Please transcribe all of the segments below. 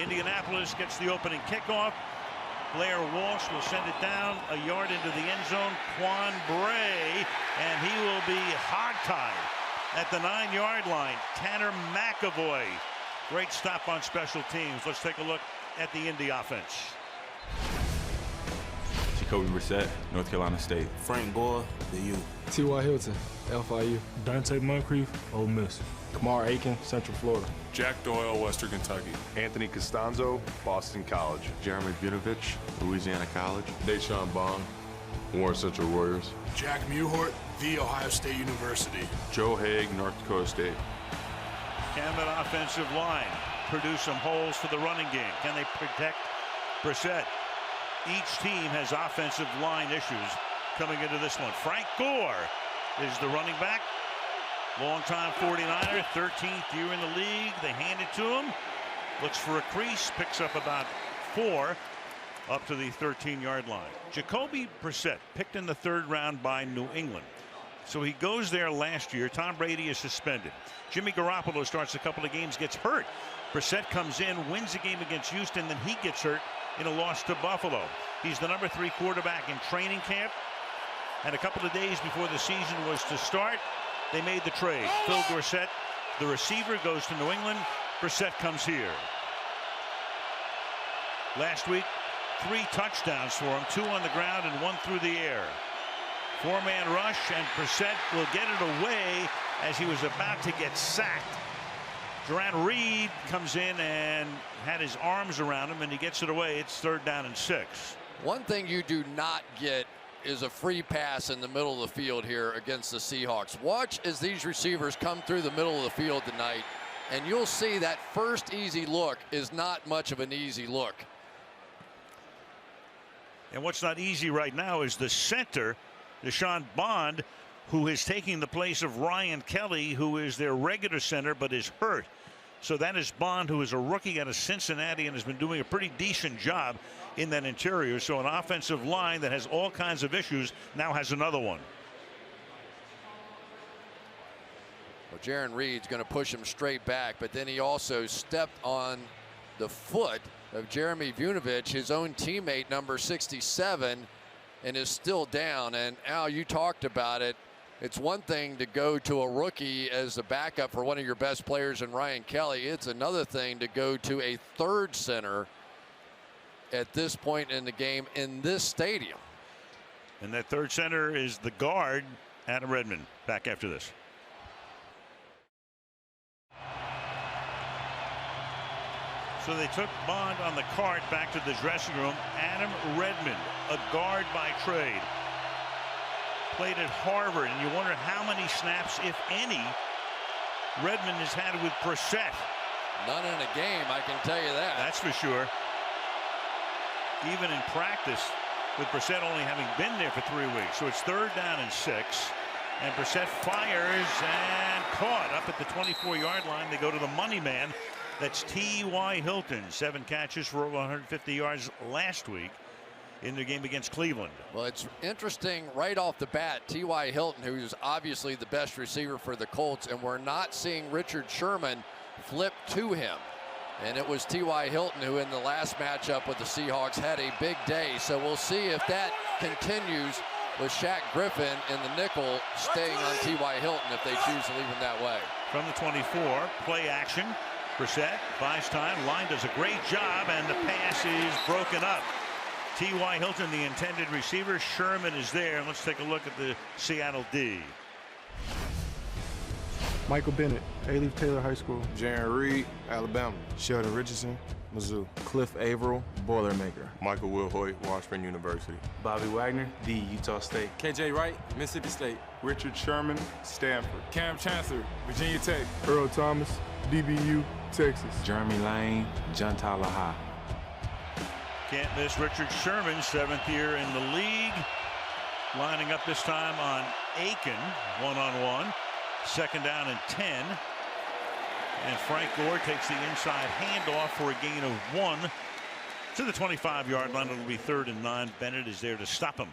Indianapolis gets the opening kickoff. Blair Walsh will send it down a yard into the end zone. Quan Bray, and he will be hogtied at the 9-yard line. Tanner McAvoy. Great stop on special teams. Let's take a look at the Indy offense. Jacoby Brissett, North Carolina State. Frank Gore, the U. T.Y. Hilton, FIU. Dante Moncrief, Ole Miss. Kamar Aiken, Central Florida. Jack Doyle, Western Kentucky. Anthony Costanzo, Boston College. Jeremy Vinovich, Louisiana College. Deshaun Bond, Warren Central Warriors. Jack Muhort, The Ohio State University. Joe Haig, North Dakota State. Can that offensive line produce some holes for the running game? Can they protect Brissett? Each team has offensive line issues coming into this one. Frank Gore is the running back. Longtime 49er, 13th year in the league. They hand it to him. Looks for a crease, picks up about 4 up to the 13-yard line. Jacoby Brissett, picked in the 3rd round by New England. So he goes there last year. Tom Brady is suspended. Jimmy Garoppolo starts a couple of games, gets hurt. Brissett comes in, wins a game against Houston, then he gets hurt in a loss to Buffalo. He's the number 3 quarterback in training camp. And a couple of days before the season was to start, they made the trade. Phil Dorsett, the receiver, goes to New England. Brissett comes here. Last week, 3 touchdowns for him, 2 on the ground and 1 through the air. 4-man rush, and Brissett will get it away as he was about to get sacked. Duran Reed comes in and had his arms around him, and he gets it away. It's 3rd down and 6. One thing you do not get is a free pass in the middle of the field here against the Seahawks. Watch as these receivers come through the middle of the field tonight, and you'll see that first easy look is not much of an easy look. And what's not easy right now is the center, Deshaun Bond, who is taking the place of Ryan Kelly, who is their regular center but is hurt. So that is Bond, who is a rookie out of Cincinnati and has been doing a pretty decent job in that interior. So an offensive line that has all kinds of issues now has another one. Well, Jaron Reed's going to push him straight back, but then he also stepped on the foot of Jeremy Vunovich, his own teammate, number 67, and is still down. And Al, you talked about it. It's one thing to go to a rookie as a backup for one of your best players in Ryan Kelly. It's another thing to go to a 3rd center at this point in the game in this stadium. And that 3rd center is the guard, Adam Redmond. Back after this. So they took Bond on the cart back to the dressing room. Adam Redmond, a guard by trade. Played at Harvard, and you wonder how many snaps, if any, Redmond has had with Brissett. None in a game, I can tell you that. That's for sure. Even in practice, with Brissett only having been there for 3 weeks. So it's 3rd down and 6. And Brissett fires and caught up at the 24-yard line. They go to the money man. That's T.Y. Hilton. 7 catches for over 150 yards last week in their game against Cleveland. Well, it's interesting right off the bat, T.Y. Hilton, who is obviously the best receiver for the Colts, and we're not seeing Richard Sherman flip to him. And it was T.Y. Hilton who in the last matchup with the Seahawks had a big day. So we'll see if that continues with Shaq Griffin in the nickel staying on T.Y. Hilton if they choose to leave him that way. From the 24, play action. Brissett buys time. Line does a great job, and the pass is broken up. T.Y. Hilton, the intended receiver. Sherman is there. And let's take a look at the Seattle D. Michael Bennett, A-Leaf Taylor High School. Jaron Reed, Alabama. Sheldon Richardson, Mizzou. Cliff Averill, Boilermaker. Michael Will Hoyt, Washburn University. Bobby Wagner, the Utah State. KJ Wright, Mississippi State. Richard Sherman, Stanford. Cam Chancellor, Virginia Tech. Earl Thomas, DBU, Texas. Jeremy Lane, John Tyler High. Can't miss Richard Sherman, 7th year in the league. Lining up this time on Aiken, one-on-one. 2nd down and 10. And Frank Gore takes the inside handoff for a gain of 1 to the 25-yard line. It'll be 3rd and 9. Bennett is there to stop him.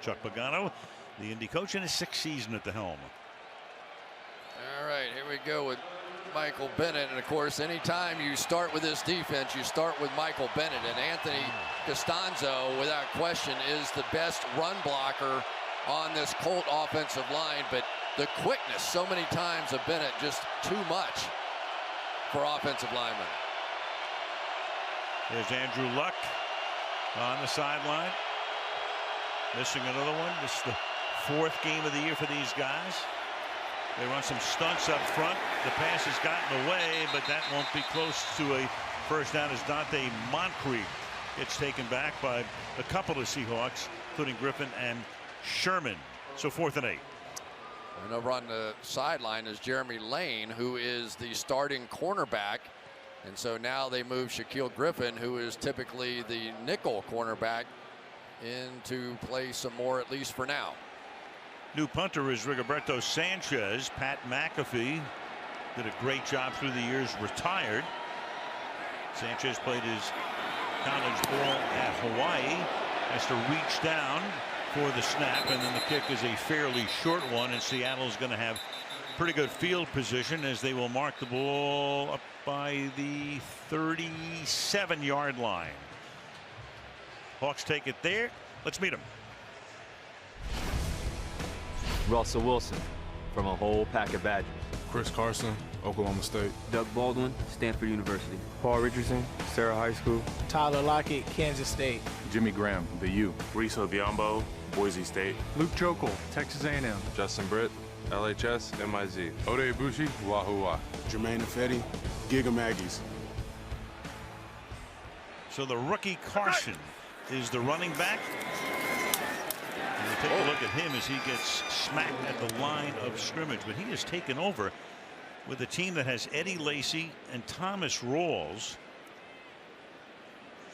Chuck Pagano, the Indy coach, in his 6th season at the helm. All right, here we go with Michael Bennett. And of course, anytime you start with this defense, you start with Michael Bennett. And Anthony Costanzo, without question, is the best run blocker on this Colt offensive line. But the quickness so many times of Bennett, just too much for offensive linemen. There's Andrew Luck on the sideline. Missing another one. This is the 4th game of the year for these guys. They run some stunts up front. The pass has gotten away, but that won't be close to a first down as Dante Moncrief gets taken back by a couple of Seahawks, including Griffin and Sherman. So 4th and 8. And over on the sideline is Jeremy Lane, who is the starting cornerback. And so now they move Shaquille Griffin, who is typically the nickel cornerback, in to play some more, at least for now. New punter is Rigoberto Sanchez. Pat McAfee did a great job through the years, retired. Sanchez played his college ball at Hawaii. Has to reach down for the snap, and then the kick is a fairly short one, and Seattle's going to have pretty good field position as they will mark the ball up by the 37-yard line. Hawks take it there. Let's meet them. Russell Wilson from a whole pack of Badgers. Chris Carson, Oklahoma State. Doug Baldwin, Stanford University. Paul Richardson, Sarah High School. Tyler Lockett, Kansas State. Jimmy Graham, the U. Reese Obiombo, Boise State. Luke Jokel, Texas A&M. Justin Britt, LHS, MIZ. Ode Ibushi, Wahoo. Jermaine Ifedi, Giga Maggies. So the rookie Carson is the running back. And we take a look at him as he gets smacked at the line of scrimmage. But he has taken over with a team that has Eddie Lacy and Thomas Rawls.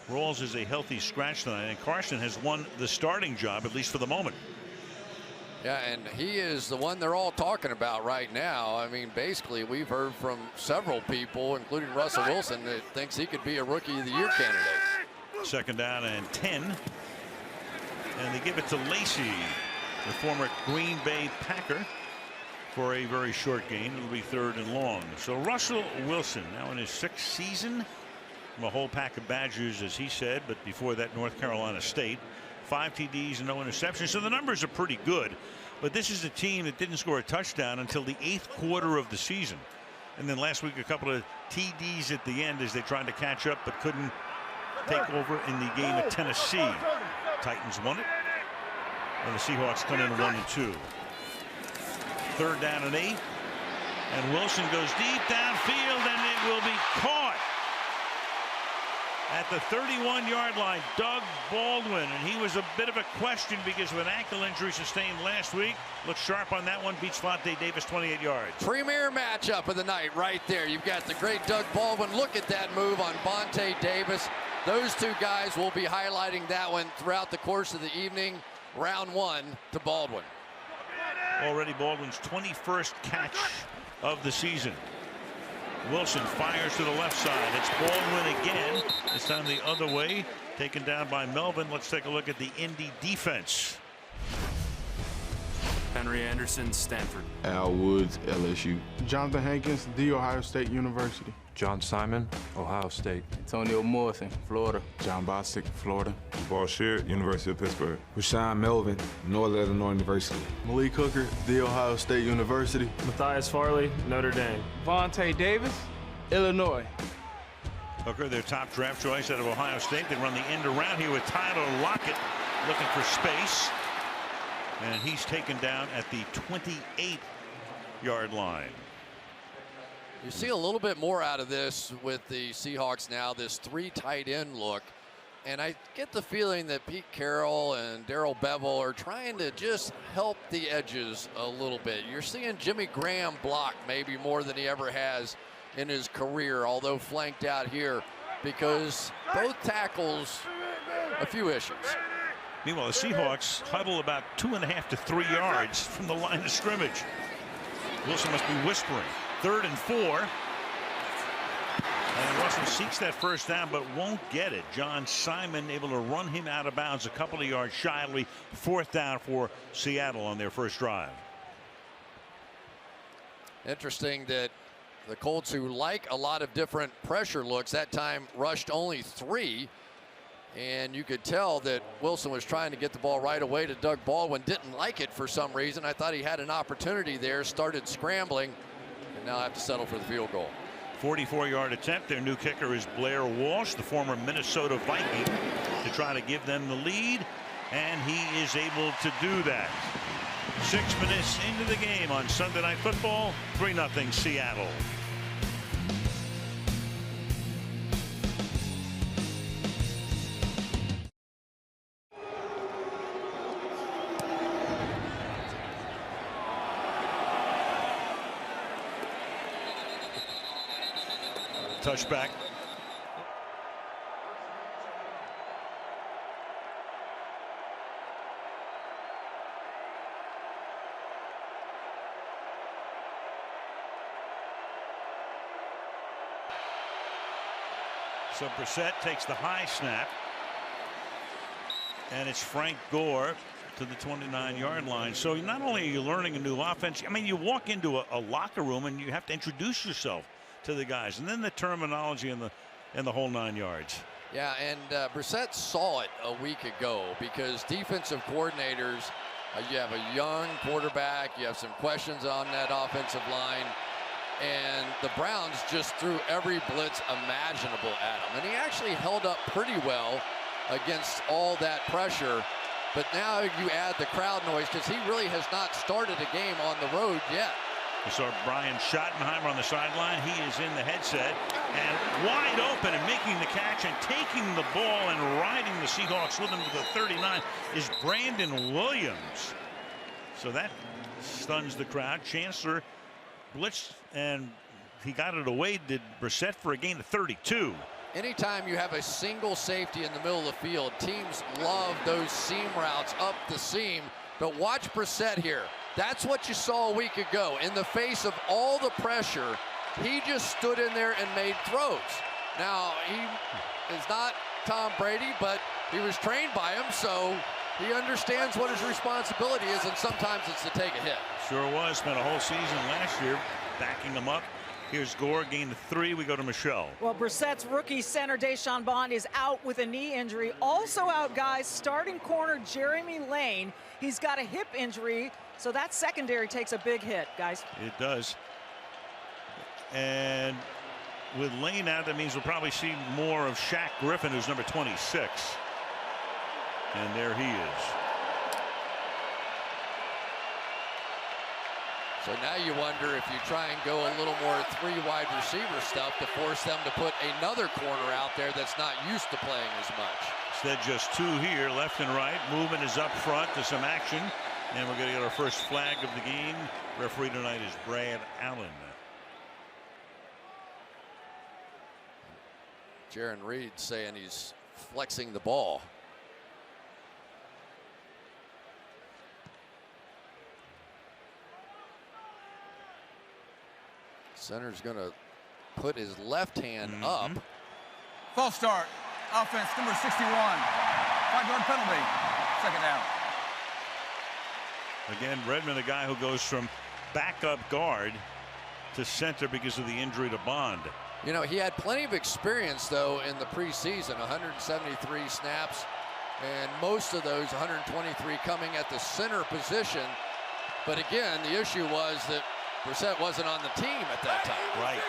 Rawls is a healthy scratch tonight, and Carson has won the starting job, at least for the moment. Yeah, and he is the one they're all talking about right now. I mean, basically, we've heard from several people, including Russell Wilson, that thinks he could be a Rookie of the Year candidate. 2nd down and 10. And they give it to Lacy, the former Green Bay Packer, for a very short gain. It'll be 3rd and long. So Russell Wilson now in his 6th season from a whole pack of Badgers, as he said, but before that North Carolina State. 5 TDs and no interceptions. So the numbers are pretty good. But this is a team that didn't score a touchdown until the 8th quarter of the season. And then last week a couple of TDs at the end as they tried to catch up but couldn't take over in the game at Tennessee. Titans won it. And the Seahawks come in 1-2. 3rd down and 8. And Wilson goes deep downfield, and it will be caught at the 31-yard line. Doug Baldwin, and he was a bit of a question because of an ankle injury sustained last week. Looks sharp on that one. Beats Vontae Davis 28 yards. Premier matchup of the night right there. You've got the great Doug Baldwin. Look at that move on Vontae Davis. Those two guys will be highlighting that one throughout the course of the evening. Round 1 to Baldwin. Already Baldwin's 21st catch of the season. Wilson fires to the left side. It's Baldwin again. This time the other way. Taken down by Melvin. Let's take a look at the Indy defense. Henry Anderson, Stanford. Al Woods, LSU. Jonathan Hankins, The Ohio State University. John Simon, Ohio State. Antonio Morrison, Florida. John Bostic, Florida. Ballsher, University of Pittsburgh. Rashawn Melvin, Northern Illinois University. Malik Hooker, The Ohio State University. Matthias Farley, Notre Dame. Vontae Davis, Illinois. Hooker, their top draft choice out of Ohio State. They run the end around here with Tyler Lockett looking for space. And he's taken down at the 28-yard line. You see a little bit more out of this with the Seahawks now, this 3 tight end look. And I get the feeling that Pete Carroll and Darrell Bevel are trying to just help the edges a little bit. You're seeing Jimmy Graham block maybe more than he ever has in his career, although flanked out here, because both tackles a few issues. Meanwhile, the Seahawks huddle about 2.5 to 3 yards from the line of scrimmage. Wilson must be whispering. 3rd and 4. And Russell seeks that first down but won't get it. John Simon able to run him out of bounds a couple of yards shy. It'll be 4th down for Seattle on their first drive. Interesting that The Colts, who like a lot of different pressure looks, that time rushed only 3. And you could tell that Wilson was trying to get the ball right away to Doug Baldwin. Didn't like it for some reason. I thought he had an opportunity there, started scrambling, and now have to settle for the field goal. 44-yard attempt. Their new kicker is Blair Walsh, the former Minnesota Viking, to try to give them the lead, and he is able to do that. 6 minutes into the game on Sunday Night Football, 3-0 Seattle. Touchback. So Brissett takes the high snap, and it's Frank Gore to the 29-yard line. So not only are you learning a new offense, I mean, you walk into a locker room and you have to introduce yourself to the guys, and then the terminology and the whole 9 yards. Yeah, and Brissett saw it a week ago, because defensive coordinators, you have a young quarterback, you have some questions on that offensive line, and the Browns just threw every blitz imaginable at him, and he actually held up pretty well against all that pressure. But now you add the crowd noise, because he really has not started a game on the road yet. We saw Brian Schottenheimer on the sideline. He is in the headset and wide open, and making the catch and taking the ball and riding the Seahawks with him to the 39 is Brandon Williams. So that stuns the crowd. Chancellor blitzed, and he got it away. Did Brissett for a gain of 32. Anytime you have a single safety in the middle of the field, teams love those seam routes up the seam. But watch Brissett here. That's what you saw a week ago. In the face of all the pressure, he just stood in there and made throws. Now, he is not Tom Brady, but he was trained by him, so he understands what his responsibility is, and sometimes it's to take a hit. Sure was. Spent a whole season last year backing him up. Here's Gore, gain of 3. We go to Michelle. Well, Brissett's rookie center, Deshaun Bond, is out with a knee injury. Also out, guys, starting corner Jeremy Lane. He's got a hip injury, so that secondary takes a big hit, guys. It does. And with Lane out, that means we'll probably see more of Shaq Griffin, who's number 26. And there he is. So now you wonder if you try and go a little more 3 wide receiver stuff to force them to put another corner out there that's not used to playing as much. Instead, just 2 here, left and right. Movement is up front to some action. And we're going to get our first flag of the game. Referee tonight is Brad Allen. Jaron Reed saying he's flexing the ball. Center's going to put his left hand up. False start. Offense number 61. 5-yard penalty. Second down. Again, Redmond, a guy who goes from backup guard to center because of the injury to Bond. You know, he had plenty of experience, though, in the preseason. 173 snaps, and most of those 123 coming at the center position. But again, the issue was that Brissett wasn't on the team at that time. Right.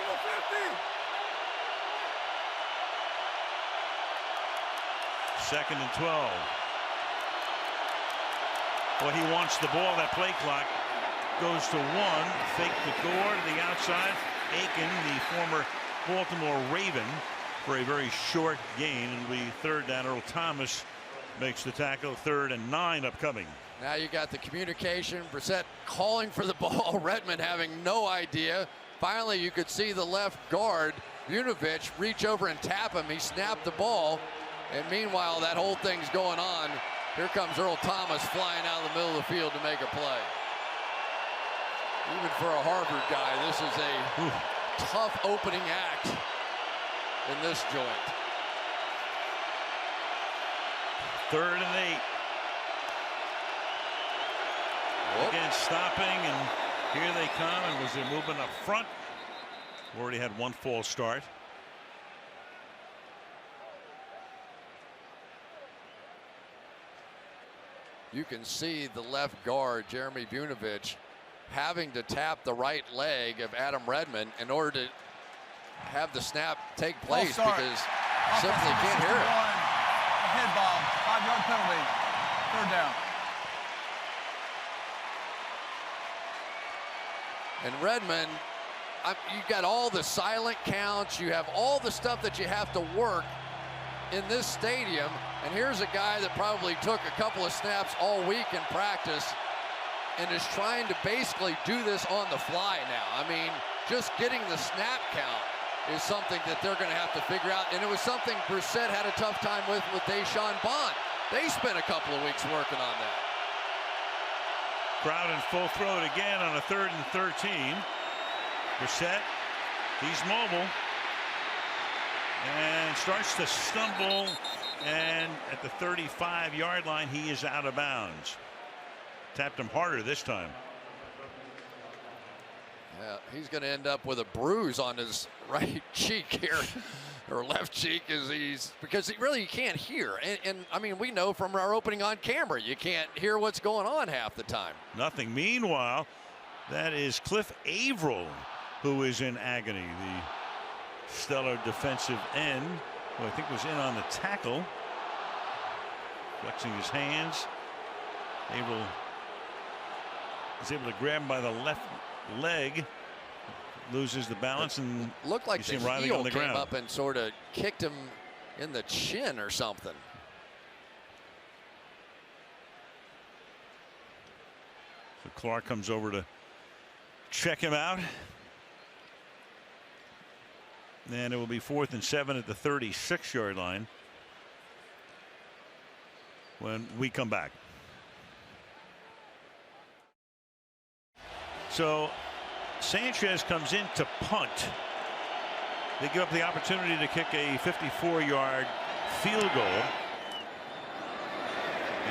Second and 12. Well, he wants the ball. That play clock goes to 1. Fake the Gore to the outside. Aiken, the former Baltimore Raven, for a very short gain. And we third down. Earl Thomas makes the tackle. 3rd and 9 upcoming. Now you got the communication. Brissett calling for the ball. Redmond having no idea. Finally, you could see the left guard, Vunovich, reach over and tap him. He snapped the ball. And meanwhile, that whole thing's going on. Here comes Earl Thomas flying out of the middle of the field to make a play. Even for a Harvard guy, this is a tough opening act in this joint. 3rd and 8. Again, stopping, and here they come. And was there movement up front? Already had one false start. You can see the left guard, Jeremy Vunovich, having to tap the right leg of Adam Redmond in order to have the snap take place because simply can't hear it. Head ball, 5-yard penalty, 3rd down. And Redmond, you've got all the silent counts, you have all the stuff that you have to work in this stadium, and here's a guy that probably took a couple of snaps all week in practice and is trying to basically do this on the fly now. I mean, just getting the snap count is something that they're going to have to figure out, and it was something Brissett had a tough time with Deshaun Bond. They spent a couple of weeks working on that. Crowd in full throat again on a 3rd and 13. Brissett, he's mobile and starts to stumble, and at the 35-yard line he is out of bounds. Tapped him harder this time. Yeah, he's going to end up with a bruise on his right cheek here, or left cheek, because you can't hear. And I mean, we know from our opening on camera, you can't hear what's going on half the time. Nothing. Meanwhile, that is Cliff Averill, who is in agony. The stellar defensive end, who I think was in on the tackle, flexing his hands. Averill is able to grab him by the left leg, loses the balance, and looked like you see the him writhing heel on the came ground. up and sort of kicked him in the chin or something. So Clark comes over to check him out. And it will be 4th and 7 at the 36-yard line when we come back. So Sanchez comes in to punt. They give up the opportunity to kick a 54-yard field goal.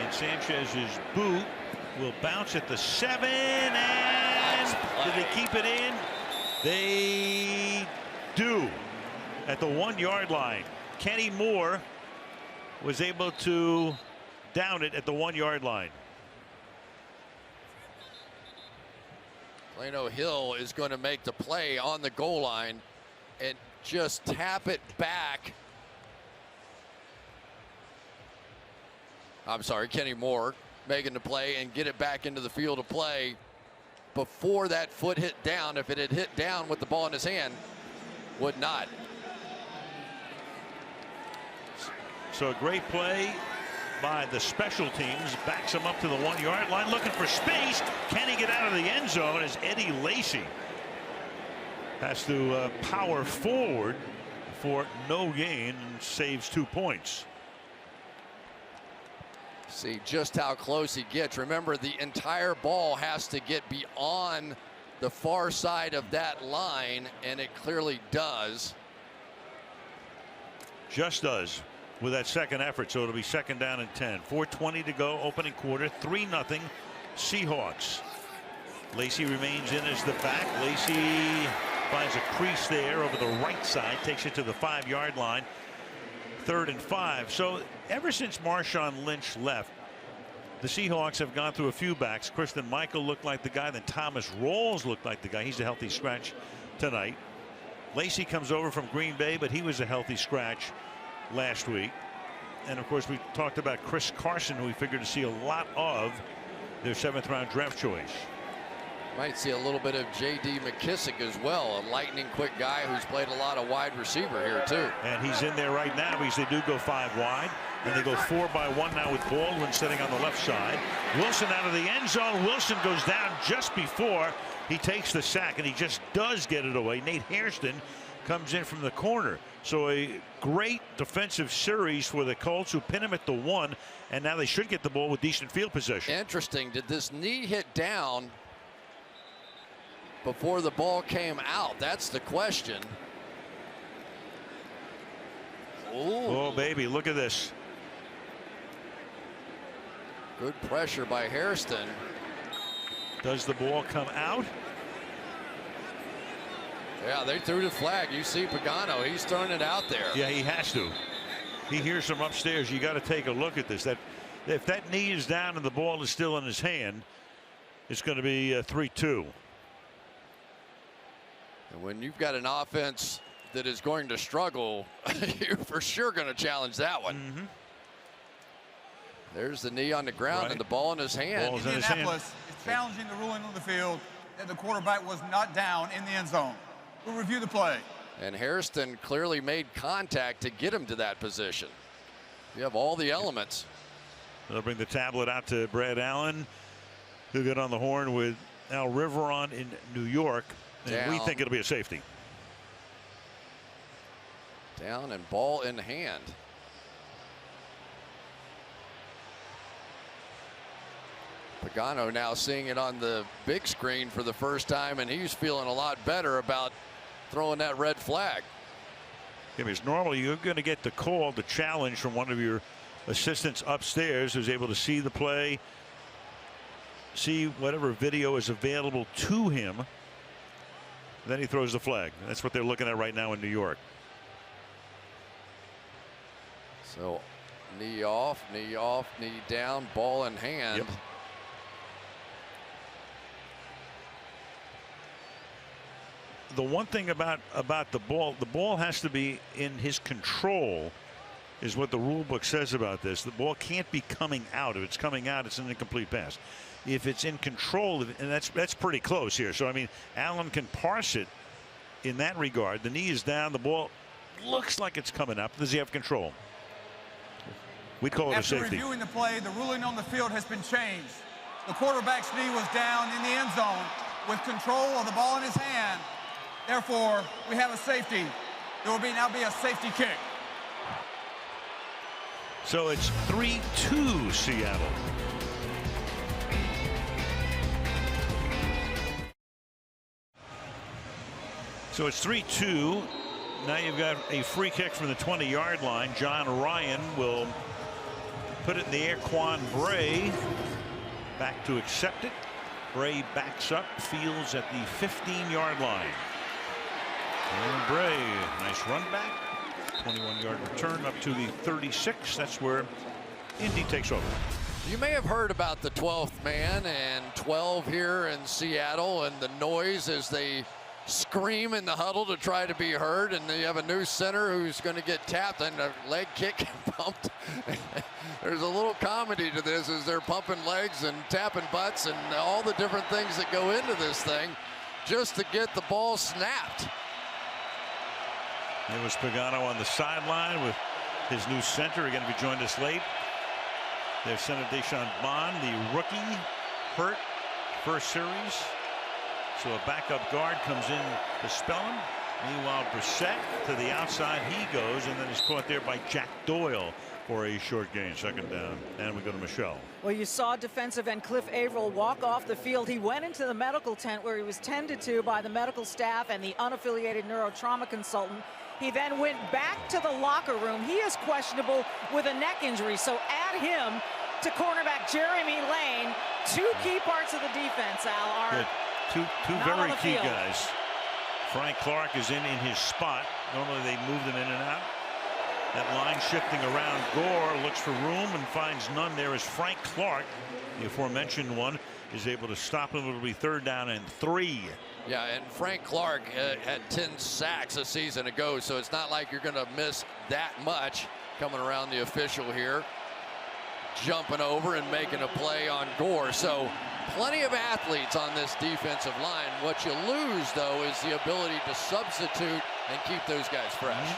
And Sanchez's boot will bounce at the 7. And did they keep it in? They do. At the 1-yard line. Kenny Moore was able to down it at the 1-yard line. Plano Hill is going to make the play on the goal line and just tap it back. I'm sorry, Kenny Moore making the play and get it back into the field of play before that foot hit down. If it had hit down with the ball in his hand, would not. So a great play by the special teams, backs him up to the 1-yard line, looking for space. Can he get out of the end zone as Eddie Lacy has to power forward for no gain and saves 2 points. See just how close he gets. Remember, the entire ball has to get beyond the far side of that line, and it clearly does. Just does with that second effort. So it'll be 2nd down and 10. 4:20 to go, opening quarter. 3-0 Seahawks. Lacy remains in as the back. Lacy finds a crease there over the right side, takes it to the 5-yard line. 3rd and 5. So ever since Marshawn Lynch left, the Seahawks have gone through a few backs. Christian Michael looked like the guy. Then Thomas Rawls looked like the guy. He's a healthy scratch tonight. Lacy comes over from Green Bay, but he was a healthy scratch last week. And of course, we talked about Chris Carson, who we figured to see a lot of, their 7th round draft choice. Might see a little bit of J.D. McKissick as well, a lightning quick guy who's played a lot of wide receiver here too. And he's in there right now because they do go 5 wide, and they go 4 by 1 now with Baldwin sitting on the left side. Wilson out of the end zone. Wilson goes down just before he takes the sack, and he just does get it away. Nate Hairston comes in from the corner. So a great defensive series for the Colts, who pin him at the 1, and now they should get the ball with decent field possession. Interesting. Did this knee hit down before the ball came out? That's the question. Ooh. Oh, baby, look at this. Good pressure by Hairston. Does the ball come out? Yeah, they threw the flag. You see Pagano, he's throwing it out there. Yeah, he has to. He hears from upstairs. You got to take a look at this. That if that knee is down and the ball is still in his hand, it's going to be 3-2. And when you've got an offense that is going to struggle, you're for sure going to challenge that one. There's the knee on the ground and the ball in his hand. Indianapolis is challenging the ruling on the field that the quarterback was not down in the end zone. We'll review the play. And Hairston clearly made contact to get him to that position. You have all the elements. They'll bring the tablet out to Brad Allen, who got on the horn with Al Riveron in New York. And we think it'll be a safety. Down and ball in hand. Pagano now seeing it on the big screen for the first time, and he's feeling a lot better about throwing that red flag. Because normally you're going to get the call, the challenge from one of your assistants upstairs who's able to see the play, see whatever video is available to him. Then he throws the flag. That's what they're looking at right now in New York. So knee off, knee down, ball in hand. Yep. The one thing about the ball has to be in his control, is what the rule book says about this. The ball can't be coming out. If it's coming out, it's an incomplete pass. If it's in control, and that's pretty close here. So I mean, Allen can parse it in that regard. The knee is down. The ball looks like it's coming up. Does he have control? We call it a safety. After reviewing the play, the ruling on the field has been changed. The quarterback's knee was down in the end zone with control of the ball in his hand. Therefore, we have a safety. There will now be a safety kick. So it's 3-2 Seattle. So it's 3-2. Now you've got a free kick from the 20-yard line. John Ryan will put it in the air. Quan Bray back to accept it. Bray backs up, fields at the 15-yard line. And Bray, nice run back. 21-yard return up to the 36. That's where Indy takes over. You may have heard about the 12th man and 12 here in Seattle and the noise as they scream in the huddle to try to be heard, and they have a new center who's going to get tapped and a leg kick pumped. There's a little comedy to this as they're pumping legs and tapping butts and all the different things that go into this thing just to get the ball snapped. It was Pagano on the sideline with his new center. Going to be joined us late. There's center Deshaun Bond, the rookie, hurt first series. So a backup guard comes in to spell him. Meanwhile, Brissett to the outside he goes, and then he's caught there by Jack Doyle for a short gain, second down. And we go to Michelle. Well, you saw defensive end Cliff Averill walk off the field. He went into the medical tent where he was tended to by the medical staff and the unaffiliated neurotrauma consultant. He then went back to the locker room. He is questionable with a neck injury. So add him to cornerback Jeremy Lane. Two key parts of the defense, Al, are good. Two very key guys. Frank Clark is in his spot. Normally they move them in and out. That line shifting around. Gore looks for room and finds none. There is Frank Clark, the aforementioned one, is able to stop him. It'll be 3rd down and 3. Yeah, and Frank Clark had 10 sacks a season ago, so it's not like you're going to miss that much coming around the official here. Jumping over and making a play on Gore. So plenty of athletes on this defensive line. What you lose, though, is the ability to substitute and keep those guys fresh.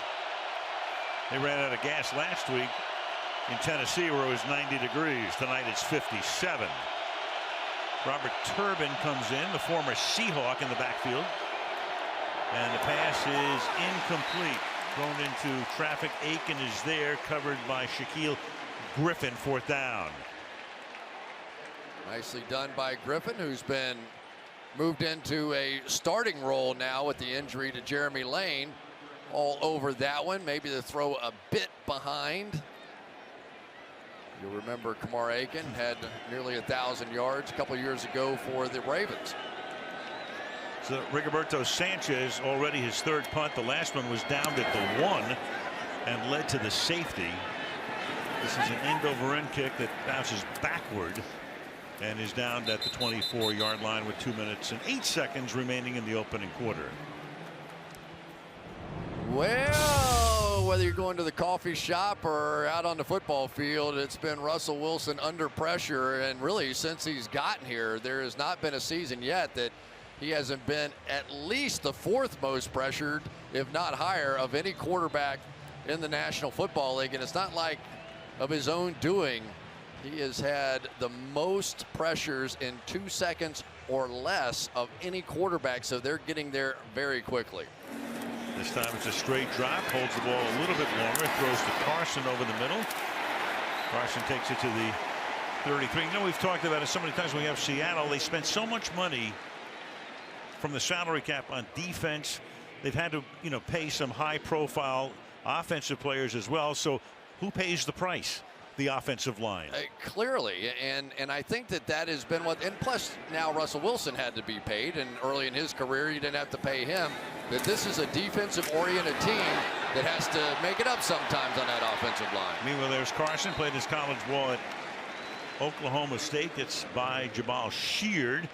They ran out of gas last week in Tennessee where it was 90 degrees. Tonight it's 57. Robert Turbin comes in, the former Seahawk, in the backfield. And the pass is incomplete. Thrown into traffic. Aiken is there, covered by Shaquille Griffin, 4th down. Nicely done by Griffin, who's been moved into a starting role now with the injury to Jeremy Lane. All over that one. Maybe the throw a bit behind. You'll remember Kamar Aiken had nearly 1,000 yards a couple years ago for the Ravens. So Rigoberto Sanchez, already his third punt. The last one was downed at the 1 and led to the safety. This is an end-over-end kick that bounces backward and is downed at the 24-yard line with 2 minutes and 8 seconds remaining in the opening quarter. Well, whether you're going to the coffee shop or out on the football field, it's been Russell Wilson under pressure. And really, since he's gotten here, there has not been a season yet that he hasn't been at least the 4th most pressured, if not higher, of any quarterback in the National Football League. And it's not like of his own doing. He has had the most pressures in 2 seconds or less of any quarterback, so they're getting there very quickly. This time it's a straight drop, holds the ball a little bit longer, throws to Carson over the middle. Carson takes it to the 33. You know, we've talked about it so many times when we have Seattle. They spent so much money from the salary cap on defense. They've had to, you know, pay some high-profile offensive players as well. So who pays the price? The offensive line. Clearly, and I think that has been what, and plus now Russell Wilson had to be paid, and early in his career you didn't have to pay him. That this is a defensive-oriented team that has to make it up sometimes on that offensive line. Meanwhile, there's Carson, played his college ball at Oklahoma State. Gets by Jabal Sheard.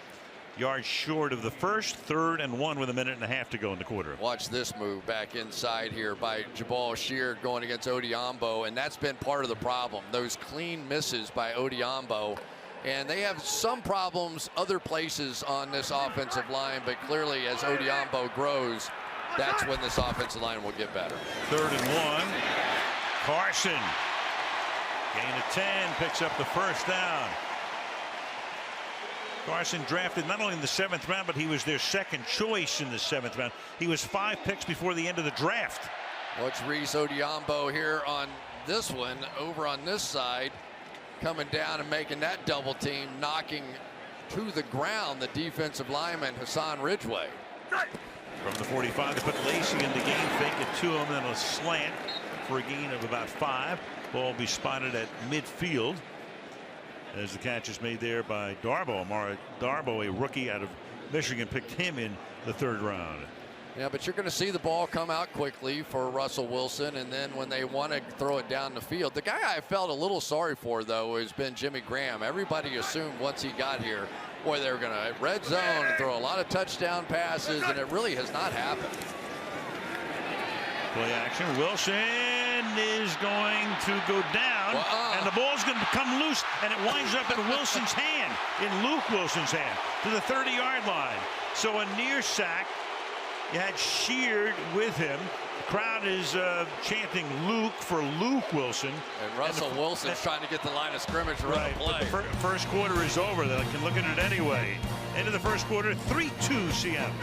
Yards short of the first, 3rd and 1 with a minute and a half to go in the quarter. Watch this move back inside here by Jabal Sheard going against Odiombo, and that's been part of the problem. Those clean misses by Odiombo, and they have some problems other places on this offensive line, but clearly as Odiombo grows, that's when this offensive line will get better. 3rd and 1. Carson, gain of 10, picks up the first down. Carson drafted not only in the 7th round, but he was their second choice in the 7th round. He was 5 picks before the end of the draft. Watch Reese Odiombo here on this one, over on this side, coming down and making that double team, knocking to the ground the defensive lineman Hassan Ridgeway. From the 45, they put Lacey in the game, fake it to him, then a slant for a gain of about 5. Ball will be spotted at midfield, as the catch is made there by Darbo. Amara Darbo, a rookie out of Michigan, picked him in the 3rd round. Yeah, but you're going to see the ball come out quickly for Russell Wilson, and then when they want to throw it down the field, the guy I felt a little sorry for, though, has been Jimmy Graham. Everybody assumed once he got here, boy, they were going to red zone and throw a lot of touchdown passes, and it really has not happened. Play action. Wilson is going to go down, and the ball's going to come loose, and it winds up in Wilson's hand, in Luke Wilson's hand, to the 30-yard line. So a near sack. You had Sheard with him. The crowd is chanting Luke for Luke Wilson. And Russell Wilson's trying to get the line of scrimmage to run the play. But the first quarter is over. They can look at it anyway. End of the first quarter, 3-2 Seattle.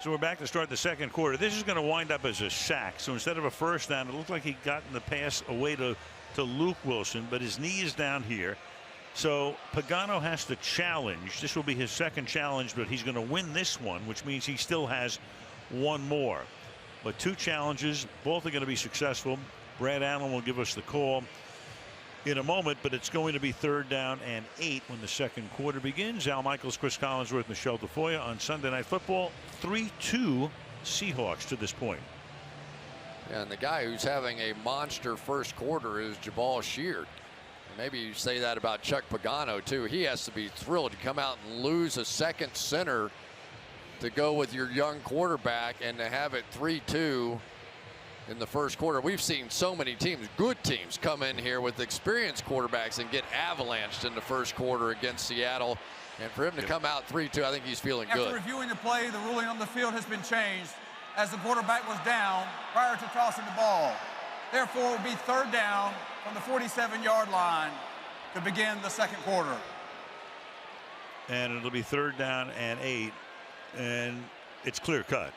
So we're back to start the second quarter. This is going to wind up as a sack. So instead of a first down, it looked like he'd gotten the pass away to Luke Wilson, but his knee is down here. So Pagano has to challenge. This will be his second challenge, but he's going to win this one, which means he still has one more. But 2 challenges, both are going to be successful. Brad Allen will give us the call in a moment, but it's going to be 3rd down and 8 when the second quarter begins. Al Michaels, Chris Collinsworth, Michelle Tafoya on Sunday Night Football. 3-2 Seahawks to this point. And the guy who's having a monster first quarter is Jabal Sheard. Maybe you say that about Chuck Pagano too. He has to be thrilled to come out and lose a second center to go with your young quarterback and to have it 3-2 in the first quarter. We've seen so many teams, good teams, come in here with experienced quarterbacks and get avalanched in the first quarter against Seattle. And for him to come out 3-2, I think he's feeling good. After reviewing the play, the ruling on the field has been changed as the quarterback was down prior to tossing the ball. Therefore, it will be 3rd down from the 47-yard line to begin the second quarter. And it'll be 3rd down and 8, and it's clear cut.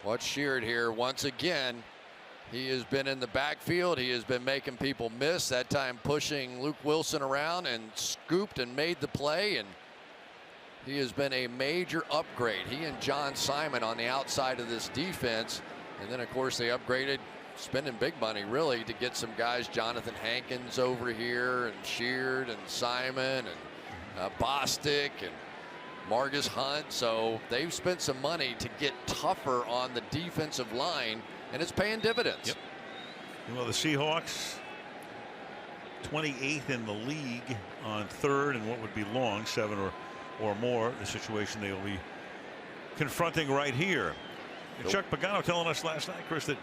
Watch Sheard here once again. He has been in the backfield. He has been making people miss, that time pushing Luke Wilson around and scooped and made the play. And he has been a major upgrade. He and John Simon on the outside of this defense. And then, of course, they upgraded, spending big money, really, to get some guys, Jonathan Hankins over here, and Sheard and Simon. And Bostic and Margus Hunt. So they've spent some money to get tougher on the defensive line, and it's paying dividends. Yep. Well, the Seahawks 28th in the league on third and what would be long, 7 or more, the situation they will be confronting right here. And Chuck Pagano telling us last night, Chris, that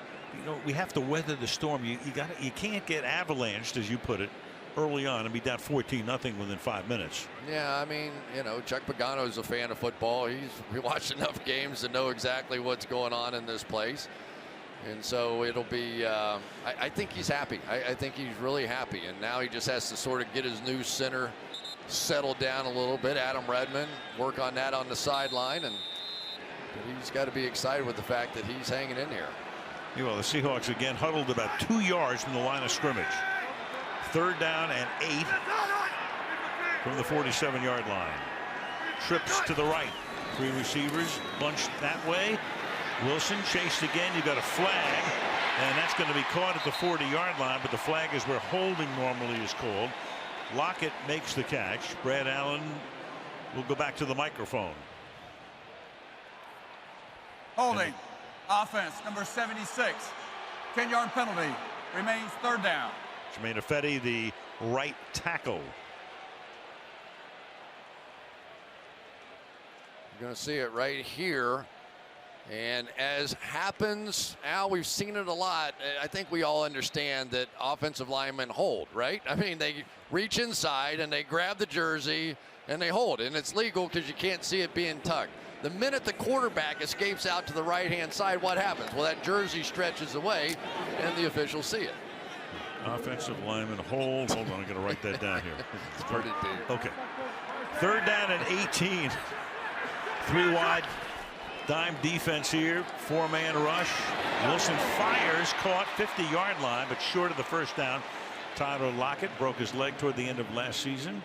we have to weather the storm. You can't get avalanched, as you put it, early on and be down 14-0 within 5 minutes. Yeah, I mean, Chuck Pagano is a fan of football. He watched enough games to know exactly what's going on in this place. And so it'll be, I think he's happy. I think he's really happy. And now he just has to sort of get his new center settled down a little bit. Adam Redmond, work on that on the sideline. And he's got to be excited with the fact that he's hanging in here. Well, the Seahawks again huddled about 2 yards from the line of scrimmage. 3rd down and 8 from the 47-yard line. Trips to the right. 3 receivers bunched that way. Wilson chased again. You got a flag, and that's going to be caught at the 40-yard line, but the flag is where holding normally is called. Lockett makes the catch. Brad Allen will go back to the microphone. Holding. Offense, number 76. 10-yard penalty. Remains 3rd down. Jermaine Ifedi, the right tackle. You're going to see it right here. And as happens, Al, we've seen it a lot. I think we all understand that offensive linemen hold, right? I mean, they reach inside and they grab the jersey and they hold. And it's legal because you can't see it being tucked. The minute the quarterback escapes out to the right-hand side, what happens? Well, that jersey stretches away and the officials see it. Offensive lineman hold. Hold on, I'm going to write that down here. It's pretty deep. Okay. 3rd down and 18. 3 wide. Dime defense here. 4-man rush. Wilson fires, caught 50-yard line, but short of the first down. Tyler Lockett broke his leg toward the end of last season.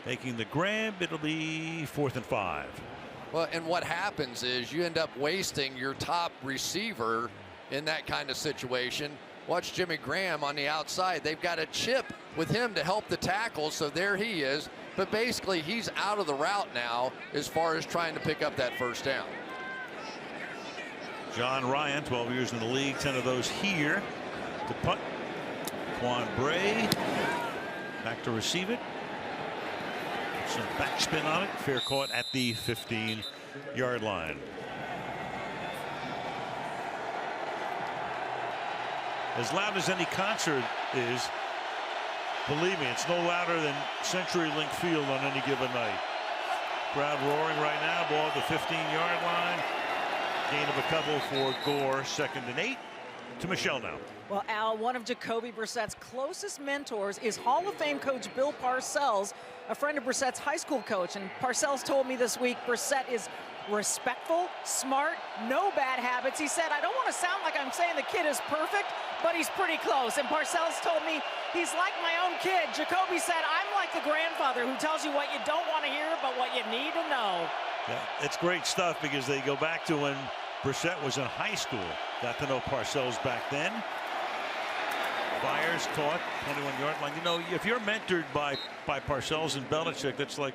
Making the grab. It'll be 4th and 5. Well, and what happens is you end up wasting your top receiver in that kind of situation. Watch Jimmy Graham on the outside. They've got a chip with him to help the tackle, so there he is. But basically, he's out of the route now as far as trying to pick up that first down. John Ryan, 12 years in the league, 10 of those here. To punt. Quan Bray back to receive it. Some backspin on it. Fair caught at the 15-yard line. As loud as any concert is, believe me, it's no louder than CenturyLink Field on any given night. Crowd roaring right now. Ball at the 15-yard line. Gain of a couple for Gore. 2nd and 8 to Michelle now. Well, Al, one of Jacoby Brissett's closest mentors is Hall of Fame coach Bill Parcells, a friend of Brissett's high school coach. And Parcells told me this week Brissett is respectful, smart, no bad habits. He said, I don't want to sound like I'm saying the kid is perfect, but he's pretty close. And Parcells told me he's like my own kid. Jacoby said, I'm like the grandfather who tells you what you don't want to hear, but what you need to know. Yeah, it's great stuff because they go back to when Brissett was in high school. Got to know Parcells back then. Fires, caught, 21-yard line. You know, if you're mentored by Parcells and Belichick, that's like,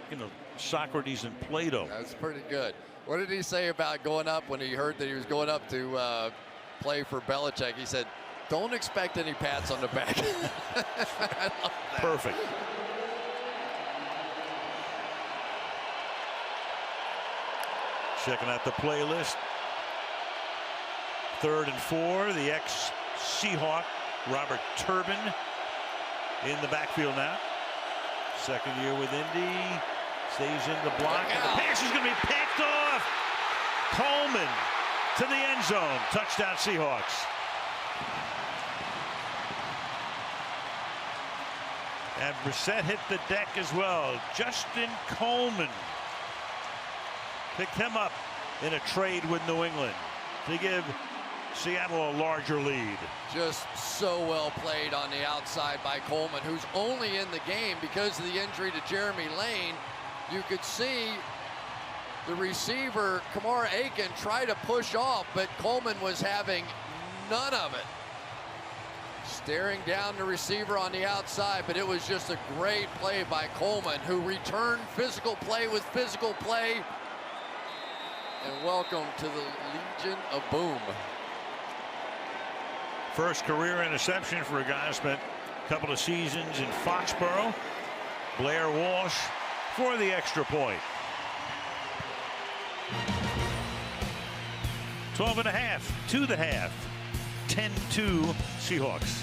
Socrates and Plato. That's pretty good. What did he say about going up when he heard that he was going up to play for Belichick? He said, don't expect any pats on the back. I love that. Perfect. Checking out the playlist. 3rd and 4. The ex-Seahawk Robert Turbin in the backfield now. 2nd year with Indy. Stays in the block. And the pass is going to be picked off. Coleman to the end zone. Touchdown Seahawks. And Brissett hit the deck as well. Justin Coleman picked him up in a trade with New England to give Seattle a larger lead. Just so well played on the outside by Coleman, who's only in the game because of the injury to Jeremy Lane. You could see the receiver, Kamara Aiken, try to push off, but Coleman was having none of it. Staring down the receiver on the outside, but it was just a great play by Coleman, who returned physical play with physical play. And welcome to the Legion of Boom. First career interception for a guy who spent a couple of seasons in Foxborough. Blair Walsh for the extra point. 12.5 to the half. 10-2 Seahawks.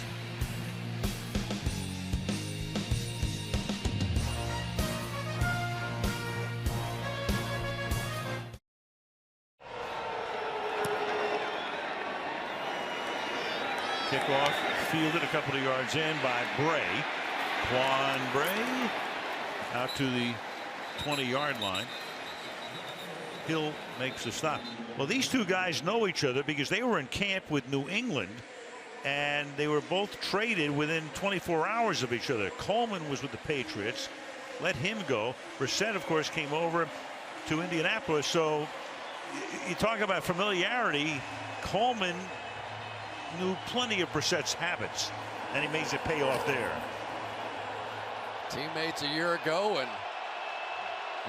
Kickoff fielded a couple of yards in by Bray. Quan Bray out to the 20-yard line. Hill makes the stop. Well, these two guys know each other because they were in camp with New England, and they were both traded within 24 hours of each other. Coleman was with the Patriots, let him go. Brissett, of course, came over to Indianapolis. So you talk about familiarity. Coleman knew plenty of Brissett's habits, and he makes it pay off there. Teammates a year ago and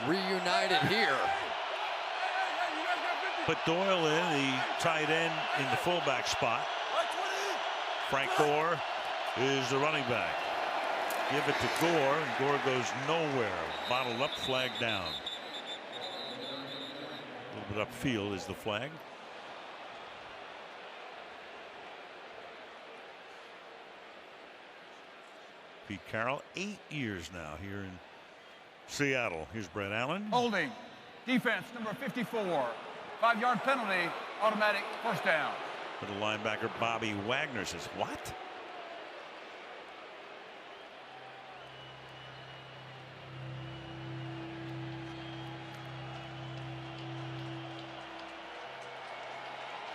reunited here. Put Doyle in, the tight end, in the fullback spot. Frank Gore is the running back. Give it to Gore, and Gore goes nowhere. Bottled up, flag down. A little bit upfield is the flag. Pete Carroll, 8 years now here in Seattle. Here's Brett Allen. Holding. Defense number 54. 5-yard penalty. Automatic first down. But the linebacker Bobby Wagner says, what?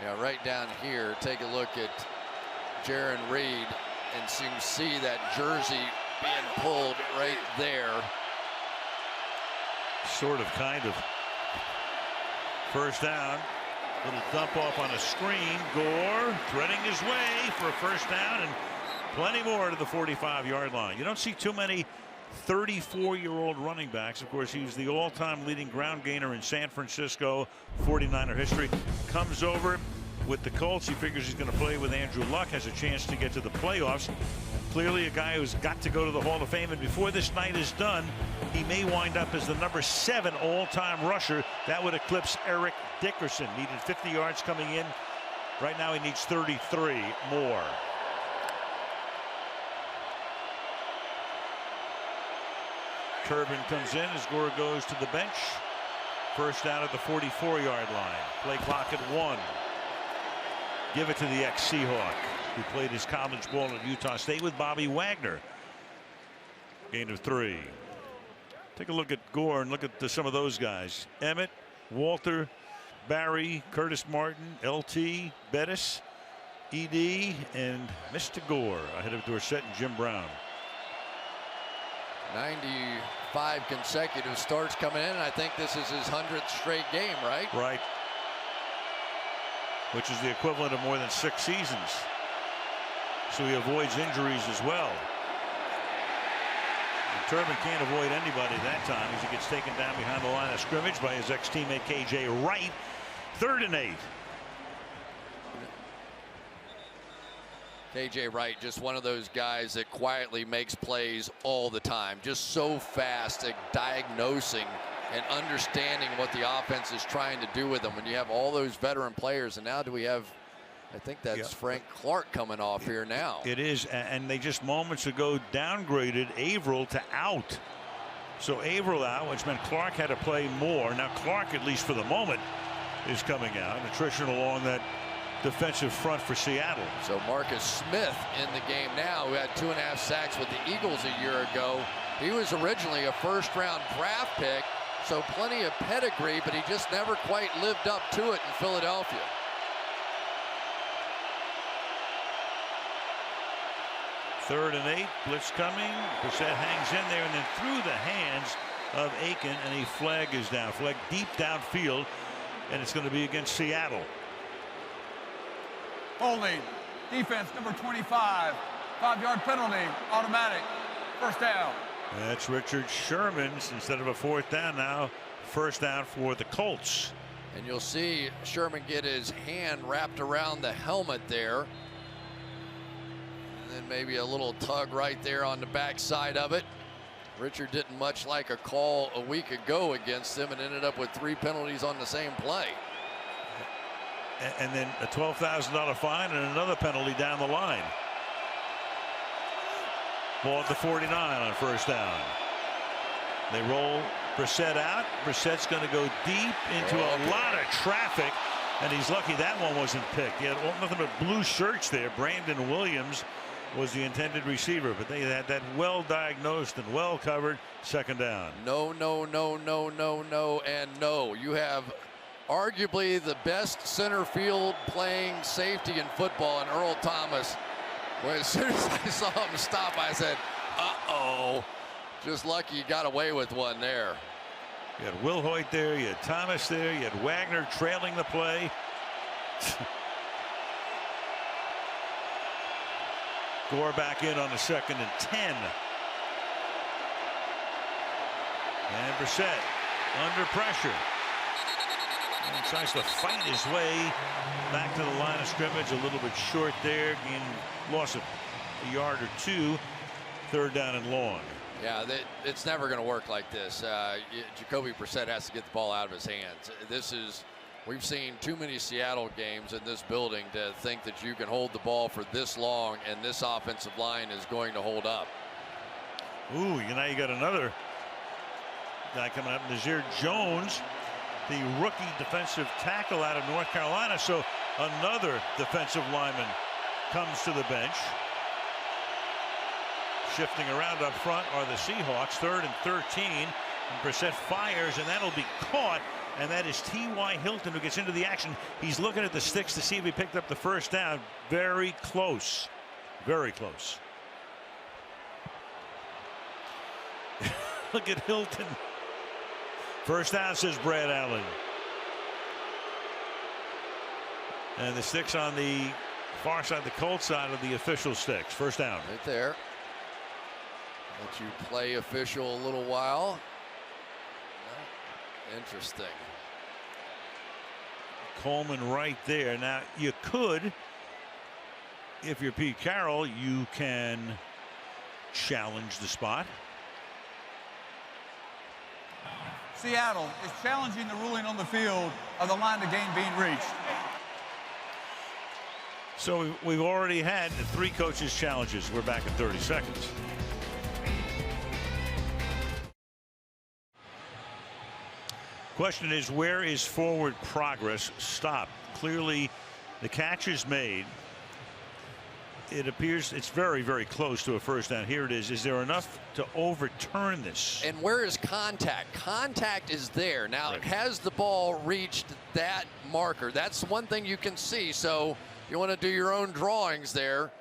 Yeah, right down here, take a look at Jarran Reed, and you can see that jersey being pulled right there. Sort of, kind of. First down. Little dump off on a screen. Gore threading his way for a first down, and plenty more to the 45-yard line. You don't see too many 34-year-old running backs. Of course, he was the all-time leading ground gainer in San Francisco 49er history. Comes over with the Colts. He figures he's going to play with Andrew Luck, has a chance to get to the playoffs. Clearly a guy who's got to go to the Hall of Fame, and before this night is done, he may wind up as the number 7 all-time rusher. That would eclipse Eric Dickerson. Needed 50 yards coming in. Right now he needs 33 more. Turbin comes in as Gore goes to the bench. First down at the 44-yard line. Play clock at 1. Give it to the ex-Seahawk, who played his college ball at Utah State with Bobby Wagner. Gain of 3. Take a look at Gore and look at some of those guys. Emmett, Walter, Barry, Curtis Martin, LT, Bettis, ED, and Mr. Gore ahead of Dorsett and Jim Brown. 95 consecutive starts coming in, and I think this is his 100th straight game, right? Right. Which is the equivalent of more than 6 seasons. So he avoids injuries as well. And Turbin can't avoid anybody that time as he gets taken down behind the line of scrimmage by his ex-teammate KJ Wright. 3rd and 8. KJ Wright, just one of those guys that quietly makes plays all the time. Just so fast at diagnosing and understanding what the offense is trying to do with them when you have all those veteran players. And now do we have, I think that's Frank Clark coming off here now. It is, and they just moments ago downgraded Averill to out. So Averill out, which meant Clark had to play more. Now Clark, at least for the moment, is coming out. Attrition along that defensive front for Seattle. So Marcus Smith in the game now, who had 2.5 sacks with the Eagles a year ago. He was originally a first-round draft pick, so plenty of pedigree, but he just never quite lived up to it in Philadelphia. Third and 8, blitz coming. Brissett hangs in there and then through the hands of Aiken, and a flag is down. Flag deep downfield, and it's going to be against Seattle. Holding. Defense, number 25. 5-yard penalty, automatic. First down. That's Richard Sherman's. Instead of a fourth down, now first down for the Colts. And you'll see Sherman get his hand wrapped around the helmet there. And then maybe a little tug right there on the backside of it. Richard didn't much like a call a week ago against him and ended up with 3 penalties on the same play. And then a $12,000 fine and another penalty down the line. Ball at the 49 on first down. They roll Brissett out. Brissett's going to go deep into a lot of traffic, and he's lucky that one wasn't picked. He had nothing but blue shirts there. Brandon Williams was the intended receiver, but they had that well diagnosed and well covered second down. No, no, no, no, no, no, and no. You have arguably the best center field playing safety in football in Earl Thomas. Well, as soon as I saw him stop, I said, uh-oh. Just lucky you got away with one there. You had Will Hoyt there, you had Thomas there, you had Wagner trailing the play. Gore back in on the 2nd and 10. And Brissett under pressure. And tries to fight his way back to the line of scrimmage. A little bit short there. Gain loss of a yard or 2. Third down and long. Yeah, it's never going to work like this. Jacoby Brissett has to get the ball out of his hands. We've seen too many Seattle games in this building to think that you can hold the ball for this long and this offensive line is going to hold up. Ooh, now you got another guy coming up, Nazir Jones, the rookie defensive tackle out of North Carolina. So another defensive lineman comes to the bench. Shifting around up front are the Seahawks. 3rd and 13. And Brissett fires, and that'll be caught. And that is T.Y. Hilton who gets into the action. He's looking at the sticks to see if he picked up the first down. Very close. Very close. Look at Hilton. First down, says Brad Allen. And the sticks on the far side, the Colts side of the official sticks. First down. Right there. Let you play official a little while. Interesting. Coleman right there. Now you could, if you're Pete Carroll, you can challenge the spot. Seattle is challenging the ruling on the field of the line of game being reached. So we've already had 3 coaches challenges. We're back in 30 seconds. Question is, where is forward progress stopped? Clearly the catch is made. It appears it's very, very close to a first down. Here it is. Is there enough to overturn this? And where is contact? Contact is there. Now, has the ball reached that marker? That's one thing you can see. So you want to do your own drawings there.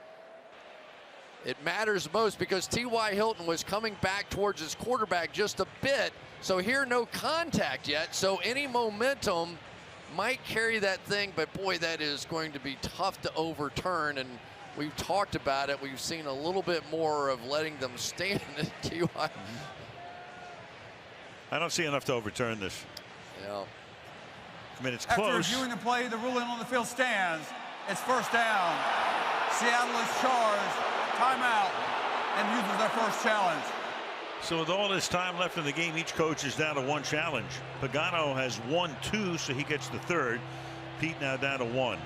It matters most because T.Y. Hilton was coming back towards his quarterback just a bit. So here, no contact yet. So any momentum might carry that thing. But, boy, that is going to be tough to overturn. And we've talked about it. We've seen a little bit more of letting them stand at T.Y. I don't see enough to overturn this. Yeah. I mean, it's After close. reviewing the play, the ruling on the field stands. It's first down. Seattle is charged. Timeout. And uses their first challenge. So with all this time left in the game, each coach is down to 1 challenge. Pagano has 1-2, so he gets the 3rd. Pete now down to 1.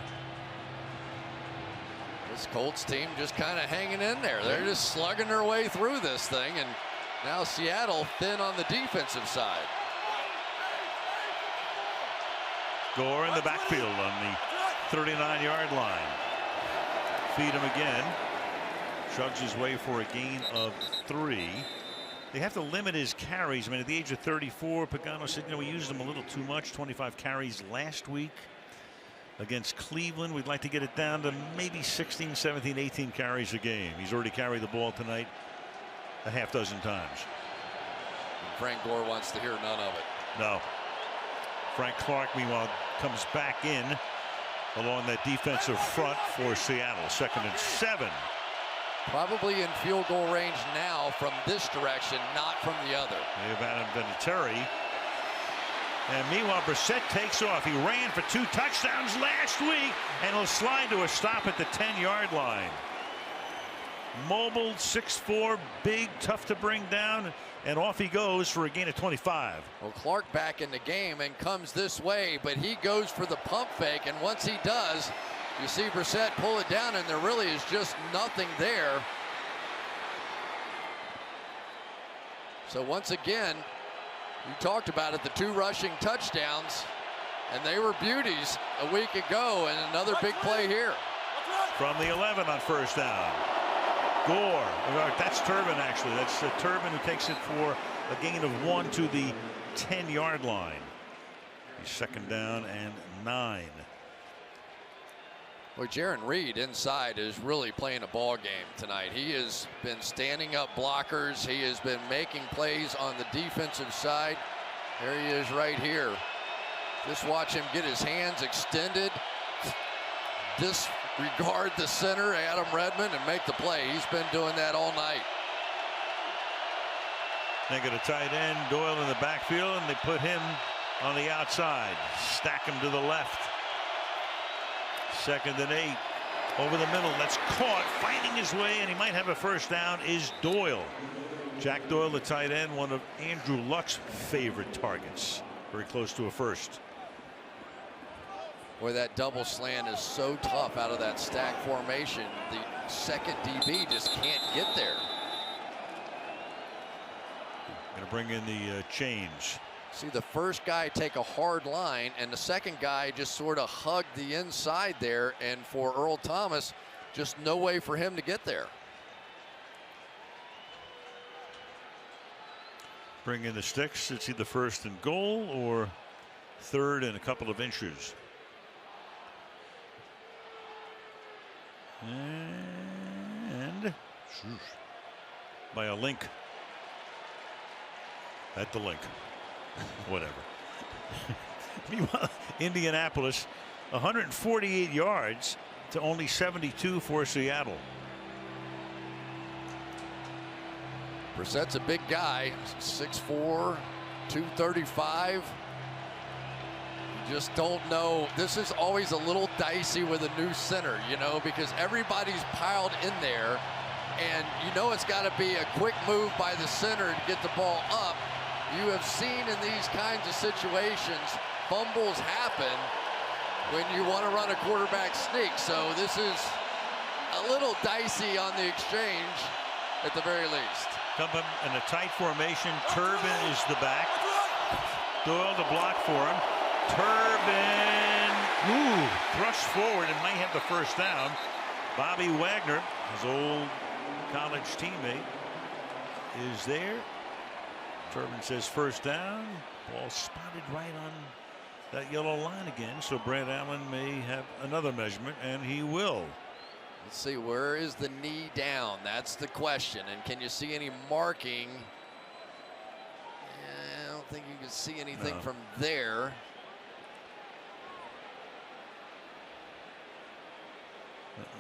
This Colts team just kind of hanging in there. They're just slugging their way through this thing. And now Seattle thin on the defensive side. Gore in the backfield on the 39-yard line. Feed him again. Chugs his way for a gain of 3. They have to limit his carries. I mean, at the age of 34, Pagano said, we used him a little too much. 25 carries last week against Cleveland. We'd like to get it down to maybe 16, 17, 18 carries a game. He's already carried the ball tonight a half dozen times. And Frank Gore wants to hear none of it. No. Frank Clark, meanwhile, comes back in along that defensive front for Seattle. 2nd and 7. Probably in field goal range now from this direction, not from the other. They have Adam Vinatieri. And meanwhile, Brissett takes off. He ran for 2 touchdowns last week, and he'll slide to a stop at the 10-yard line. Mobile, 6'4", big, tough to bring down, and off he goes for a gain of 25. Well, Clark back in the game and comes this way, but he goes for the pump fake, and once he does, you see Brissett pull it down, and there really is just nothing there. So once again, you talked about it, the 2 rushing touchdowns, and they were beauties a week ago, and another big play here. From the 11 on 1st down. Gore, that's Turbin actually. That's Turbin who takes it for a gain of 1 to the 10-yard line. He's 2nd down and 9. Well, Jaron Reed inside is really playing a ball game tonight. He has been standing up blockers. He has been making plays on the defensive side. There he is right here. Just watch him get his hands extended, disregard the center, Adam Redmond, and make the play. He's been doing that all night. They got a tight end, Doyle in the backfield, and they put him on the outside. Stack him to the left. 2nd and 8. Over the middle. That's caught. Fighting his way, and he might have a 1st down, is Doyle. Jack Doyle, the tight end, one of Andrew Luck's favorite targets. Very close to a 1st. Boy, that double slant is so tough out of that stack formation. The second DB just can't get there. Going to bring in the change. See the first guy take a hard line, and the second guy just sort of hugged the inside there, and for Earl Thomas, just no way for him to get there. Bring in the sticks. It's either 1st and goal or 3rd and a couple of inches. And by a link. At the link. Whatever. Meanwhile, Indianapolis, 148 yards to only 72 for Seattle. Brissett's a big guy, 6'4", 235. You just don't know. This is always a little dicey with a new center, you know, because everybody's piled in there, and you know it's got to be a quick move by the center to get the ball up. You have seen in these kinds of situations, fumbles happen when you want to run a quarterback sneak. So this is a little dicey on the exchange at the very least. Coming in a tight formation. Turbin is the back. Doyle to block for him. Turbin thrusts forward and might have the 1st down. Bobby Wagner, his old college teammate, is there. Turbin says 1st down. Ball spotted right on that yellow line again. So Brad Allen may have another measurement, and he will. Let's see, where is the knee down? That's the question. And can you see any marking? I don't think you can see anything from there.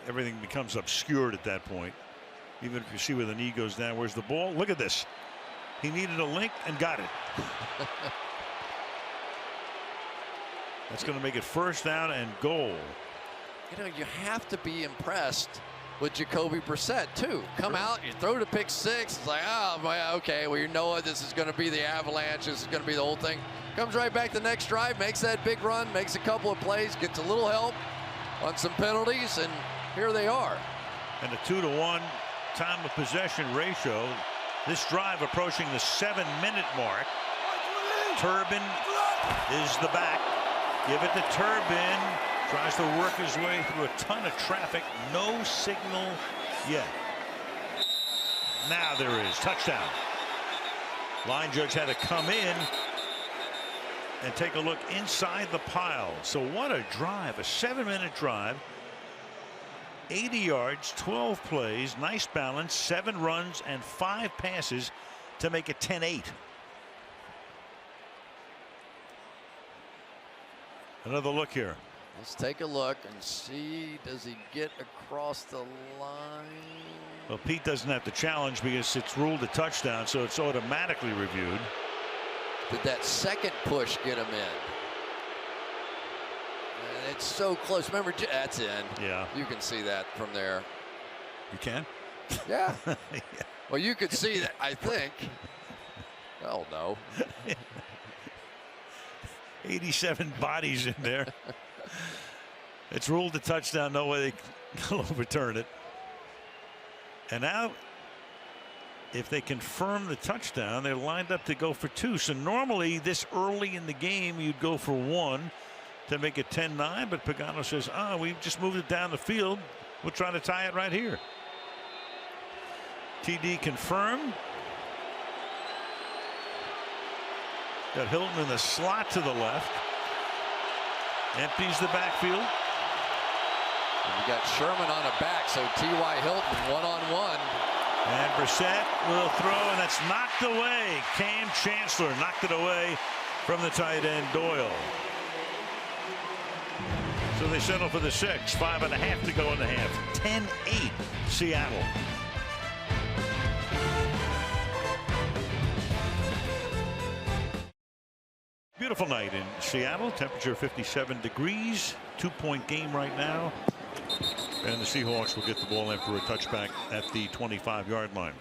Everything becomes obscured at that point. Even if you see where the knee goes down. Where's the ball? Look at this. He needed a link and got it. That's going to make it 1st down and goal. You know, you have to be impressed with Jacoby Brissett, too. Come out, you throw the pick 6. It's like, oh, okay, well, you know what? This is going to be the avalanche. This is going to be the whole thing. Comes right back the next drive, makes that big run, makes a couple of plays, gets a little help on some penalties, and here they are. And a 2-to-1 time of possession ratio. This drive approaching the 7-minute mark. Turbin is the back. Give it to Turbin. Tries to work his way through a ton of traffic. No signal yet. Now there is. Touchdown. Line judge had to come in and take a look inside the pile. So what a drive. A 7-minute drive. 80 yards, 12 plays, nice balance, 7 runs and 5 passes to make it 10-8. Another look here. Let's take a look and see, does he get across the line? Well, Pete doesn't have to challenge because it's ruled a touchdown, so it's automatically reviewed. Did that second push get him in? And it's so close. Remember, that's in. Yeah. You can see that from there. You can? Yeah. Well, you could see that, I think. Hell no. 87 bodies in there. It's ruled a touchdown. No way they'll overturn it. And now, if they confirm the touchdown, they're lined up to go for 2. So normally, this early in the game, you'd go for 1 to make it 10-9. But Pagano says, we just moved it down the field. We'll try to tie it right here. TD confirmed. Got Hilton in the slot to the left. Empties the backfield. And you got Sherman on a back, so T.Y. Hilton one-on-one. And Brissett will throw, and that's knocked away. Cam Chancellor knocked it away from the tight end Doyle. So they settle for the 6. 5.5 to go in the half. 10-8 Seattle. Beautiful night in Seattle. Temperature 57 degrees. 2-point game right now. And the Seahawks will get the ball after a touchback at the 25-yard line.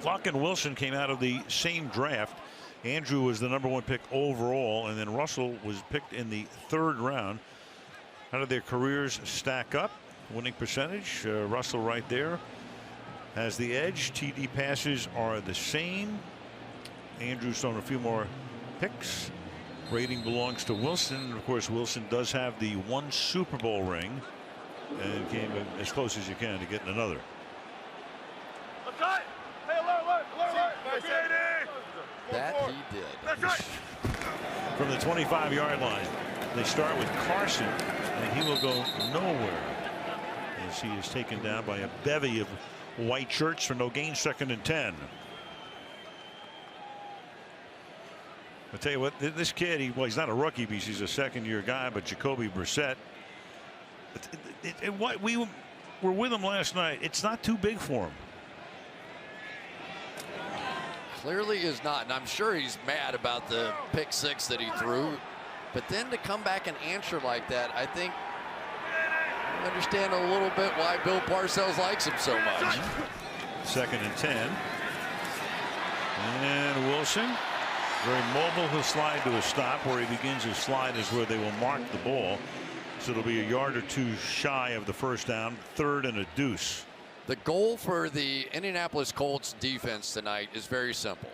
Locke and Wilson came out of the same draft. Andrew was the #1 pick overall, and then Russell was picked in the 3rd round. How did their careers stack up? Winning percentage, Russell right there has the edge. TD passes are the same. Andrew's thrown a few more picks. Rating belongs to Wilson. Of course, Wilson does have the 1 Super Bowl ring and came as close as you can to getting another. That he did. From the 25-yard line, they start with Carson, and he will go nowhere as he is taken down by a bevy of white shirts for no gain. 2nd and 10. I'll tell you what, this kid, he's not a rookie because he's a 2nd-year guy, but Jacoby Brissett. We were with him last night. It's not too big for him. Clearly is not, and I'm sure he's mad about the pick 6 that he threw. But then to come back and answer like that, I think I understand a little bit why Bill Parcells likes him so much. 2nd and 10. And Wilson, very mobile. He'll slide to a stop. Where he begins his slide is where they will mark the ball. So it'll be a yard or 2 shy of the 1st down. 3rd and a deuce. The goal for the Indianapolis Colts defense tonight is very simple.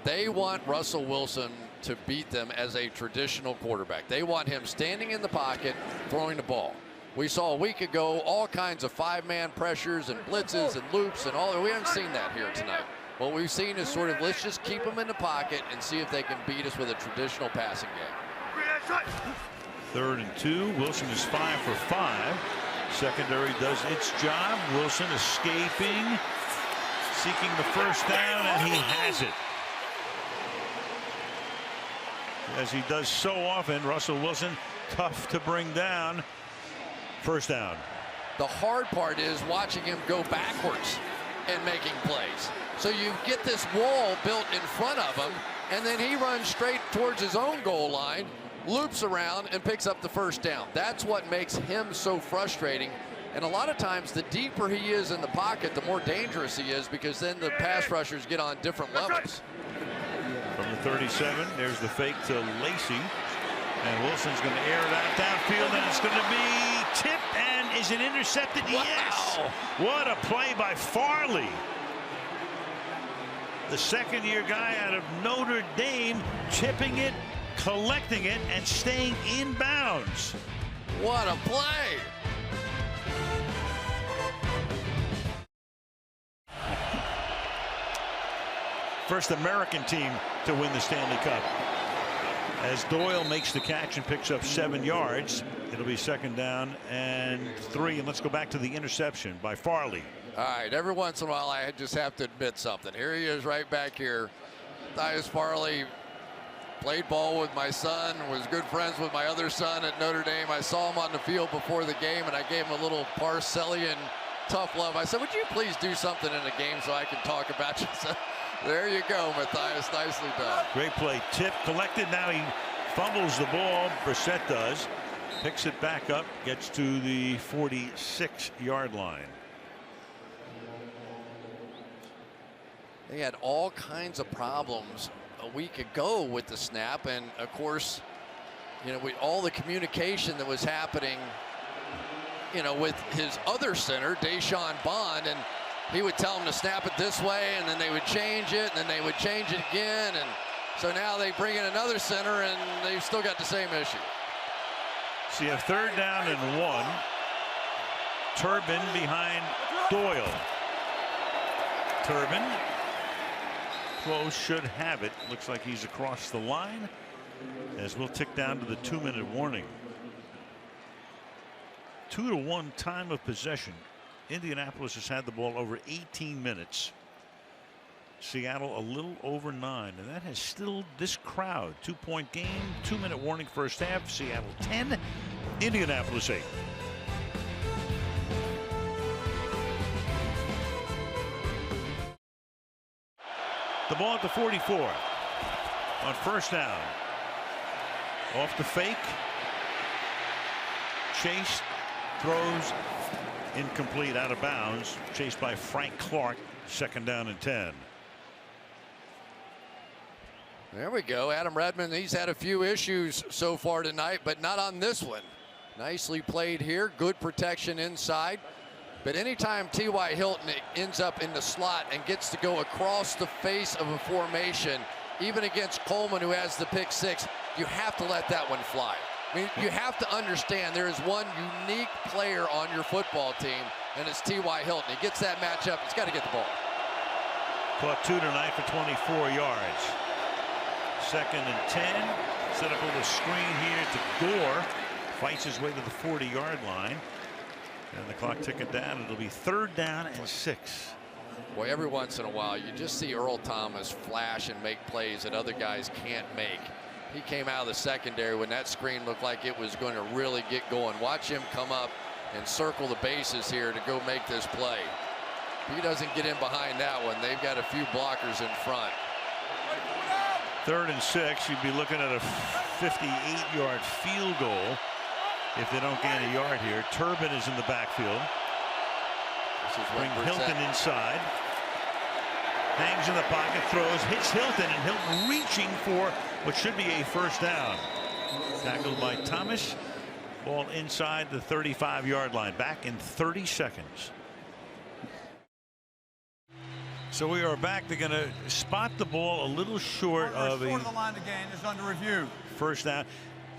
They want Russell Wilson to beat them as a traditional quarterback. They want him standing in the pocket, throwing the ball. We saw a week ago all kinds of 5-man pressures and blitzes and loops and all that. We haven't seen that here tonight. What we've seen is sort of, let's just keep them in the pocket and see if they can beat us with a traditional passing game. 3rd and 2. Wilson is 5 for 5. Secondary does its job. Wilson escaping, seeking the 1st down, and he has it. As he does so often, Russell Wilson, tough to bring down. 1st down. The hard part is watching him go backwards and making plays. So you get this wall built in front of him, and then he runs straight towards his own goal line, loops around, and picks up the 1st down. That's what makes him so frustrating. And a lot of times, the deeper he is in the pocket, the more dangerous he is, because then the pass rushers get on different levels. From the 37, there's the fake to Lacey. And Wilson's going to air it out downfield, and it's going to be tipped, and is it intercepted? Wow. Yes! What a play by Farley. The 2nd-year guy out of Notre Dame, tipping it, collecting it, and staying in bounds. What a play! First American team to win the Stanley Cup. As Doyle makes the catch and picks up 7 yards, it'll be 2nd down and 3. And let's go back to the interception by Farley. All right, every once in a while, I just have to admit something. Here he is right back here. Tyus Farley played ball with my son, was good friends with my other son at Notre Dame. I saw him on the field before the game, and I gave him a little Parcellian tough love. I said, would you please do something in the game so I can talk about you? So there you go, Matthias. Nicely done. Great play. Tip collected. Now he fumbles the ball. Brissett does. Picks it back up. Gets to the 46-yard line. They had all kinds of problems a week ago with the snap, and of course, you know, all the communication that was happening, you know, with his other center, Deshaun Bond, and he would tell him to snap it this way, and then they would change it, and then they would change it again, and so now they bring in another center, and they've still got the same issue. So you have 3rd down and 1. Turbin behind Doyle. Turbin. Close, should have it. Looks like he's across the line as we'll tick down to the 2-minute warning. 2-1 time of possession. Indianapolis has had the ball over 18 minutes. Seattle a little over 9, and that has still this crowd. 2-point game, 2-minute warning first half. Seattle 10, Indianapolis 8. The ball at the 44 on 1st down. Off the fake. Chase throws incomplete, out of bounds. Chased by Frank Clark. 2nd down and 10. There we go. Adam Redmond, he's had a few issues so far tonight, but not on this one. Nicely played here. Good protection inside. But anytime T.Y. Hilton ends up in the slot and gets to go across the face of a formation, even against Coleman, who has the pick 6, you have to let that one fly. I mean, you have to understand there is one unique player on your football team, and it's T.Y. Hilton. He gets that matchup. He's got to get the ball. Caught 2 tonight for 24 yards. 2nd and 10. Set up a little screen here to Gore. Fights his way to the 40-yard line. And the clock ticking down. It'll be 3rd down and 6. Boy, every once in a while, you just see Earl Thomas flash and make plays that other guys can't make. He came out of the secondary when that screen looked like it was going to really get going. Watch him come up and circle the bases here to go make this play. If he doesn't get in behind that one, they've got a few blockers in front. 3rd and 6. You'd be looking at a 58-yard field goal if they don't gain a yard here. Turbin is in the backfield. Bring Hilton inside. Hangs in the pocket, throws, hits Hilton, and Hilton reaching for what should be a 1st down. Tackled by Thomas. Ball inside the 35-yard line. Back in 30 seconds. So we are back. They're going to spot the ball a little short of the line to gain is under review. 1st down.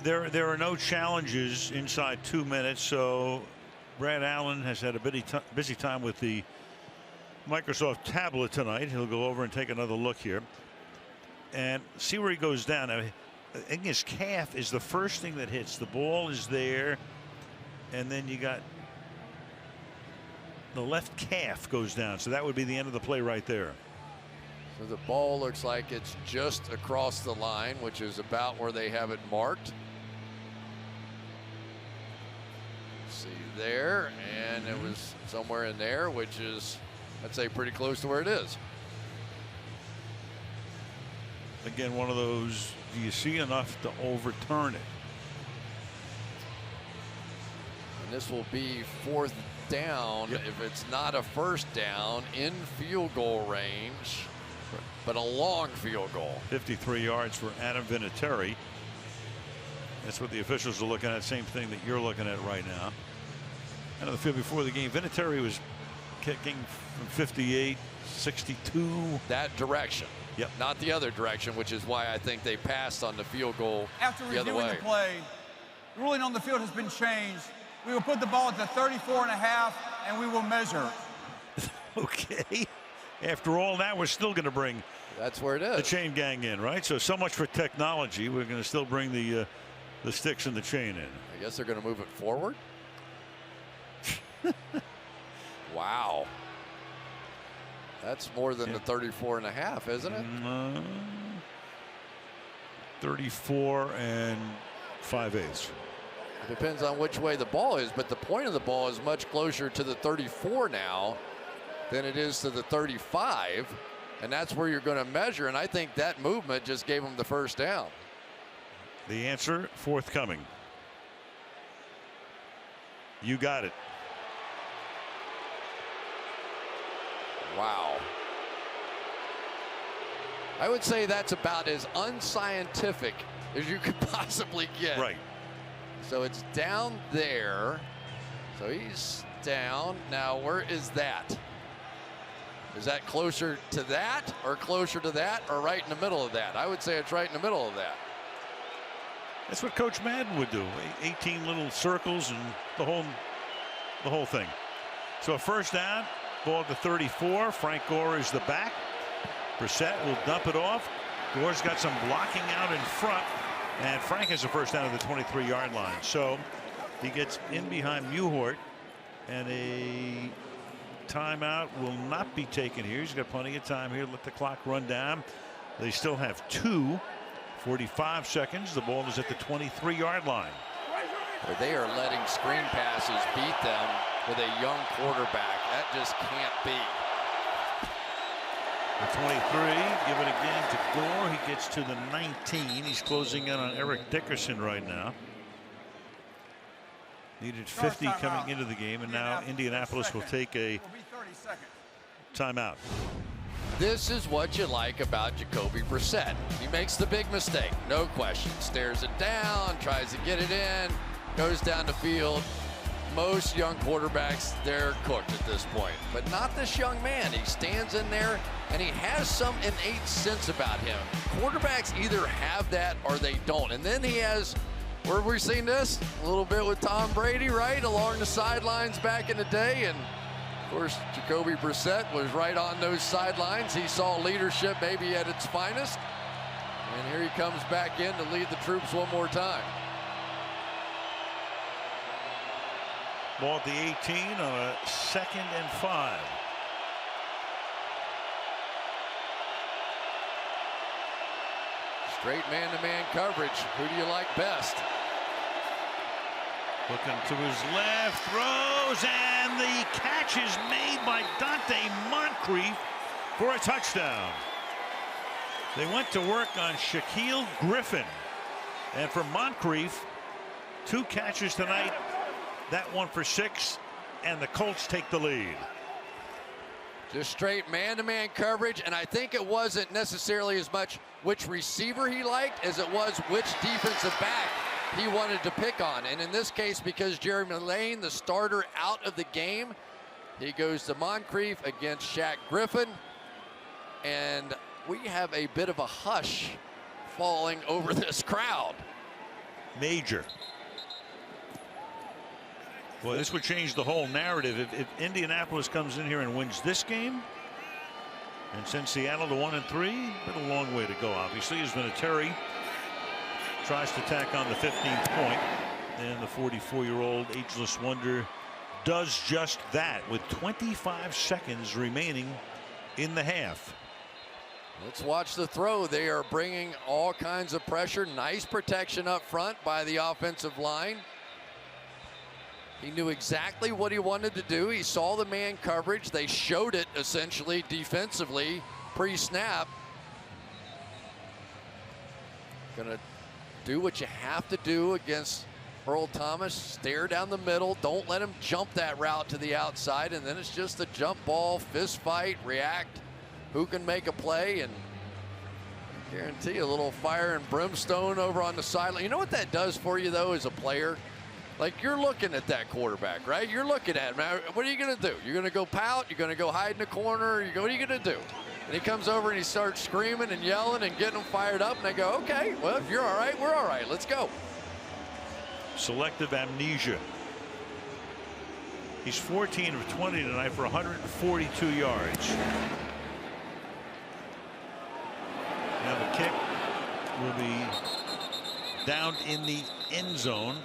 There are no challenges inside 2 minutes, so Brad Allen has had a busy time with the Microsoft tablet tonight. He'll go over and take another look here and see where he goes down. I think his calf is the first thing that hits. The ball is there, and then you got the left calf goes down, so that would be the end of the play right there. So the ball looks like it's just across the line, which is about where they have it marked. See there, and it was somewhere in there, which is, I'd say, pretty close to where it is. Again, one of those, do you see enough to overturn it? And this will be 4th down. Yep. If it's not a 1st down, in field goal range, but a long field goal. 53 yards for Adam Vinatieri. That's what the officials are looking at. Same thing that you're looking at right now. And on the field before the game, Vinatieri was kicking from 58, 62. That direction. Yep. Not the other direction, which is why I think they passed on the field goal After the other way. reviewing the play, the ruling on the field has been changed. We will put the ball at the 34.5, and we will measure. Okay. After all that, we're still going to bring that's where it is. The chain gang in, right? So much for technology. We're going to still bring the sticks and the chain in. I guess they're going to move it forward. Wow. That's more than the 34.5, isn't it? 34 5/8. It depends on which way the ball is, but the point of the ball is much closer to the 34 now than it is to the 35, and that's where you're going to measure, and I think that movement just gave him the first down. The answer forthcoming. You got it. Wow. I would say that's about as unscientific as you could possibly get. Right. So it's down there. So he's down. Now, where is that? Is that closer to that or closer to that or right in the middle of that? I would say it's right in the middle of that. That's what Coach Madden would do. 18 little circles and the whole thing. So a first down, ball to 34. Frank Gore is the back. Brissett will dump it off. Gore's got some blocking out in front, and Frank has a first down at the 23-yard line. So he gets in behind Muhort, and a timeout will not be taken here. He's got plenty of time here. Let the clock run down. They still have 45 seconds. The ball is at the 23-yard line. They are letting screen passes beat them with a young quarterback. That just can't be. The 23, give it again to Gore. He gets to the 19. He's closing in on Eric Dickerson right now. Needed 50 coming into the game, and now Indianapolis will take a timeout. This is what you like about Jacoby Brissett. He makes the big mistake, no question. Stares it down, tries to get it in, goes down the field. Most young quarterbacks, they're cooked at this point, but not this young man. He stands in there and he has some innate sense about him. Quarterbacks either have that or they don't. And then he has, where have we seen this? A little bit with Tom Brady, right? Along the sidelines back in the day. And of course, Jacoby Brissett was right on those sidelines. He saw leadership maybe at its finest. And here he comes back in to lead the troops one more time. Ball at the 18 on a 2nd and 5. Straight man-to-man coverage. Who do you like best? Looking to his left, throws, and the catch is made by Dante Moncrief for a touchdown. They went to work on Shaquille Griffin. And for Moncrief, 2 catches tonight. That one for 6, and the Colts take the lead. Just straight man-to-man coverage, and I think it wasn't necessarily as much which receiver he liked as it was which defensive back he wanted to pick on. And in this case, because Jeremy Lane, the starter, out of the game, he goes to Moncrief against Shaq Griffin. And we have a bit of a hush falling over this crowd. Major. Well, this would change the whole narrative. If Indianapolis comes in here and wins this game and sends Seattle to 1-3, but a long way to go, obviously, as Vinatieri tries to tack on the 15th point. And the 44-year-old ageless wonder does just that with 25 seconds remaining in the half. Let's watch the throw. They are bringing all kinds of pressure. Nice protection up front by the offensive line. He knew exactly what he wanted to do. He saw the man coverage. They showed it essentially defensively pre-snap. Gonna do what you have to do against Earl Thomas. Stare down the middle. Don't let him jump that route to the outside. And then it's just a jump ball, fist fight, react. Who can make a play? And I guarantee a little fire and brimstone over on the sideline. You know what that does for you, though, as a player? Like, you're looking at that quarterback, right? You're looking at him. What are you going to do? You're going to go pout? You're going to go hide in the corner? What are you going to do? And he comes over and he starts screaming and yelling and getting them fired up. And they go, okay, well, if you're all right, we're all right. Let's go. Selective amnesia. He's 14 of 20 tonight for 142 yards. Now the kick will be down in the end zone.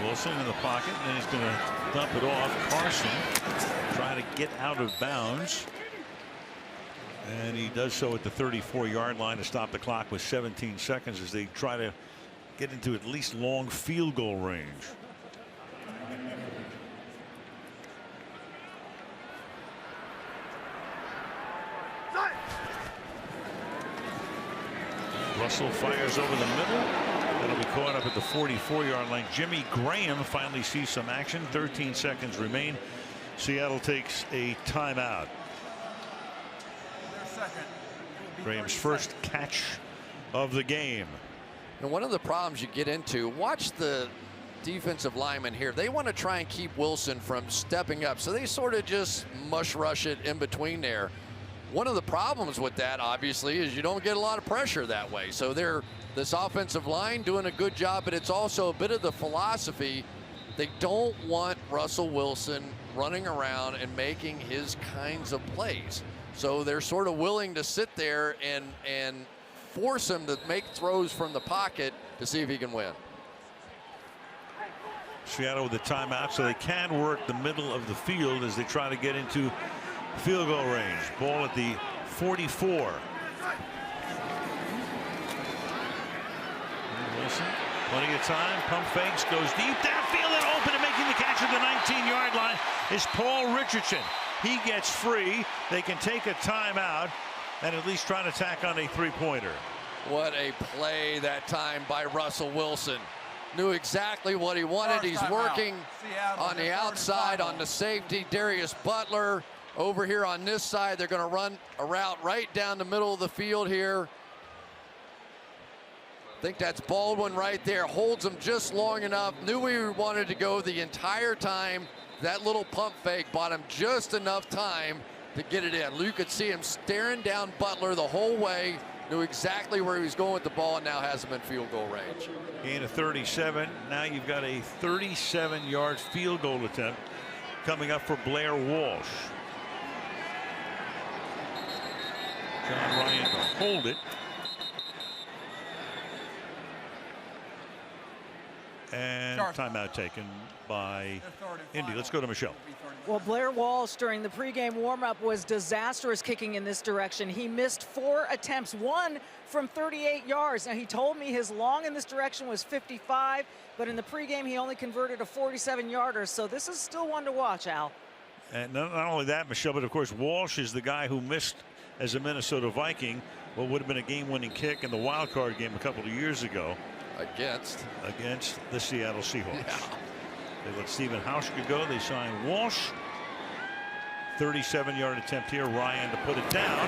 Wilson in the pocket, and then he's going to dump it off. Carson trying to get out of bounds. And he does so at the 34-yard line to stop the clock with 17 seconds as they try to get into at least long field goal range. Russell fires over the middle. That'll be caught up at the 44-yard line. Jimmy Graham finally sees some action. 13 seconds remain. Seattle takes a timeout. Graham's first catch of the game. And one of the problems you get into, watch the defensive linemen here. They want to try and keep Wilson from stepping up, so they sort of just mush rush it in between there. One of the problems with that, obviously, is you don't get a lot of pressure that way. So this offensive line doing a good job, but it's also a bit of the philosophy. They don't want Russell Wilson running around and making his kinds of plays. So they're sort of willing to sit there and force him to make throws from the pocket to see if he can win. Seattle with the timeout, so they can work the middle of the field as they try to get into field goal range. Ball at the 44. Wilson, plenty of time. Pump fakes, goes deep downfield, and open and making the catch at the 19-yard line is Paul Richardson. He gets free. They can take a timeout and at least try to tack on a three-pointer. What a play that time by Russell Wilson. Knew exactly what he wanted. He's working on the outside on the safety. Darius Butler over here on this side. They're going to run a route right down the middle of the field here. I think that's Baldwin right there. Holds him just long enough. Knew he wanted to go the entire time. That little pump fake bought him just enough time to get it in. You could see him staring down Butler the whole way. Knew exactly where he was going with the ball, and now has him in field goal range. Gain of 37. Now you've got a 37-yard field goal attempt coming up for Blair Walsh. John Ryan to hold it. And timeout taken by Indy. Let's go to Michelle. Well, Blair Walsh during the pregame warm-up was disastrous kicking in this direction. He missed 4 attempts, 1 from 38 yards. Now, he told me his long in this direction was 55, but in the pregame he only converted a 47-yarder. So this is still one to watch, Al. And not only that, Michelle, but of course Walsh is the guy who missed as a Minnesota Viking what would have been a game-winning kick in the wild card game a couple of years ago against the Seattle Seahawks. Yeah. They let Stephen Hauschka go. They signed Walsh. 37-yard attempt here. Ryan to put it down.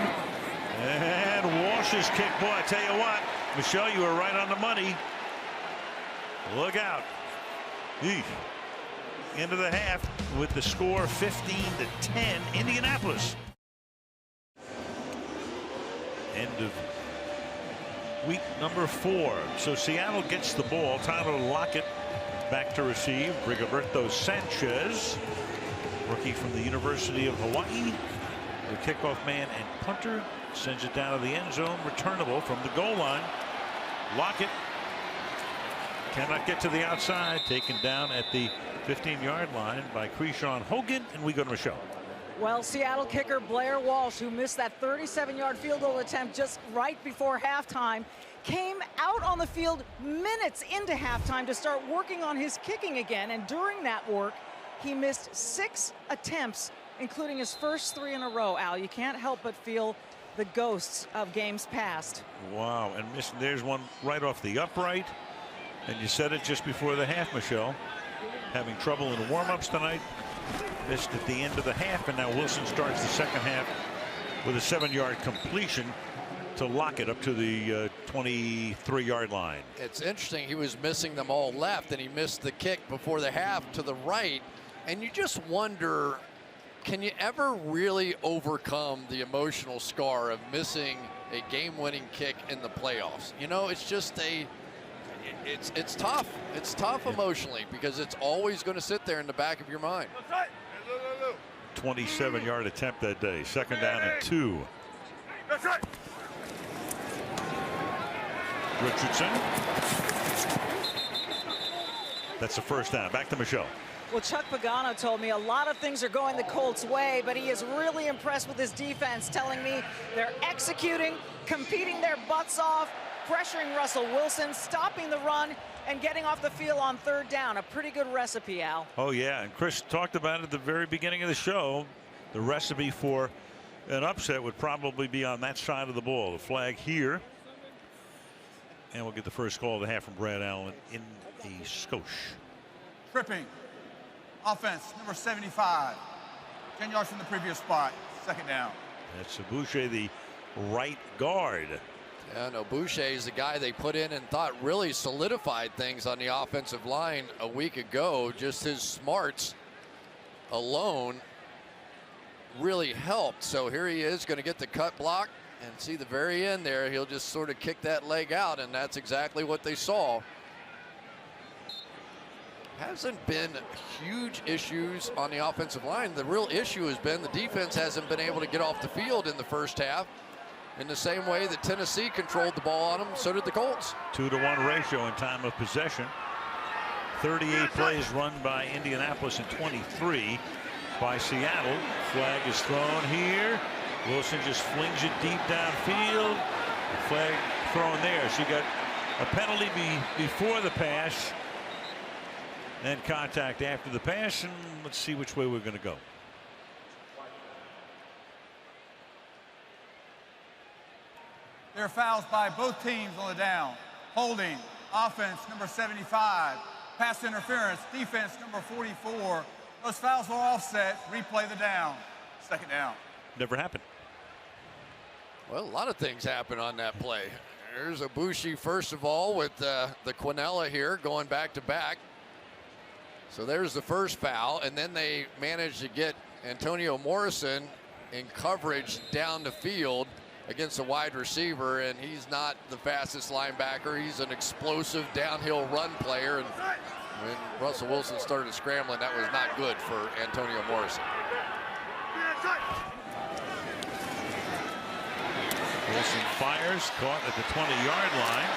And Walsh's kick. Boy, I tell you what, Michelle, you were right on the money. Look out. Eesh. End of the half with the score 15-10, Indianapolis. End of week number 4. So Seattle gets the ball. Tyler Lockett back to receive. Rigoberto Sanchez, rookie from the University of Hawaii, the kickoff man and punter, sends it down to the end zone. Returnable from the goal line. Lockett cannot get to the outside. Taken down at the 15-yard line by Krishawn Hogan, and we go to Michelle. Well, Seattle kicker Blair Walsh, who missed that 37-yard field goal attempt just right before halftime, came out on the field minutes into halftime to start working on his kicking again. And during that work, he missed 6 attempts, including his first 3 in a row. Al, you can't help but feel the ghosts of games past. Wow, and there's one right off the upright. And you said it just before the half, Michelle. Having trouble in the warm-ups tonight. Missed at the end of the half, and now Wilson starts the second half with a 7-yard completion to lock it up to the 23-yard line. It's interesting, he was missing them all left, and he missed the kick before the half to the right. And you just wonder, can you ever really overcome the emotional scar of missing a game-winning kick in the playoffs? You know, it's just it's tough. It's tough emotionally because it's always going to sit there in the back of your mind. 27-yard attempt that day. Second down and 2. Richardson. That's the first down. Back to Michelle. Well, Chuck Pagano told me a lot of things are going the Colts' way, but he is really impressed with his defense, telling me they're executing, competing their butts off, pressuring Russell Wilson, stopping the run, and getting off the field on third down. A pretty good recipe, Al. Oh, yeah, and Chris talked about it at the very beginning of the show. The recipe for an upset would probably be on that side of the ball. The flag here. And we'll get the first call of the half from Brad Allen in a skosh. Tripping. Offense, number 75. 10 yards from the previous spot. Second down. That's Boucher, the right guard. Yeah, no, Boucher is the guy they put in and thought really solidified things on the offensive line a week ago. Just his smarts alone really helped. So here he is going to get the cut block and see the very end there. He'll just sort of kick that leg out, and that's exactly what they saw. Hasn't been huge issues on the offensive line. The real issue has been the defense hasn't been able to get off the field in the first half. In the same way that Tennessee controlled the ball on them, so did the Colts. 2-to-1 ratio in time of possession. 38 plays run by Indianapolis and 23 by Seattle. Flag is thrown here. Wilson just flings it deep downfield. The flag thrown there. So you got a penalty before the pass and contact after the pass, and let's see which way we're going to go. There are fouls by both teams on the down. Holding, offense, number 75. Pass interference, defense, number 44. Those fouls will offset. Replay the down. Second down. Never happened. Well, a lot of things happen on that play. There's a Boucher, first of all, with the Quinella here going back to back. So there's the first foul, and then they managed to get Antonio Morrison in coverage down the field against a wide receiver, and he's not the fastest linebacker. He's an explosive downhill run player, and when Russell Wilson started scrambling, that was not good for Antonio Morrison. Wilson fires, caught at the 20-yard line.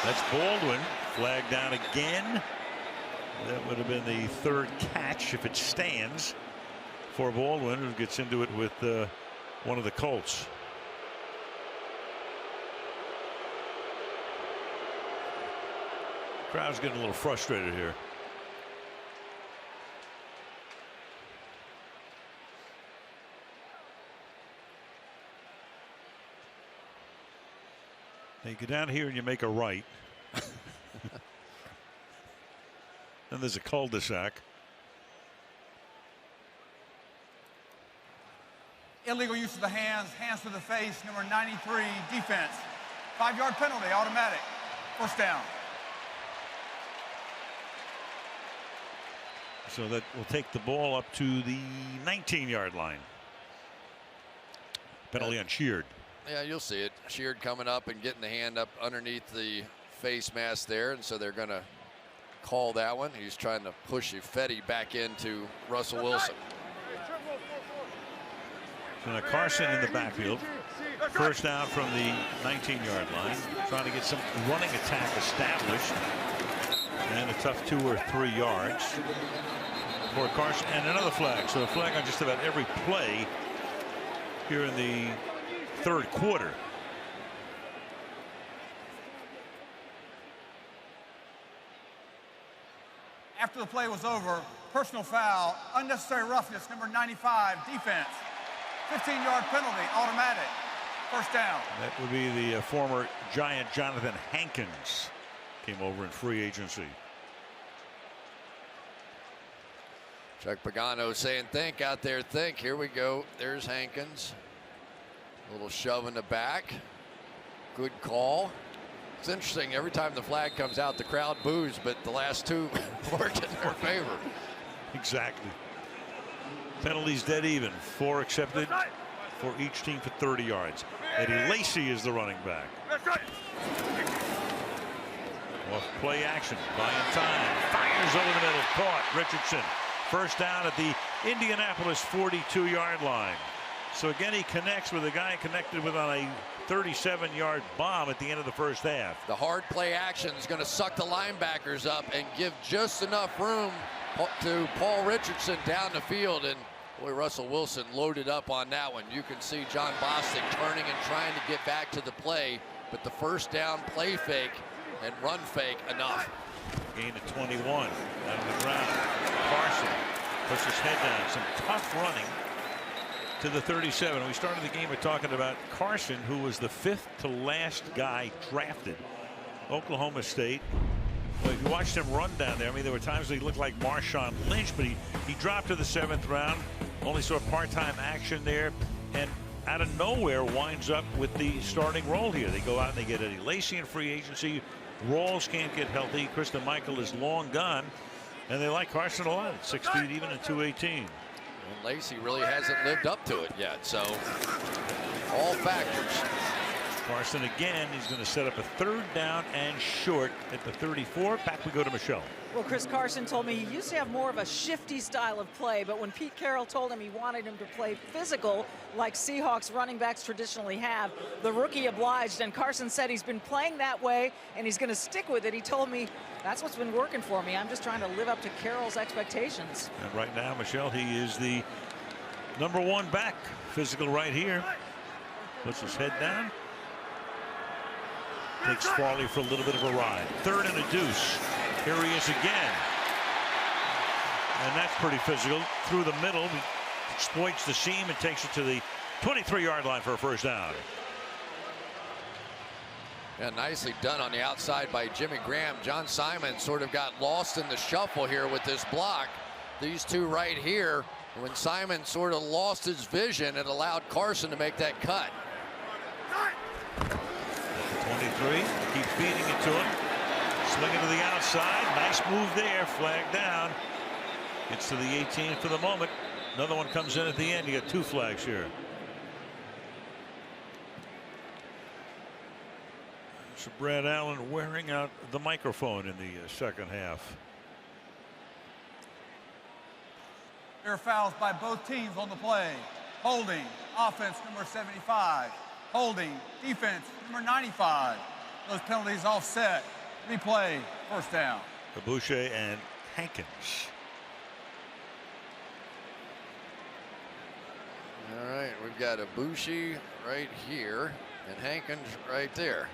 That's Baldwin. Flag down again. That would have been the third catch if it stands for Baldwin, who gets into it with one of the Colts. Crowd's getting a little frustrated here. Now you go down here and you make a right. Then there's a cul-de-sac. Illegal use of the hands, hands to the face, number 93, defense. 5-yard penalty, automatic. First down. So that will take the ball up to the 19-yard line. Penalty on Sheard. Yeah, you'll see it. Sheard coming up and getting the hand up underneath the face mask there, and so they're going to call that one. He's trying to push Ifedi back into Russell Wilson. So now Carson in the backfield. First down from the 19-yard line. Trying to get some running attack established. And a tough 2 or 3 yards for Carson. And another flag. So a flag on just about every play here in the third quarter. After the play was over, personal foul, unnecessary roughness, number 95, defense. 15-yard penalty, automatic. First down. That would be the former Giant Jonathan Hankins. Came over in free agency. Chuck Pagano saying, think out there, think. Here we go. There's Hankins. A little shove in the back. Good call. It's interesting. Every time the flag comes out, the crowd boos, but the last two worked in their favor. Exactly. Penalties dead even. 4 accepted for each team for 30 yards. Eddie Lacy is the running back. Off play action. Buying time. Fires over the middle. Caught. Richardson. First down at the Indianapolis 42-yard line. So again, he connects with a guy connected with on a 37-yard bomb at the end of the first half. The hard play action is going to suck the linebackers up and give just enough room to Paul Richardson down the field. And boy, Russell Wilson loaded up on that one. You can see John Bostic turning and trying to get back to the play, but the first down play fake and run fake enough. Gain of 21 on the ground. Carson puts his head down. Some tough running to the 37. We started the game by talking about Carson, who was the 5th to last guy drafted. Oklahoma State. Well, if you watched him run down there, I mean, there were times he looked like Marshawn Lynch, but he dropped to the 7th round. Only saw part-time action there, and out of nowhere winds up with the starting role here. They go out and they get Eddie Lacy in free agency. Rawls can't get healthy. Kristen Michael is long gone, and they like Carson a lot at 6 feet even at 218. And Lacy really hasn't lived up to it yet, so all factors. Carson again, he's going to set up a 3rd down and short at the 34. Back we go to Michelle. Well, Chris Carson told me he used to have more of a shifty style of play, but when Pete Carroll told him he wanted him to play physical like Seahawks running backs traditionally have, the rookie obliged, and Carson said he's been playing that way and he's going to stick with it. He told me that's what's been working for me. I'm just trying to live up to Carroll's expectations. And right now, Michelle, he is the #1 back. Physical right here. Puts his head down. Takes Farley for a little bit of a ride. 3rd and a deuce. Here he is again. And that's pretty physical. Through the middle. He exploits the seam and takes it to the 23-yard line for a first down. Yeah, nicely done on the outside by Jimmy Graham. John Simon sort of got lost in the shuffle here with this block. These two right here. When Simon sort of lost his vision, it allowed Carson to make that cut. 23, keep feeding it to him. Swinging to the outside. Nice move there. Flag down. Gets to the 18 for the moment. Another one comes in at the end. You got 2 flags here. So Brad Allen wearing out the microphone in the second half. There are fouls by both teams on the play. Holding, offense number 75. Holding, defense number 95. Those penalties offset. Replay, first down. Boucher and Hankins. All right, we've got a Boucher right here and Hankins right there.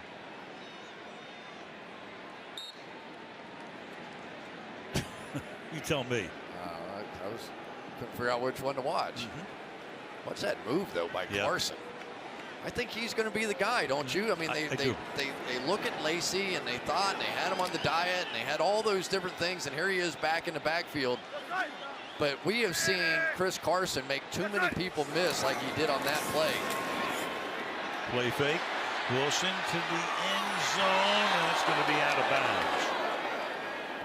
You tell me. I couldn't figure out which one to watch. What's that move though by Carson? I think he's going to be the guy, don't you? I mean, they look at Lacy and they thought they had him on the diet and they had all those different things, and here he is back in the backfield. But we have seen Chris Carson make too many people miss like he did on that play. Play fake. Wilson to the end zone, and that's going to be out of bounds.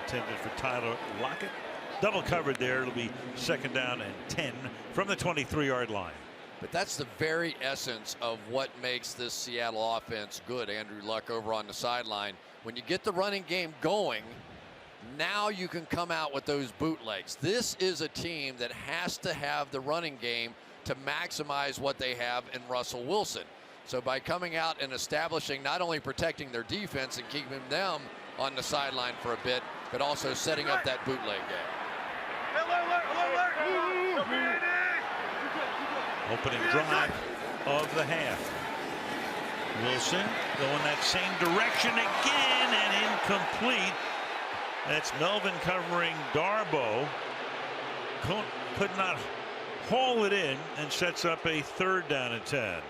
Intended for Tyler Lockett. Double covered there. It'll be 2nd down and 10 from the 23-yard line. But that's the very essence of what makes this Seattle offense good. Andrew Luck over on the sideline. When you get the running game going, now you can come out with those bootlegs. This is a team that has to have the running game to maximize what they have in Russell Wilson. So by coming out and establishing, not only protecting their defense and keeping them on the sideline for a bit, but also setting up that bootleg game. Opening drive of the half. Wilson going that same direction again and incomplete. That's Melvin covering Darboh. Could not haul it in and sets up a 3rd down and 10.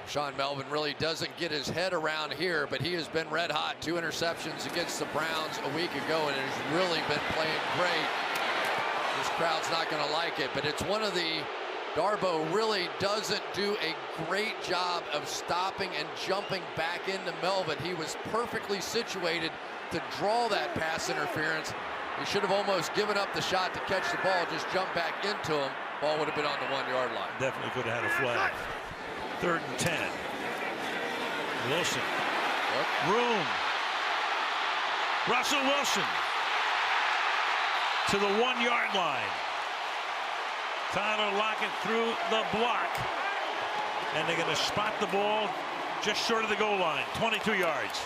Sean Melvin really doesn't get his head around here, but he has been red hot. 2 interceptions against the Browns a week ago and has really been playing great. This crowd's not going to like it, but it's one of the Darboh really doesn't do a great job of stopping and jumping back into Melvin. He was perfectly situated to draw that pass interference. He should have almost given up the shot to catch the ball, just jump back into him. Ball would have been on the 1-yard line. Definitely could have had a flag. 3rd and 10. Wilson. Room. Russell Wilson to the 1-yard line. Tyler Lockett through the block. And they're going to spot the ball just short of the goal line, 22 yards.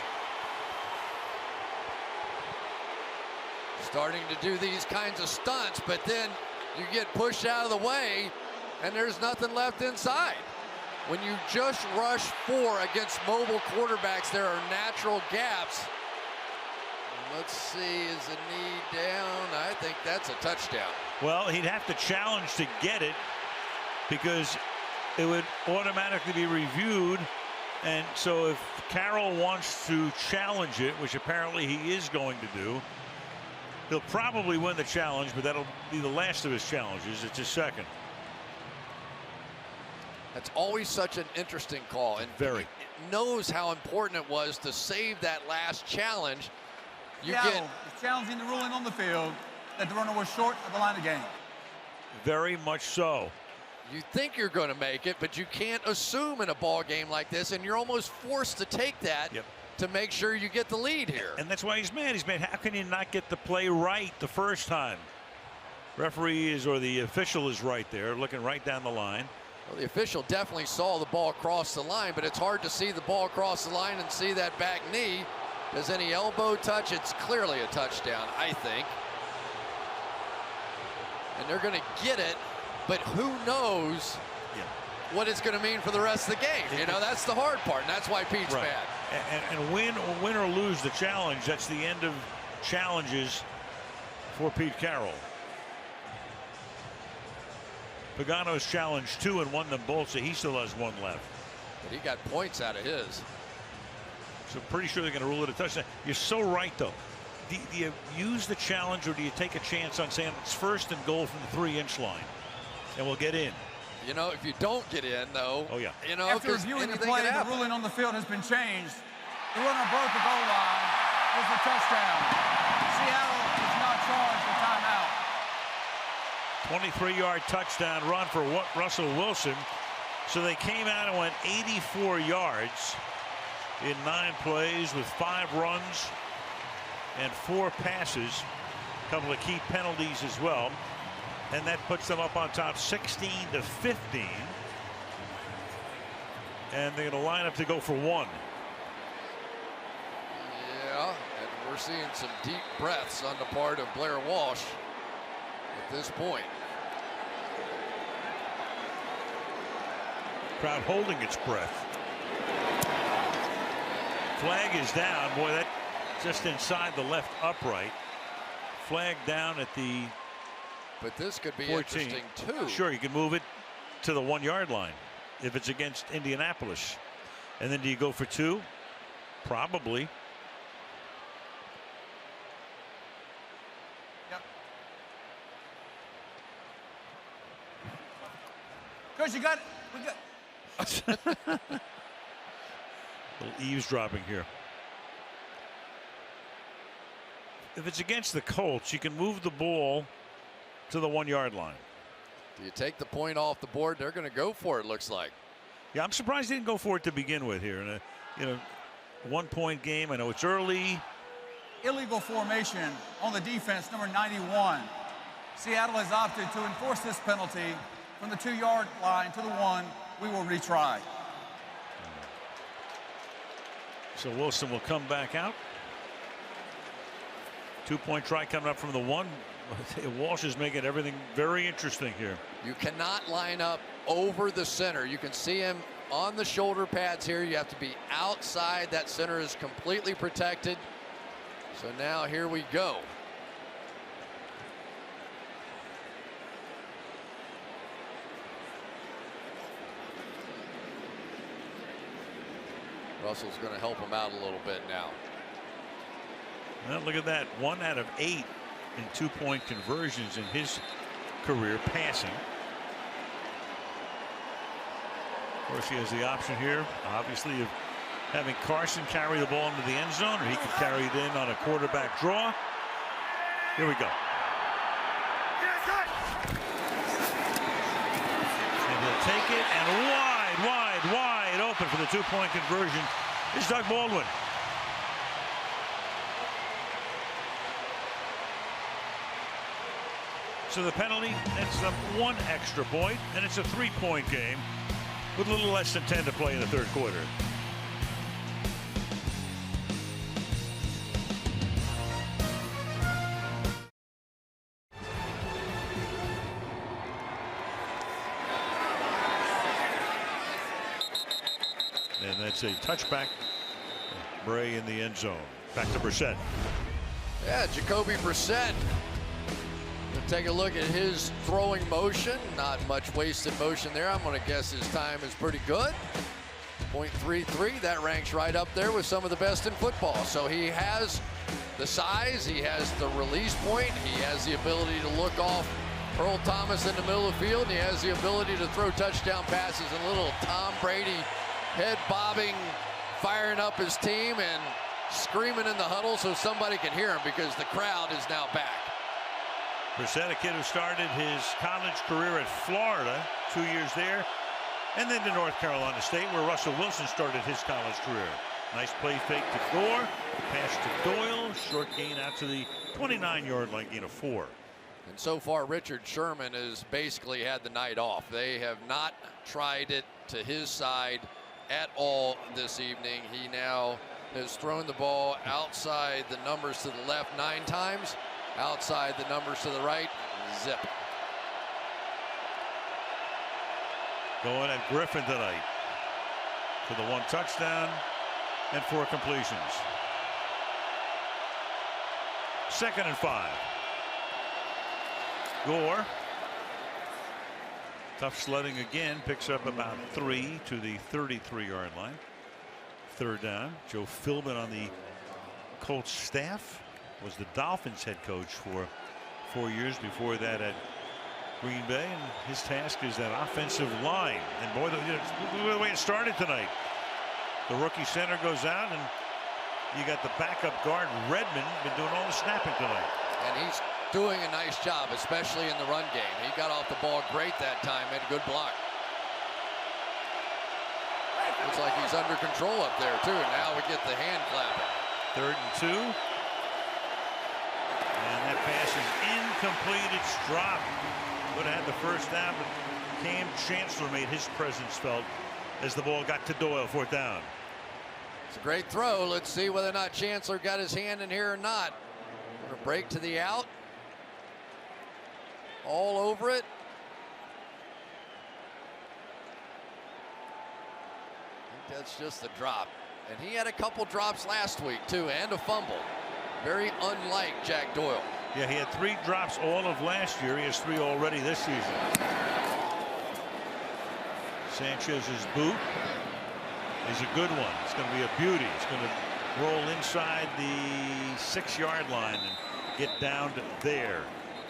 Starting to do these kinds of stunts, but then you get pushed out of the way and there's nothing left inside. When you just rush 4 against mobile quarterbacks, there are natural gaps. Let's see, is the knee down? I think that's a touchdown. Well, he'd have to challenge to get it because it would automatically be reviewed. And so if Carroll wants to challenge it, which apparently he is going to do, he'll probably win the challenge, but that'll be the last of his challenges. It's his second. That's always such an interesting call, and very knows how important it was to save that last challenge. Seattle is challenging the ruling on the field that the runner was short of the line of game. Very much so. You think you're going to make it, but you can't assume in a ball game like this, and you're almost forced to take that to make sure you get the lead here. And that's why he's mad. He's mad. How can you not get the play right the first time? Referee is, or the official is right there, looking right down the line. Well, the official definitely saw the ball cross the line, but it's hard to see the ball cross the line and see that back knee. Does any elbow touch? It's clearly a touchdown, I think. And they're going to get it, but who knows what it's going to mean for the rest of the game. You know, that's the hard part, and that's why Pete's mad. And win or lose the challenge, that's the end of challenges for Pete Carroll. Pagano's challenged 2 and won them both, so he still has 1 left. But he got points out of his. So pretty sure they're going to rule it a touchdown. You're so right, though. Do you use the challenge, or do you take a chance on saying it's 1st and goal from the 3-inch line, and we'll get in? You know, if you don't get in, though, you know, after reviewing the play, the ruling on the field has been changed. The runner broke the goal line. It was a touchdown. Seattle is not charged with timeout. 23-yard touchdown run for Russell Wilson. So they came out and went 84 yards in 9 plays with 5 runs and 4 passes. A couple of key penalties as well. And that puts them up on top 16-15. And they're going to line up to go for 1. Yeah, and we're seeing some deep breaths on the part of Blair Walsh at this point. Crowd holding its breath. Flag is down. Boy, that just inside the left upright. Flag down at the But this could be 14. interesting too. Sure, you can move it to the 1-yard line if it's against Indianapolis. And then do you go for 2? Probably. Yep. Coach, you got it. We got. Little eavesdropping here. If it's against the Colts, you can move the ball to the 1-yard line. Do you take the point off the board? They're going to go for it, looks like. Yeah, I'm surprised they didn't go for it to begin with here in a 1-point game. I know it's early. Illegal formation on the defense, number 91. Seattle has opted to enforce this penalty from the 2-yard line to the 1. We will retry. So Wilson will come back out. 2-point try coming up from the 1. Walsh is making everything very interesting here. You cannot line up over the center. You can see him on the shoulder pads here. You have to be outside. That center is completely protected. So now here we go. Russell's going to help him out a little bit now. Well, look at that. 1 out of 8 in 2-point conversions in his career passing. Of course, he has the option here, obviously, of having Carson carry the ball into the end zone, or he could carry it in on a quarterback draw. Here we go. And he'll take it, and wide open for the 2-point conversion is Doug Baldwin. So the penalty, that's 1 extra point, and it's a 3-point game with a little less than 10 to play in the 3rd quarter. It's a touchback. Bray in the end zone. Back to Brissett. Yeah, Jacoby Brissett. We'll take a look at his throwing motion. Not much wasted motion there. I'm going to guess his time is pretty good. .33. That ranks right up there with some of the best in football. So he has the size. He has the release point. He has the ability to look off Earl Thomas in the middle of the field. And he has the ability to throw touchdown passes. A little Tom Brady head bobbing, firing up his team and screaming in the huddle so somebody can hear him because the crowd is now back. Brissett, a kid who started his college career at Florida, 2 years there, and then to North Carolina State, where Russell Wilson started his college career. Nice play fake to Gore, pass to Doyle, short gain out to the 29-yard line, gain of 4. And so far, Richard Sherman has basically had the night off. They have not tried it to his side at all this evening. He now has thrown the ball outside the numbers to the left 9 times, outside the numbers to the right, zip. Going at Griffin tonight for the 1 touchdown and 4 completions. 2nd and 5. Gore. Tough sledding again, picks up about 3 to the 33-yard line. 3rd down. Joe Philbin on the Colts staff, was the Dolphins head coach for 4 years before that at Green Bay, and his task is that offensive line. And boy, look at the way it started tonight. The rookie center goes out, and you got the backup guard Redmond been doing all the snapping tonight. And he's doing a nice job, especially in the run game. He got off the ball great that time, made a good block. Looks like he's under control up there too. Now we get the hand clapping. 3rd and 2. And that pass is incomplete. It's dropped. Would have had the first down, but Cam Chancellor made his presence felt as the ball got to Doyle. 4th down. It's a great throw. Let's see whether or not Chancellor got his hand in here or not. Gonna break to the out. All over it. I think that's just a drop. And he had a couple drops last week too, and a fumble. Very unlike Jack Doyle. Yeah, he had 3 drops all of last year. He has 3 already this season. Sanchez's boot is a good one. It's going to be a beauty. It's going to roll inside the 6-yard line and get down to there.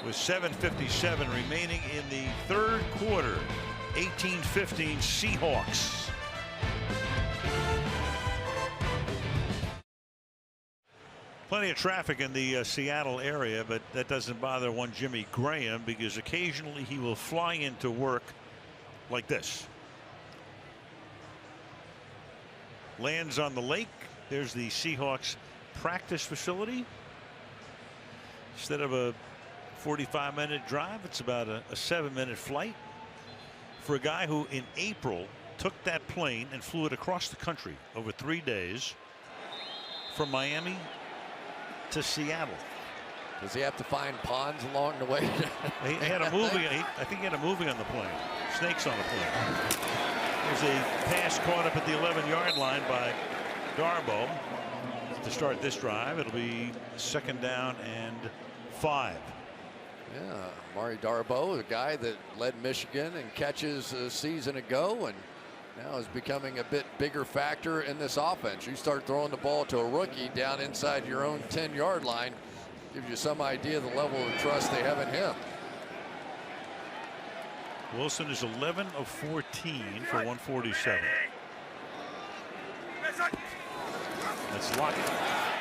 With 7:57 remaining in the 3rd quarter. 18-15 Seahawks. Plenty of traffic in the Seattle area, but that doesn't bother one Jimmy Graham, because occasionally he will fly into work like this. Lands on the lake. There's the Seahawks practice facility. Instead of a 45-minute drive, it's about a 7-minute flight for a guy who in April took that plane and flew it across the country over 3 days from Miami to Seattle. Does he have to find ponds along the way? He had a movie. I think he had a movie on the plane. Snakes on the plane. There's a pass caught up at the 11-yard line by Darboh to start this drive. It'll be 2nd down and 5. Yeah, Mari Darboh, the guy that led Michigan in catches a season ago, and now is becoming a bit bigger factor in this offense. You start throwing the ball to a rookie down inside your own 10-yard line, gives you some idea of the level of trust they have in him. Wilson is 11 of 14 for 147. That's Lockett.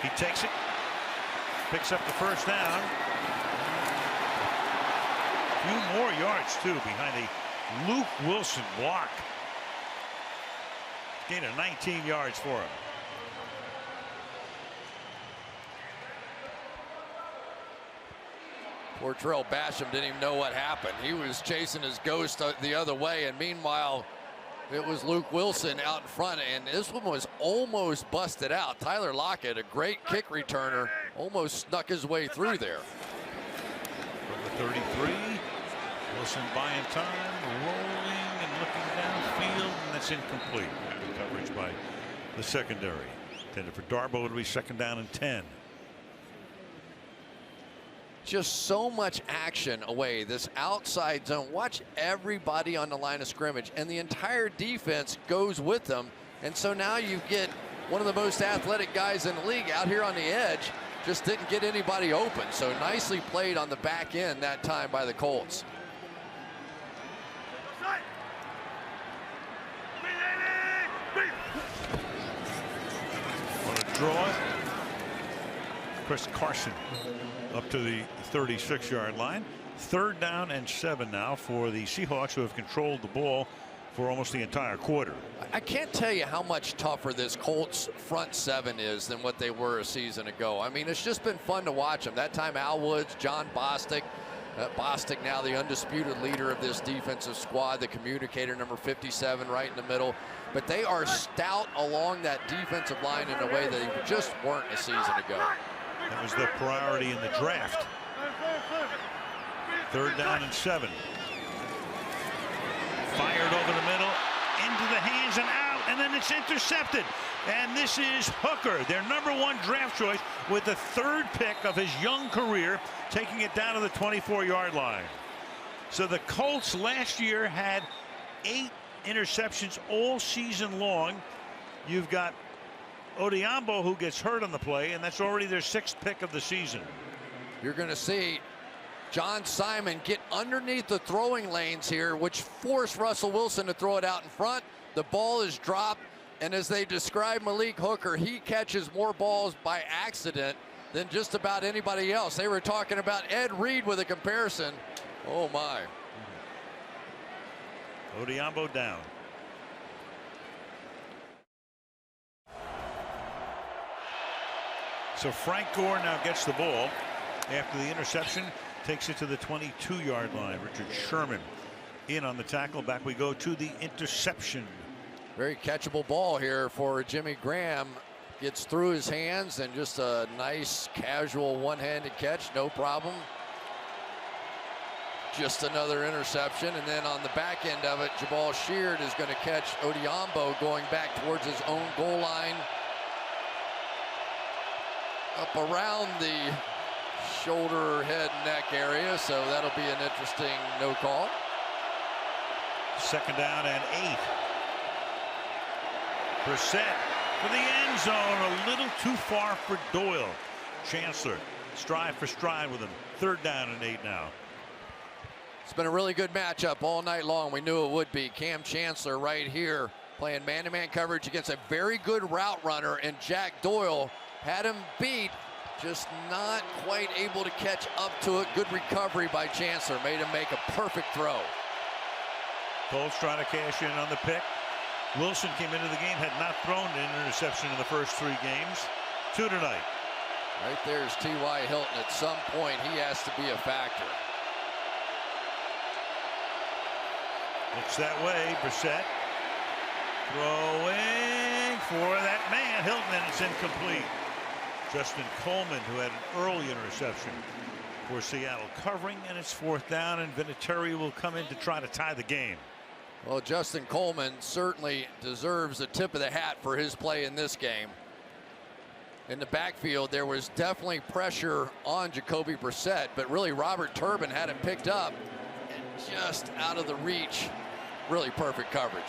He takes it, picks up the 1st down. A few more yards too behind a Luke Wilson block. Gain of 19 yards for him. Poor Terrell Basham didn't even know what happened. He was chasing his ghost the other way, and meanwhile it was Luke Wilson out in front, and this one was almost busted out. Tyler Lockett, a great kick returner, almost snuck his way through there. From the 33, Wilson buying time, rolling and looking downfield, and that's incomplete. Good coverage by the secondary. Intended for Darboh. It'll be 2nd down and 10. Just so much action away. This outside zone. Watch everybody on the line of scrimmage, and the entire defense goes with them. And so now you get one of the most athletic guys in the league out here on the edge. Just didn't get anybody open. So nicely played on the back end that time by the Colts. On a draw, Chris Carson up to the 36-yard line. 3rd down and 7 now for the Seahawks, who have controlled the ball for almost the entire quarter. I can't tell you how much tougher this Colts front 7 is than what they were a season ago. I mean, it's just been fun to watch them. That time Al Woods, John Bostic. Bostic now the undisputed leader of this defensive squad, the communicator number 57 right in the middle. But they are stout along that defensive line in a way that they just weren't a season ago. That was the priority in the draft. 3rd down and 7. Fired over the middle, into the hands and out, and then it's intercepted. And this is Hooker, their #1 draft choice, with the 3rd pick of his young career, taking it down to the 24-yard line. So the Colts last year had 8 interceptions all season long. You've got Odiambo, who gets hurt on the play, and that's already their 6th pick of the season. You're going to see John Simon get underneath the throwing lanes here, which forced Russell Wilson to throw it out in front. The ball is dropped, and as they describe Malik Hooker, he catches more balls by accident than just about anybody else. They were talking about Ed Reed with a comparison. Oh my. Odiambo down. So Frank Gore now gets the ball after the interception, takes it to the 22-yard line. Richard Sherman in on the tackle. Back we go to the interception. Very catchable ball here for Jimmy Graham. Gets through his hands, and just a nice casual one-handed catch, no problem. Just another interception, and then on the back end of it, Jabal Sheard is going to catch Odiambo going back towards his own goal line. Up around the shoulder, head, neck area, so that'll be an interesting no call. 2nd down and 8. Brissett for the end zone, a little too far for Doyle. Chancellor stride for stride with him. 3rd down and 8 now. It's been a really good matchup all night long. We knew it would be. Cam Chancellor right here playing man-to-man coverage against a very good route runner, and Jack Doyle had him beat, just not quite able to catch up to it. Good recovery by Chancellor, made him make a perfect throw. Colts trying to cash in on the pick. Wilson came into the game, had not thrown an interception in the first 3 games. 2 tonight. Right there's T.Y. Hilton. At some point, he has to be a factor. Looks that way. Brissett throwing for that man, Hilton, and it's incomplete. Justin Coleman, who had an early interception for Seattle, covering, and it's 4th down, and Vinatieri will come in to try to tie the game. Well, Justin Coleman certainly deserves a tip of the hat for his play in this game. In the backfield, there was definitely pressure on Jacoby Brissett, but really Robert Turbin had it picked up and just out of the reach. Really perfect coverage.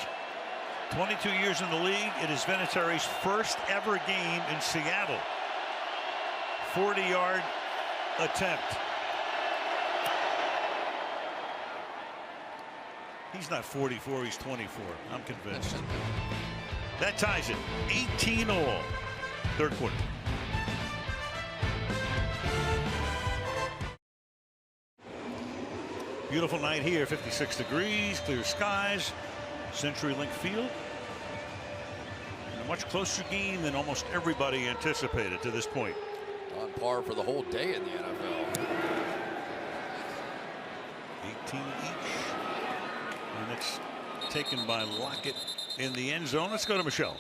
22 years in the league, it is Vinatieri's first ever game in Seattle. 40-yard attempt. He's not 44, he's 24. I'm convinced. That ties it. 18-all. 3rd quarter. Beautiful night here. 56 degrees, clear skies. CenturyLink Field. And a much closer game than almost everybody anticipated to this point. On par for the whole day in the NFL. 18 each. And it's taken by Lockett in the end zone. Let's go to Michelle.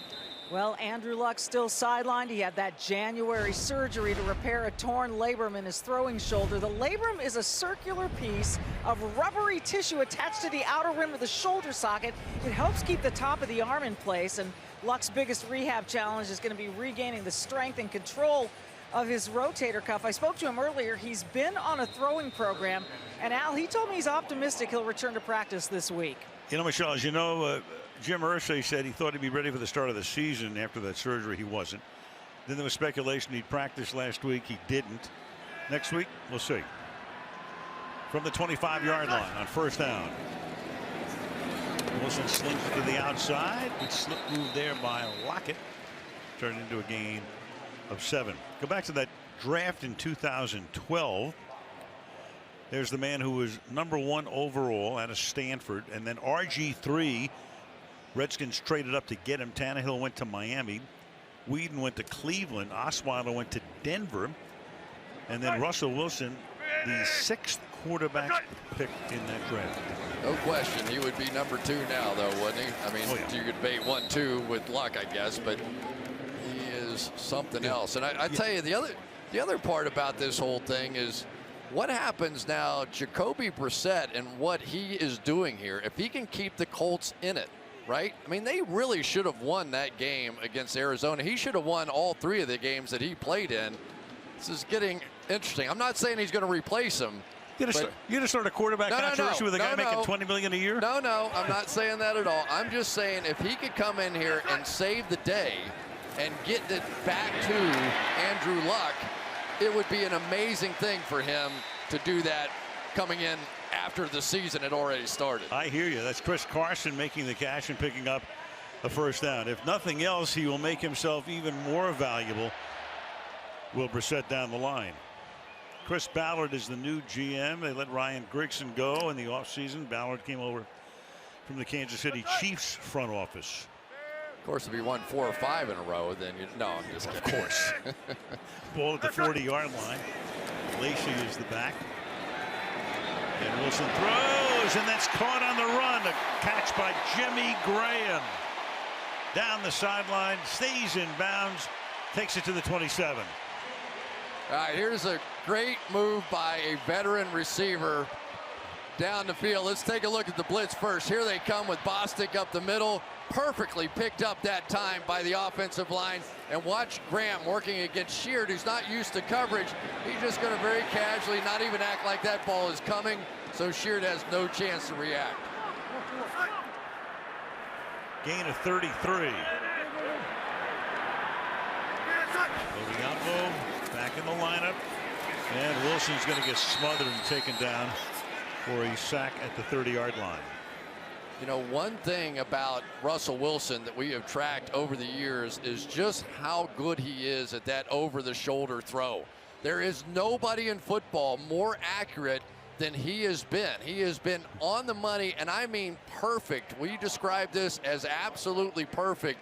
Well, Andrew Luck still sidelined. He had that January surgery to repair a torn labrum in his throwing shoulder. The labrum is a circular piece of rubbery tissue attached to the outer rim of the shoulder socket. It helps keep the top of the arm in place, and Luck's biggest rehab challenge is going to be regaining the strength and control of his rotator cuff. I spoke to him earlier. He's been on a throwing program, and Al, he told me he's optimistic he'll return to practice this week. You know, Michelle, as you know, Jim Irsay said he thought he'd be ready for the start of the season. After that surgery, he wasn't. Then there was speculation he'd practiced last week. He didn't. Next week, we'll see. From the 25-yard line on first down. Wilson slings it to the outside. Good slip move there by Lockett. Turned into a gain of 7. Go back to that draft in 2012. There's the man who was #1 overall out of Stanford, and then RG3. Redskins traded up to get him. Tannehill went to Miami. Whedon went to Cleveland. Osweiler went to Denver, and then Russell Wilson, the 6th quarterback pick in that draft. No question, he would be #2 now, though, wouldn't he? I mean, you could debate 1-2 with Luck, I guess, but he is something else. And I tell you, the other part about this whole thing is what happens now. Jacoby Brissett and what he is doing here, if he can keep the Colts in it, right? I mean, they really should have won that game against Arizona. He should have won all 3 of the games that he played in. This is getting interesting. I'm not saying he's going to replace him. You're going to start a quarterback controversy with a guy making $20 million a year? No, I'm not saying that at all. I'm just saying if he could come in here and save the day and get it back to Andrew Luck, it would be an amazing thing for him to do that coming in after the season had already started. I hear you. That's Chris Carson making the catch and picking up a first down. If nothing else, he will make himself even more valuable. Will Brissett down the line. Chris Ballard is the new GM. They let Ryan Grigson go in the offseason. Ballard came over from the Kansas City Chiefs front office. Of course, if he won 4 or 5 in a row, then no, I'm just kidding. Of course. Ball at the 40-yard line. Lacey is the back. And Wilson throws, and that's caught on the run. A catch by Jimmy Graham. Down the sideline, stays in bounds, takes it to the 27. All right, here's a great move by a veteran receiver down the field. Let's take a look at the blitz first. Here they come with Bostic up the middle. Perfectly picked up that time by the offensive line. And watch Graham working against Sheard, who's not used to coverage. He's just going to very casually not even act like that ball is coming. So Sheard has no chance to react. Gain of 33. Obiambo back in the lineup. And Wilson's going to get smothered and taken down for a sack at the 30-yard line. You know, one thing about Russell Wilson that we have tracked over the years is just how good he is at that over-the-shoulder throw. There is nobody in football more accurate than he has been. He has been on the money, and I mean perfect. We describe this as absolutely perfect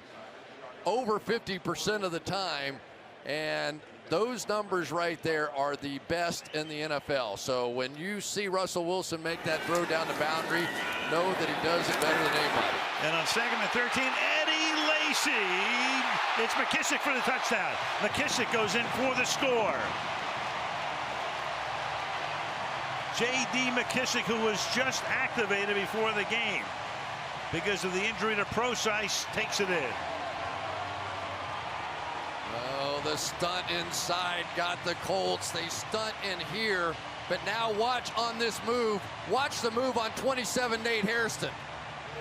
over 50% of the time, and those numbers right there are the best in the NFL. So when you see Russell Wilson make that throw down the boundary, know that he does it better than anybody. And on 2nd and 13, Eddie Lacy. It's McKissick for the touchdown. McKissick goes in for the score. J.D. McKissick, who was just activated before the game because of the injury to Procise, takes it in. Oh, the stunt inside got the Colts. They stunt in here, but now watch on this move. Watch the move on 27, Nate Hairston.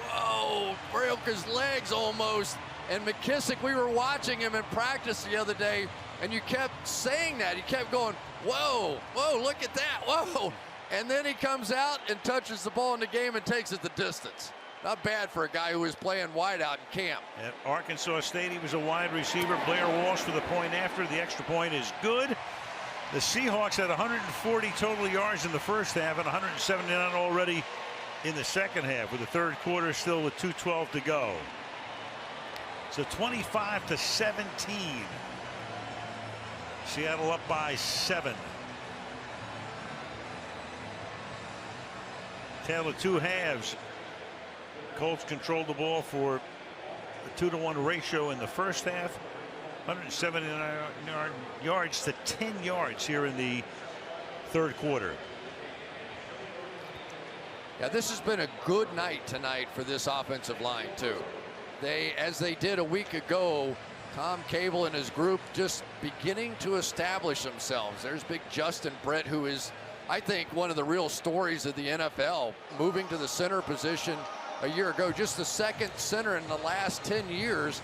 Whoa, broke his legs almost. And McKissick, we were watching him in practice the other day, and you kept saying that. You kept going, whoa, whoa, look at that, whoa. And then he comes out and touches the ball in the game and takes it the distance. Not bad for a guy who was playing wide out in camp. At Arkansas State, he was a wide receiver. Blair Walsh for the point after. The extra point is good. The Seahawks had 140 total yards in the first half and 179 already in the second half, with the third quarter still with 2:12 to go. So 25-17. Seattle up by 7. Tale of 2 halves. Colts controlled the ball for a 2-to-1 ratio in the first half. 179 yards to 10 yards here in the third quarter. Yeah, this has been a good night tonight for this offensive line, too. as they did a week ago, Tom Cable and his group just beginning to establish themselves. There's big Justin Britt, who is, I think, one of the real stories of the NFL, moving to the center position a year ago, just the second center in the last 10 years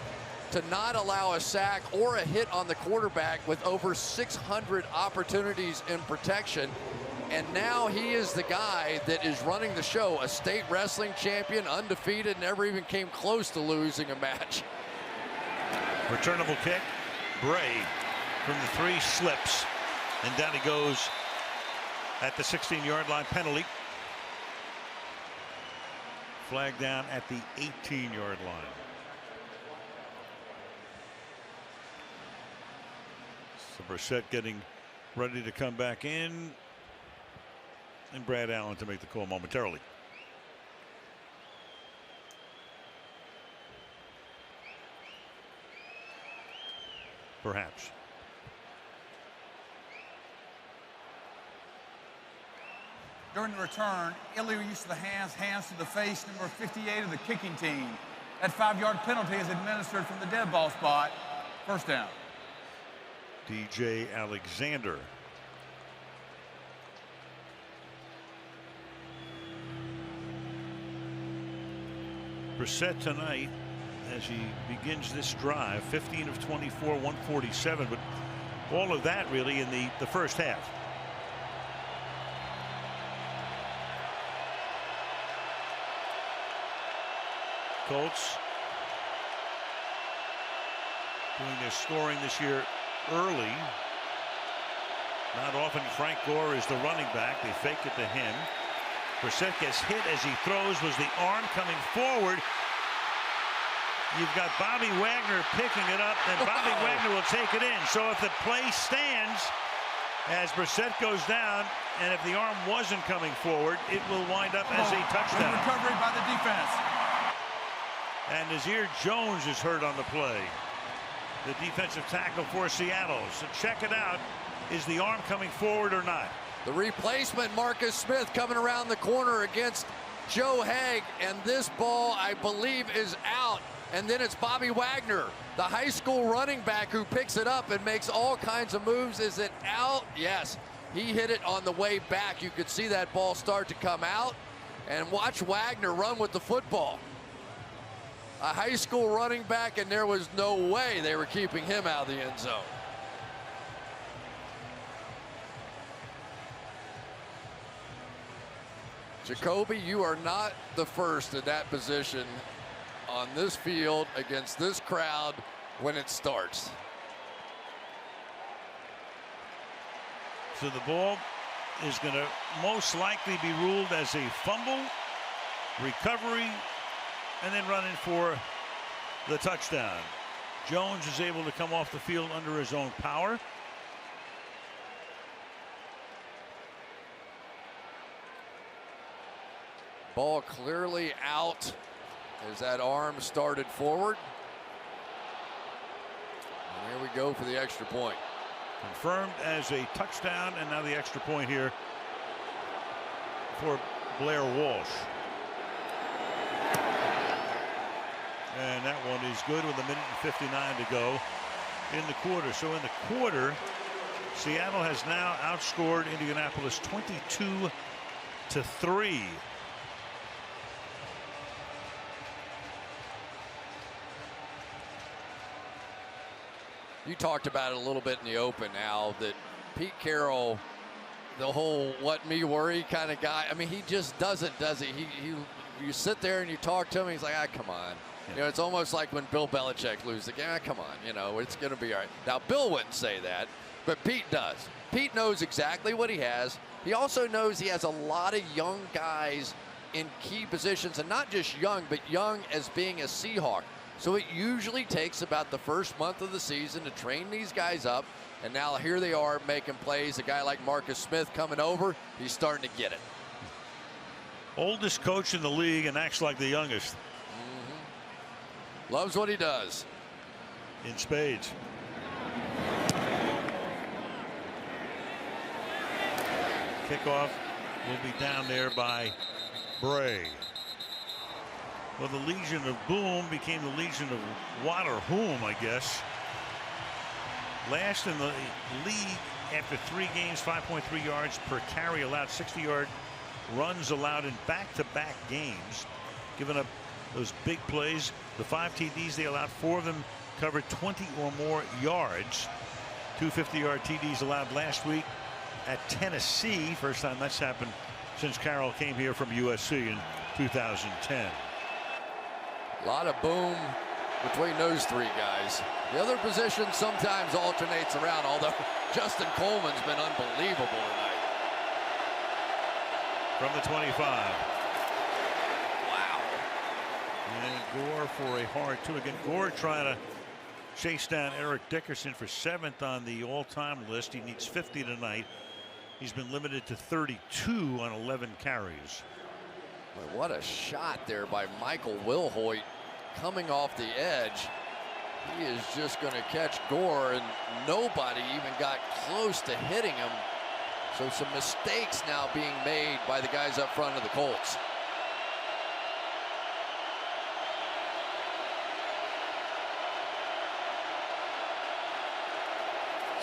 to not allow a sack or a hit on the quarterback with over 600 opportunities in protection. And now he is the guy that is running the show, a state wrestling champion, undefeated, never even came close to losing a match. Returnable kick. Bray from the 3 slips, and down he goes at the 16-yard line. Penalty. Flag down at the 18-yard line. So Brissett getting ready to come back in, and Brad Allen to make the call momentarily. Perhaps. During the return, illegal use of the hands to the face, number 58 of the kicking team. That 5-yard penalty is administered from the dead ball spot. First down. DJ Alexander. Brissett tonight, as he begins this drive, 15 of 24, 147, but all of that really in the first half. Colts doing their scoring this year early. Not often Frank Gore is the running back. They fake it to him. Brissett gets hit as he throws. Was the arm coming forward? You've got Bobby Wagner picking it up, and Bobby Wagner will take it in. So if the play stands as Brissett goes down, and if the arm wasn't coming forward, it will wind up as a touchdown. Recovery by the defense. And Nazir Jones is hurt on the play. The defensive tackle for Seattle. So check it out. Is the arm coming forward or not? The replacement, Marcus Smith, coming around the corner against Joe Haig, and this ball, I believe, is out. And then it's Bobby Wagner, the high school running back, who picks it up and makes all kinds of moves. Is it out? Yes. He hit it on the way back. You could see that ball start to come out. And watch Wagner run with the football. A high school running back, and there was no way they were keeping him out of the end zone. Jacoby, you are not the first in that position on this field against this crowd when it starts. So the ball is going to most likely be ruled as a fumble, recovery, and then running for the touchdown. Jones is able to come off the field under his own power. Ball clearly out as that arm started forward. And here we go for the extra point. Confirmed as a touchdown, and now the extra point here for Blair Walsh. And that one is good with 1:59 to go in the quarter. So in the quarter, Seattle has now outscored Indianapolis 22-3. You talked about it a little bit in the open, Al, that Pete Carroll, the whole what me worry kind of guy, I mean, he just doesn't, does he? You sit there and you talk to him, he's like, come on. Yeah. You know, it's almost like when Bill Belichick loses the game. Come on, you know, it's going to be all right. Now, Bill wouldn't say that, but Pete does. Pete knows exactly what he has. He also knows he has a lot of young guys in key positions, and not just young, but young as being a Seahawk. So it usually takes about the first month of the season to train these guys up. And now here they are making plays. A guy like Marcus Smith coming over, he's starting to get it. Oldest coach in the league and acts like the youngest. Loves what he does. In spades. Kickoff will be down there by Bray. Well, the Legion of Boom became the Legion of what or whom, I guess. Last in the league after 3 games, 5.3 yards per carry allowed, 60-yard runs allowed in back-to-back games. Giving up those big plays. The 5 TDs they allowed, 4 of them covered 20 or more yards. 2 50-yard TDs allowed last week at Tennessee. First time that's happened since Carroll came here from USC in 2010. A lot of boom between those 3 guys. The other position sometimes alternates around, although Justin Coleman's been unbelievable tonight. From the 25. Wow. And Gore for a hard 2 again. Gore trying to chase down Eric Dickerson for 7th on the all-time list. He needs 50 tonight. He's been limited to 32 on 11 carries. Boy, what a shot there by Michael Wilhoit coming off the edge. He is just going to catch Gore, and nobody even got close to hitting him. So some mistakes now being made by the guys up front of the Colts.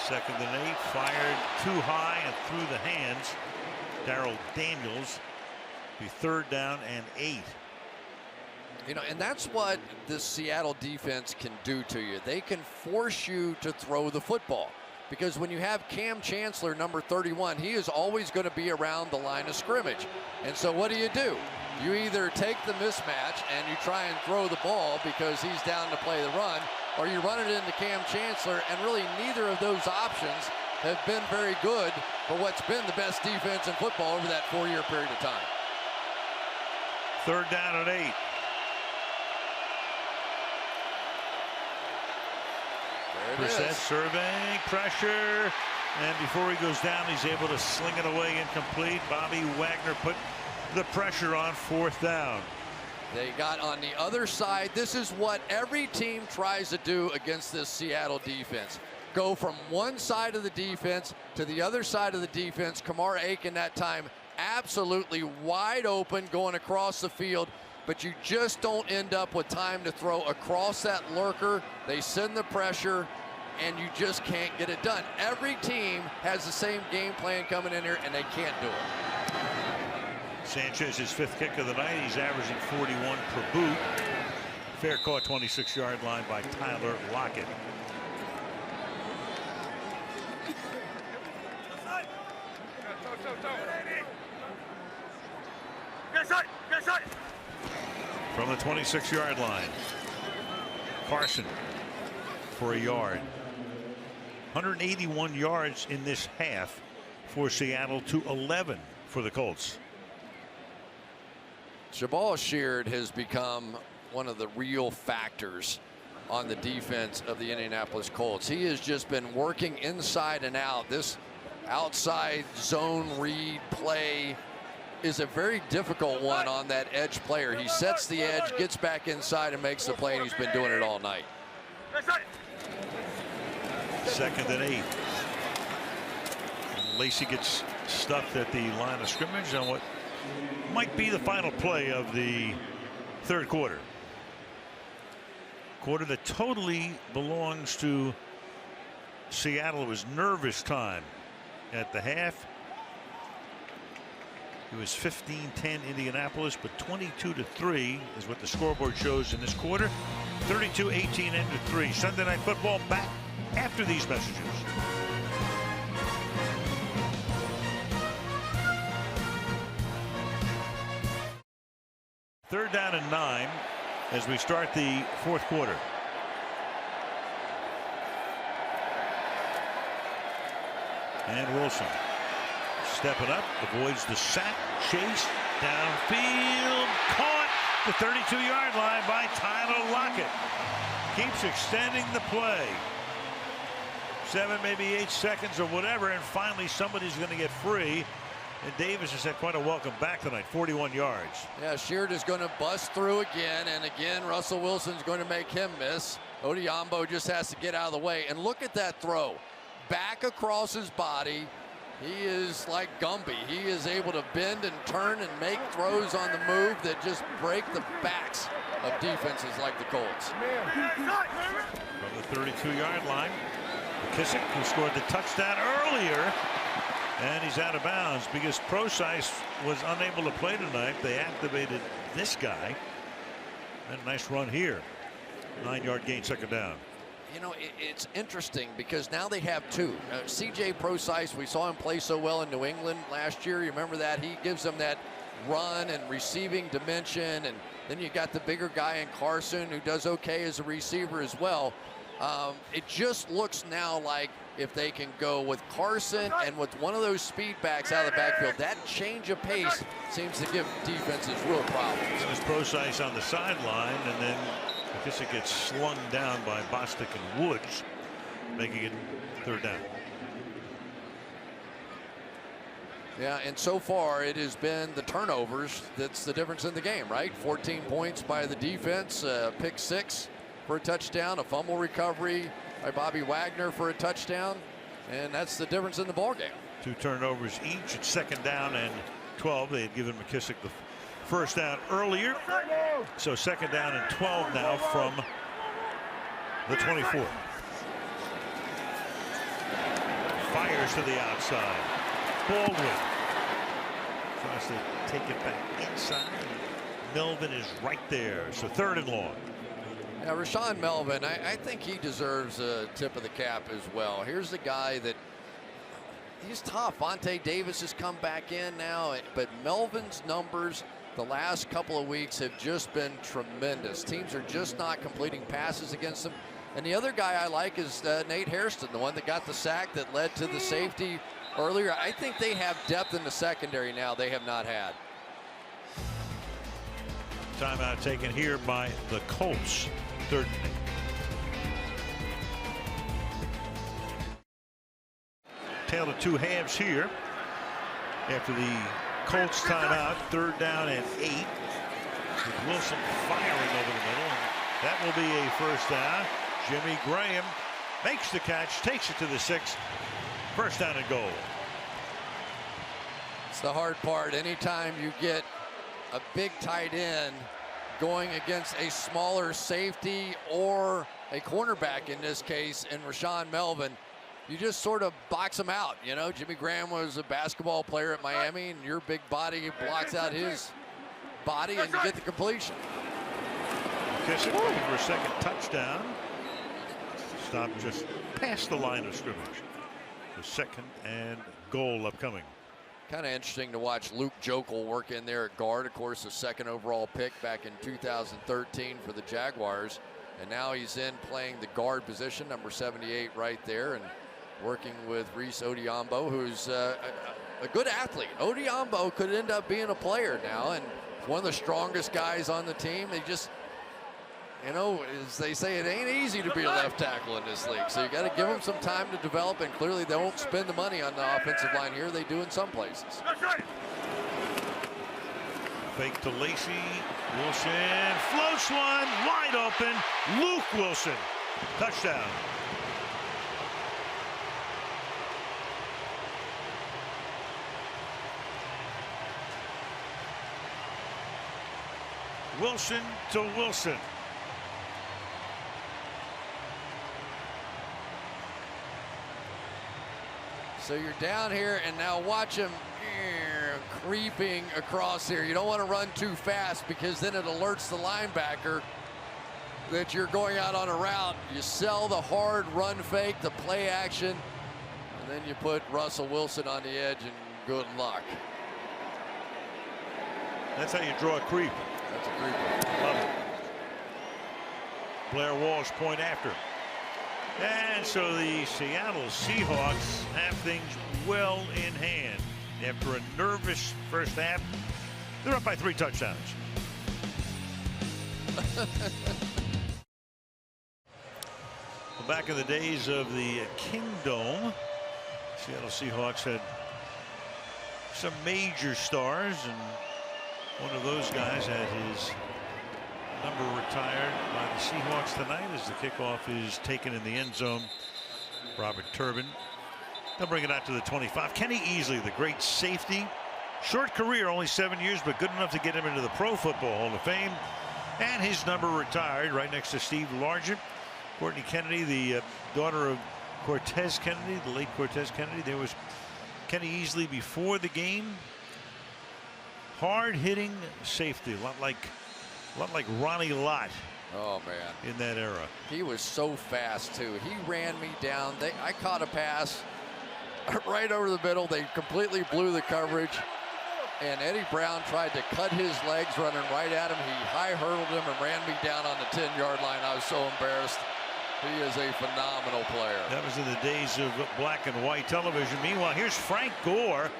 Second and 8, fired too high and through the hands. Darrell Daniels. Be 3rd down and 8. You know, and that's what the Seattle defense can do to you. They can force you to throw the football, because when you have Cam Chancellor, number 31, he is always going to be around the line of scrimmage. And so what do? You either take the mismatch and you try and throw the ball because he's down to play the run, or you run it into Cam Chancellor, and really neither of those options have been very good for what's been the best defense in football over that 4-year period of time. 3rd down and 8. Brissett surveying, pressure, and before he goes down, he's able to sling it away incomplete. Bobby Wagner put the pressure on 4th down. They got on the other side. This is what every team tries to do against this Seattle defense. Go from one side of the defense to the other side of the defense. Kamar Aiken that time absolutely wide open going across the field, but you just don't end up with time to throw across that lurker. They send the pressure, and you just can't get it done. Every team has the same game plan coming in here, and they can't do it. Sanchez, his 5th kick of the night. He's averaging 41 per boot. Fair caught, 26-yard line by Tyler Lockett. From the 26-yard line, Carson for a yard. 181 yards in this half for Seattle to 11 for the Colts. Jabal Sheard has become one of the real factors on the defense of the Indianapolis Colts. He has just been working inside and out. This outside zone read play is a very difficult one on that edge player. He sets the edge, gets back inside, and makes the play, and he's been doing it all night. 2nd and 8. Lacey gets stuffed at the line of scrimmage on what might be the final play of the 3rd quarter. Quarter that totally belongs to Seattle. It was nervous time at the half. It was 15-10 Indianapolis, but 22-3 is what the scoreboard shows in this quarter. 32-18 into 3. Sunday Night Football back after these messages. Third down and 9 as we start the 4th quarter. And Wilson stepping up, avoids the sack, chase, downfield, caught the 32-yard line by Tyler Lockett. Keeps extending the play. 7, maybe 8 seconds or whatever, and finally somebody's going to get free. And Davis has had quite a welcome back tonight, 41 yards. Yeah, Sheard is going to bust through again, and again Russell Wilson's going to make him miss. Odiombo just has to get out of the way, and look at that throw. Back across his body, He is like Gumby. He is able to bend and turn and make throws on the move that just break the backs of defenses like the Colts. From the 32-yard line, McKissick, who scored the touchdown earlier, and he's out of bounds because Procise was unable to play tonight. They activated this guy. And a nice run here. 9-yard gain, second down. You know, it's interesting because now they have two. C.J. Procise, we saw him play so well in New England last year. You remember that? He gives them that run and receiving dimension. And then you got the bigger guy in Carson who does okay as a receiver as well. It just looks now like if they can go with Carson and with one of those speed backs out of the backfield, that change of pace seems to give defenses real problems. There's Procise on the sideline, and then McKissick gets slung down by Bostic and Woods, making it third down. Yeah, and so far it has been the turnovers that's the difference in the game, right? 14 points by the defense, pick 6 for a touchdown, a fumble recovery by Bobby Wagner for a touchdown, and that's the difference in the ball game. 2 turnovers each. It's second down and 12. They had given McKissick the first down earlier, so second down and 12 now from the 24. Fires to the outside. Baldwin tries to take it back inside. Melvin is right there, so third and long. Now, Rashaan Melvin, I think he deserves a tip of the cap as well. Here's the guy that he's tough. Vontae Davis has come back in now, but Melvin's numbers the last couple of weeks have just been tremendous. Teams are just not completing passes against him. And the other guy I like is Nate Hairston, the one that got the sack that led to the safety earlier. I think they have depth in the secondary now they have not had. Timeout taken here by the Colts. Third and 8. Tale of two halves here. After the Colts timeout, third down and 8. With Wilson firing over the middle. And that will be a first down. Jimmy Graham makes the catch, takes it to the 6. First down and goal. It's the hard part. Anytime you get a big tight end going against a smaller safety or a cornerback in this case, and Rashaan Melvin, you just sort of box him out. You know, Jimmy Graham was a basketball player at Miami, and your big body blocks out his body, and you get the completion. McKissick looking for a second touchdown. Stop just past the line of scrimmage. The second and goal upcoming. Kind of interesting to watch Luke Jokel work in there at guard. Of course, the second overall pick back in 2013 for the Jaguars. And now he's in playing the guard position, number 78 right there, and working with Reese Odiombo, who's a good athlete. Odiombo could end up being a player now, and one of the strongest guys on the team. They just, you know, as they say, it ain't easy to be a left tackle in this league. So you got to give them some time to develop, and clearly they won't spend the money on the offensive line here. They do in some places. Fake to Lacey. Wilson floats one wide open. Luke Wilson. Touchdown. Wilson to Wilson. So you're down here, and now watch him creeping across here. You don't want to run too fast because then it alerts the linebacker that you're going out on a route. You sell the hard run fake, the play action, and then you put Russell Wilson on the edge, and good luck. That's how you draw a creep. That's a creeper. Love it. Blair Walsh point after. And so the Seattle Seahawks have things well in hand. After a nervous first half, they're up by 3 touchdowns. Well, back in the days of the Kingdome, Seattle Seahawks had some major stars, and one of those guys had his number retired by the Seahawks tonight as the kickoff is taken in the end zone. Robert Turbin They'll bring it out to the 25. Kenny Easley, the great safety. Short career, only 7 years, but good enough to get him into the Pro Football Hall of Fame. And his number retired right next to Steve Largent. Courtney Kennedy, the daughter of Cortez Kennedy, the late Cortez Kennedy. There was Kenny Easley before the game. Hard-hitting safety, a lot like Ronnie Lott. Oh, man. In that era. He was so fast, too. He ran me down. I caught a pass right over the middle. They completely blew the coverage. And Eddie Brown tried to cut his legs running right at him. He high hurdled him and ran me down on the 10-yard line. I was so embarrassed. He is a phenomenal player. That was in the days of black and white television. Meanwhile, here's Frank Gore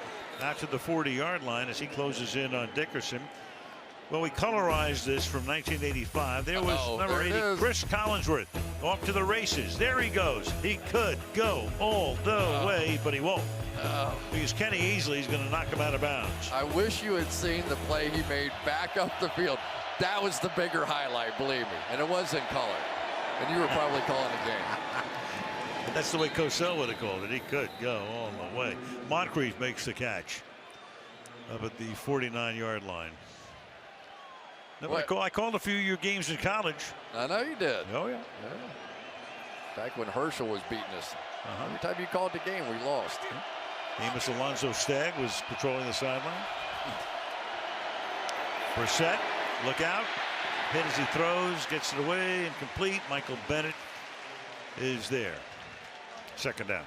out to the 40-yard line as he closes in on Dickerson. Well, we colorized this from 1985. There was number 80, Chris Collinsworth, off to the races. There he goes. He could go all the way, but he won't. Because Kenny Easley is going to knock him out of bounds. I wish you had seen the play he made back up the field. That was the bigger highlight, believe me. And it was in color. And you were probably calling the game. That's the way Cosell would have called it. He could go all the way. Moncrief makes the catch up at the 49-yard line. No, I called a few of your games in college. I know you did. Oh, yeah. Back when Herschel was beating us. Every time you called the game, we lost. Amos Alonzo Stagg was patrolling the sideline. Brissett, look out. Hit as he throws, gets it away, incomplete. Michael Bennett is there. Second down.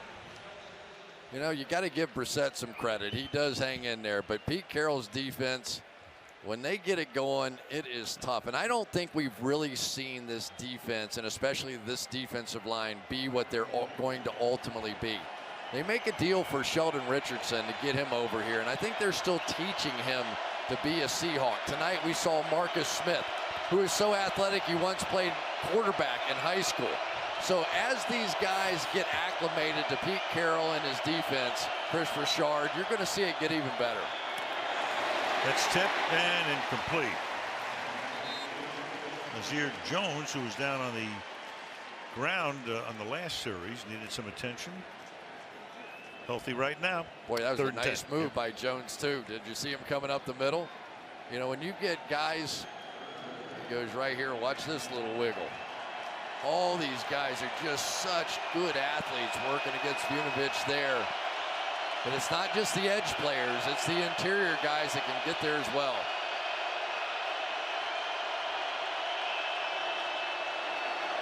You know, you got to give Brissett some credit. He does hang in there, but Pete Carroll's defense, when they get it going, it is tough. And I don't think we've really seen this defense, and especially this defensive line, be what they're going to ultimately be. They make a deal for Sheldon Richardson to get him over here, and I think they're still teaching him to be a Seahawk. Tonight we saw Marcus Smith, who is so athletic he once played quarterback in high school. So as these guys get acclimated to Pete Carroll and his defense, Chris Richard, you're going to see it get even better. That's tipped and incomplete. Nazir Jones, who was down on the ground on the last series, needed some attention. Healthy right now. Boy, that was a nice move by Jones, too. Did you see him coming up the middle? You know, when you get guys, he goes right here. Watch this little wiggle. All these guys are just such good athletes working against Vunovich there. But it's not just the edge players, it's the interior guys that can get there as well.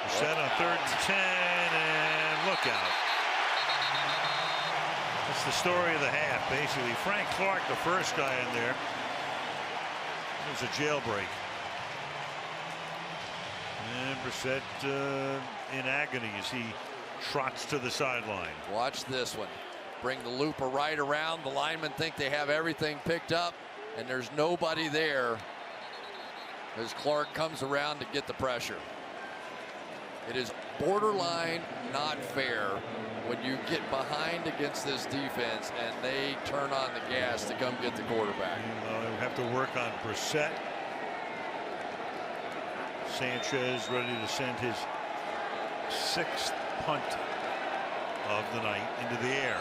Set on 3rd and 10, and look out. That's the story of the half, basically. Frank Clark, the first guy in there. It was a jailbreak. And Brissett in agony as he trots to the sideline. Watch this one. Bring the looper right around. The linemen think they have everything picked up, and there's nobody there as Clark comes around to get the pressure. It is borderline not fair when you get behind against this defense and they turn on the gas to come get the quarterback. They'll have to work on Brissett. Sanchez ready to send his 6th punt of the night into the air.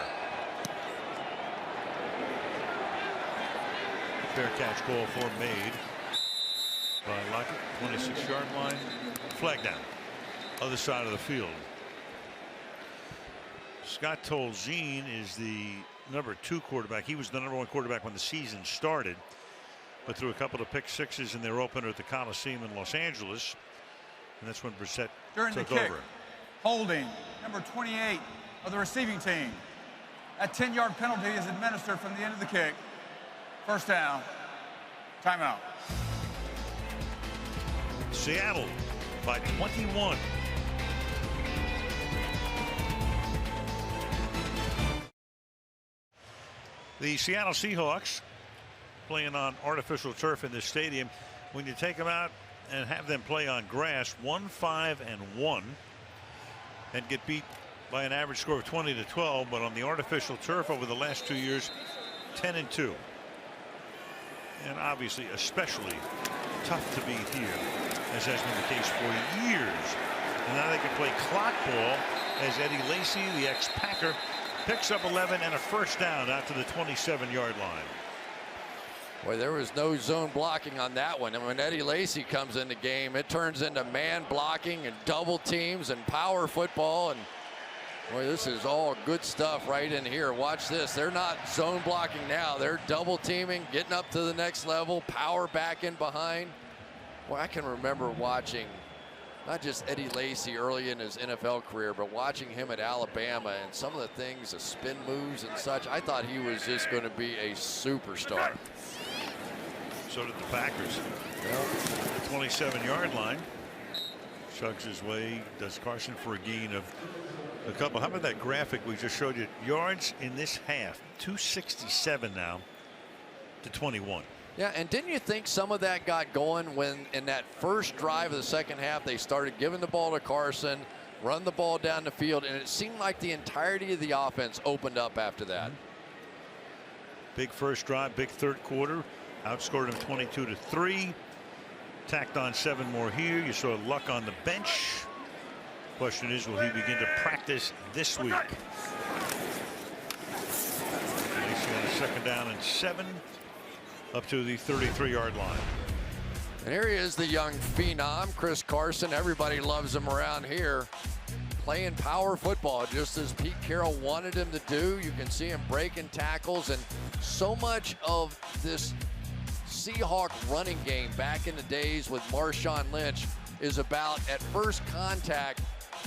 Fair catch call for made by Lockett. 26-yard line. Flag down. Other side of the field. Scott Tolzien is the number 2 quarterback. He was the number 1 quarterback when the season started, but threw a couple of pick sixes in their opener at the Coliseum in Los Angeles, and that's when Brissett took over. Holding number 28 of the receiving team. A 10-yard penalty is administered from the end of the kick. First down. Timeout. Seattle by 21. The Seattle Seahawks playing on artificial turf in this stadium. When you take them out and have them play on grass, 1-5-1, and get beat by an average score of 20-12, but on the artificial turf over the last 2 years, 10-2. And obviously especially tough to beat here, as has been the case for years. And now they can play clock ball as Eddie Lacy, the ex-Packer, Picks up 11 and a first down out to the 27-yard line. Boy, there was no zone blocking on that one. And when Eddie Lacy comes in the game, it turns into man blocking and double teams and power football. And boy, this is all good stuff right in here. Watch this. They're not zone blocking now. They're double teaming, getting up to the next level, power back in behind. Well, I can remember watching not just Eddie Lacy early in his NFL career, but watching him at Alabama and some of the things, the spin moves and such. I thought he was just going to be a superstar. So did the Packers. The 27-yard line. Chugs his way, does Carson for a gain of a couple. How about that graphic we just showed you? Yards in this half, 267 now to 21. Yeah, and didn't you think some of that got going when in that first drive of the second half they started giving the ball to Carson, run the ball down the field, and it seemed like the entirety of the offense opened up after that. Big first drive, big third quarter. Outscored him 22-3. Tacked on 7 more here. You saw Luck on the bench. Question is, will he begin to practice this week? Lacy on a second down and 7. Up to the 33-yard line. And here he is, the young phenom, Chris Carson. Everybody loves him around here. Playing power football, just as Pete Carroll wanted him to do. You can see him breaking tackles, and so much of this Seahawk running game back in the days with Marshawn Lynch is about, at first contact,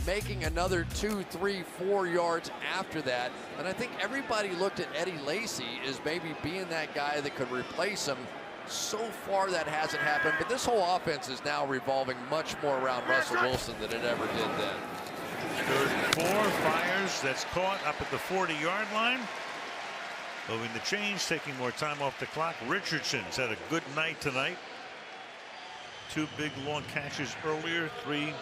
making another 2, 3, 4 yards after that. And I think everybody looked at Eddie Lacy as maybe being that guy that could replace him. So far that hasn't happened, but this whole offense is now revolving much more around Russell Wilson than it ever did then. 3rd and 4, fires, that's caught up at the 40-yard line. Moving the chains, taking more time off the clock. Richardson's had a good night tonight. 2 big long catches earlier, 3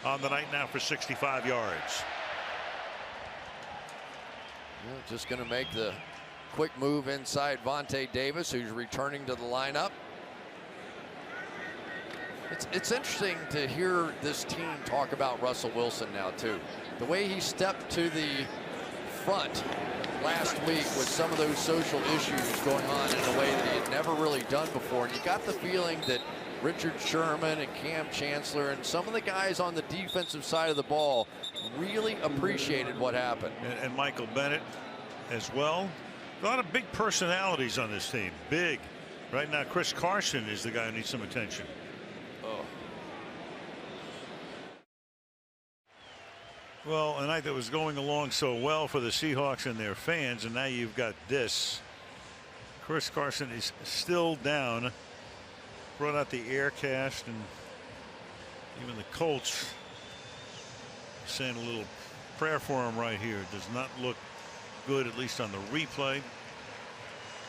on the night now for 65 yards. Just going to make the quick move inside Vontae Davis, who's returning to the lineup. It's interesting to hear this team talk about Russell Wilson now too. The way he stepped to the front last week with some of those social issues going on in a way that he had never really done before. And you got the feeling that Richard Sherman and Cam Chancellor and some of the guys on the defensive side of the ball really appreciated what happened. And Michael Bennett as well. A lot of big personalities on this team. Big. Right now, Chris Carson is the guy who needs some attention. Oh. Well, a night that was going along so well for the Seahawks and their fans, and now you've got this. Chris Carson is still down. Brought out the air cast, and even the Colts saying a little prayer for him right here. Does not look good, at least on the replay. You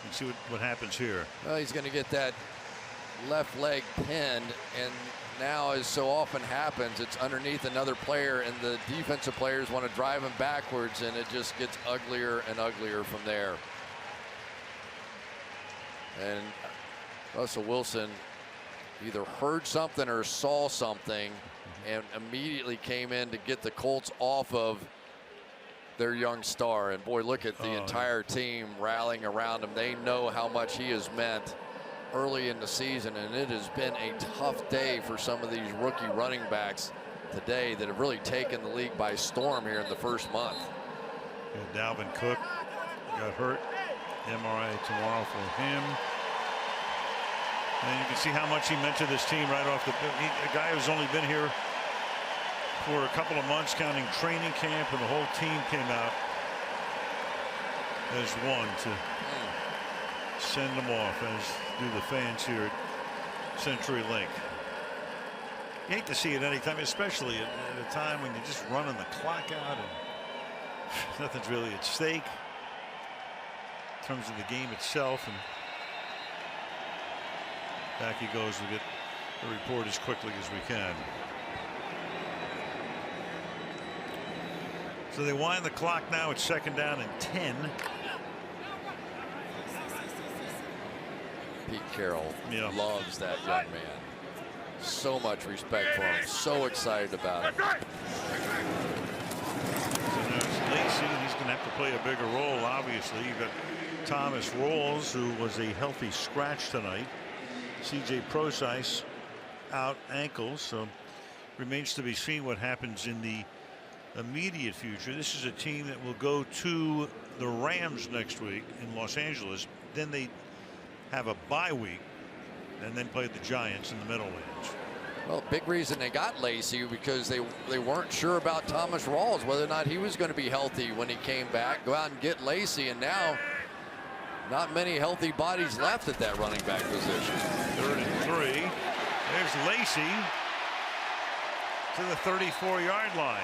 can see what happens here. Well, he's going to get that left leg pinned, and now, as so often happens, it's underneath another player, and the defensive players want to drive him backwards, and it just gets uglier and uglier from there. And Russell Wilson either heard something or saw something and immediately came in to get the Colts off of their young star. And boy, look at the entire team rallying around him. They know how much he has meant early in the season, and it has been a tough day for some of these rookie running backs today that have really taken the league by storm here in the first month. Yeah, Dalvin Cook got hurt. MRI tomorrow for him. And you can see how much he meant to this team right off the bat. A guy who's only been here for a couple of months, counting training camp, and the whole team came out as one to send them off, as do the fans here at CenturyLink. You hate to see it anytime, especially at a time when you're just running the clock out and nothing's really at stake in terms of the game itself. And back he goes to get the report as quickly as we can. So they wind the clock now. It's 2nd down and 10. Pete Carroll loves that young man. So much respect for him. So excited about it. So now it's Lacy, and he's going to have have to play a bigger role. Obviously, you've got Thomas Rawls, who was a healthy scratch tonight. C.J. Prosise out ankle, so remains to be seen what happens in the immediate future. This is a team that will go to the Rams next week in Los Angeles. Then they have a bye week and then play the Giants in the Meadowlands. Well, big reason they got Lacey because they weren't sure about Thomas Rawls, whether or not he was going to be healthy when he came back. Go out and get Lacey, and now not many healthy bodies left at that running back position. 3rd and 3. There's Lacey to the 34-yard line.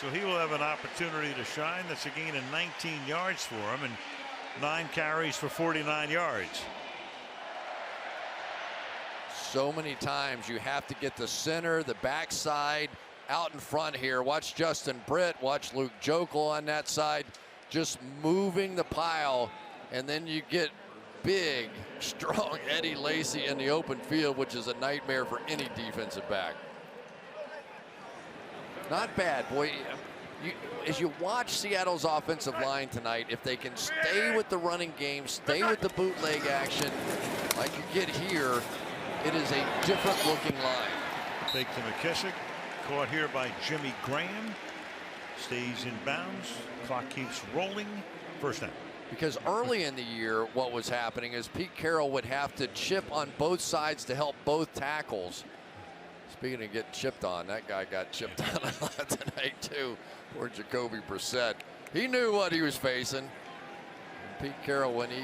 So he will have an opportunity to shine. That's a gain of 19 yards for him and 9 carries for 49 yards. So many times you have to get the center, the backside out in front here. Watch Justin Britt, watch Luke Jokel on that side, just moving the pile, and then you get big, strong Eddie Lacy in the open field, which is a nightmare for any defensive back. Not bad, boy. As you watch Seattle's offensive line tonight, if they can stay with the running game, stay with the bootleg action like you get here, it is a different looking line. Fake to McKissick, caught here by Jimmy Graham. Stays in bounds. Clock keeps rolling. First down. Because early in the year, what was happening is Pete Carroll would have to chip on both sides to help both tackles. Speaking of getting chipped on, that guy got chipped on a lot tonight too, for Jacoby Brissett. He knew what he was facing. Pete Carroll, when he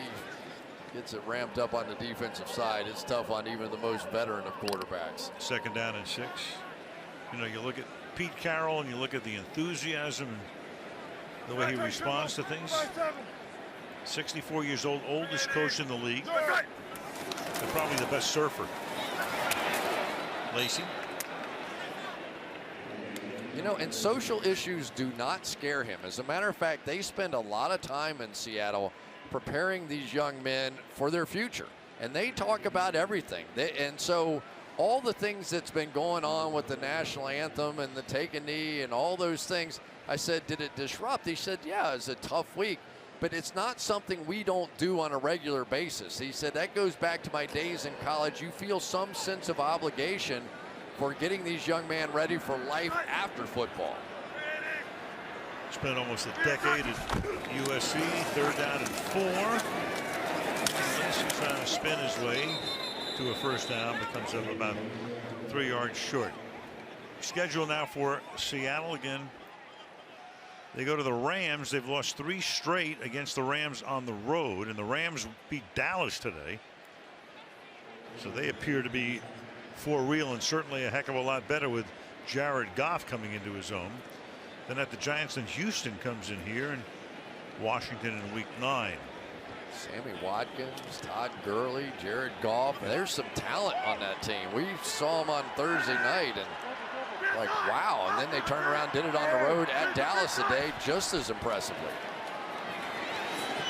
gets it ramped up on the defensive side, it's tough on even the most veteran of quarterbacks. 2nd down and 6. You know, you look at Pete Carroll and you look at the enthusiasm and the way he responds to things. 64 years old, oldest coach in the league, and probably the best surfer. Lacey. You know, and social issues do not scare him. As a matter of fact, they spend a lot of time in Seattle preparing these young men for their future. And they talk about everything. And so all the things that's been going on with the national anthem and the take a knee and all those things, I said, did it disrupt? He said, yeah, it's a tough week, but it's not something we don't do on a regular basis. He said, that goes back to my days in college. You feel some sense of obligation for getting these young men ready for life after football. Spent almost a decade at USC. 3rd down and 4. Lacey trying to spin his way to a first down, but comes up about 3 yards short. Schedule now for Seattle again. They go to the Rams. They've lost 3 straight against the Rams on the road, and the Rams beat Dallas today. So they appear to be for real, and certainly a heck of a lot better with Jared Goff coming into his own. Then at the Giants, and Houston comes in here, and Washington in week 9. Sammy Watkins, Todd Gurley, Jared Goff. There's some talent on that team. We saw them on Thursday night, and like, wow. And then they turned around, did it on the road at Dallas today, just as impressively.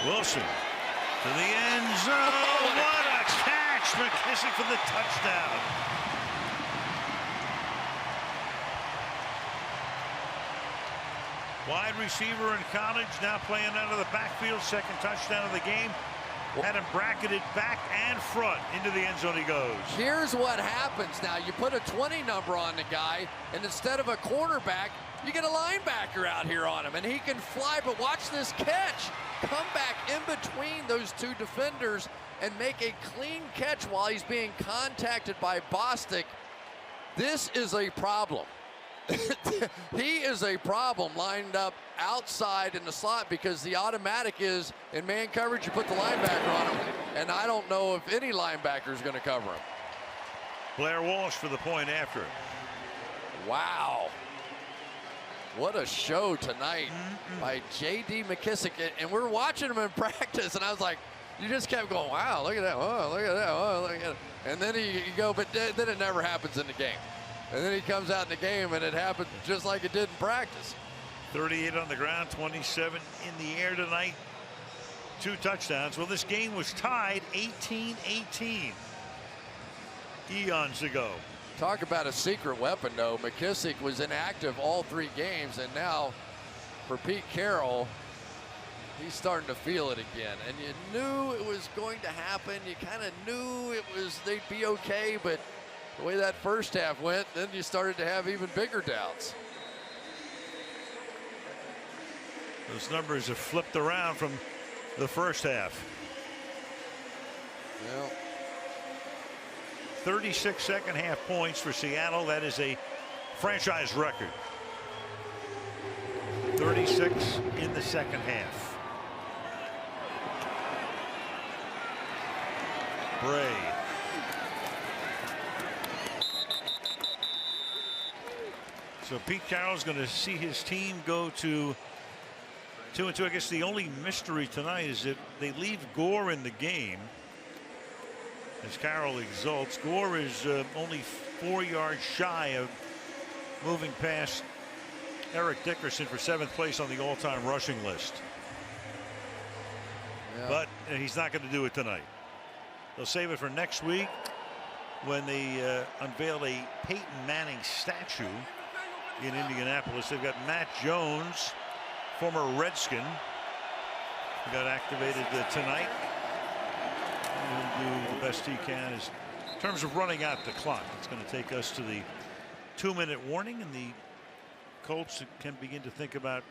Wilson to the end zone. What a catch! McKissick for the touchdown. Wide receiver in college, now playing out of the backfield. 2nd touchdown of the game. Had him bracketed back and front. Into the end zone he goes. Here's what happens now. You put a 20 number on the guy, and instead of a cornerback, you get a linebacker out here on him, and he can fly. But watch this catch. Come back in between those 2 defenders and make a clean catch while he's being contacted by Bostic. This is a problem. He is a problem lined up outside in the slot, because the automatic is in man coverage, you put the linebacker on him, and I don't know if any linebacker is going to cover him. Blair Walsh for the point after. Wow. What a show tonight by J.D. McKissick. And we're watching him in practice, and I was like, you just kept going, wow, look at that, oh, look at that, oh, look at that. And then you go, but then it never happens in the game. And then he comes out in the game, and it happens just like it did in practice. 38 on the ground, 27 in the air tonight. 2 touchdowns. Well, this game was tied 18-18 eons ago. Talk about a secret weapon, though. McKissick was inactive all 3 games, and now for Pete Carroll, he's starting to feel it again. And you knew it was going to happen. You kind of knew they'd be okay, but the way that first half went, then you started to have even bigger doubts. Those numbers have flipped around from the first half. Well, 36 second half points for Seattle. That is a franchise record. 36 in the second half. Bray. So Pete Carroll's going to see his team go to 2-2. I guess the only mystery tonight is that they leave Gore in the game. As Carroll exults, Gore is only 4 yards shy of moving past Eric Dickerson for 7th place on the all-time rushing list. Yeah. But he's not going to do it tonight. They'll save it for next week when they unveil a Peyton Manning statue in Indianapolis. They've got Matt Jones, former Redskin, who got activated tonight. He'll do the best he can in terms of running out the clock. It's going to take us to the 2-minute warning, and the Colts can begin to think about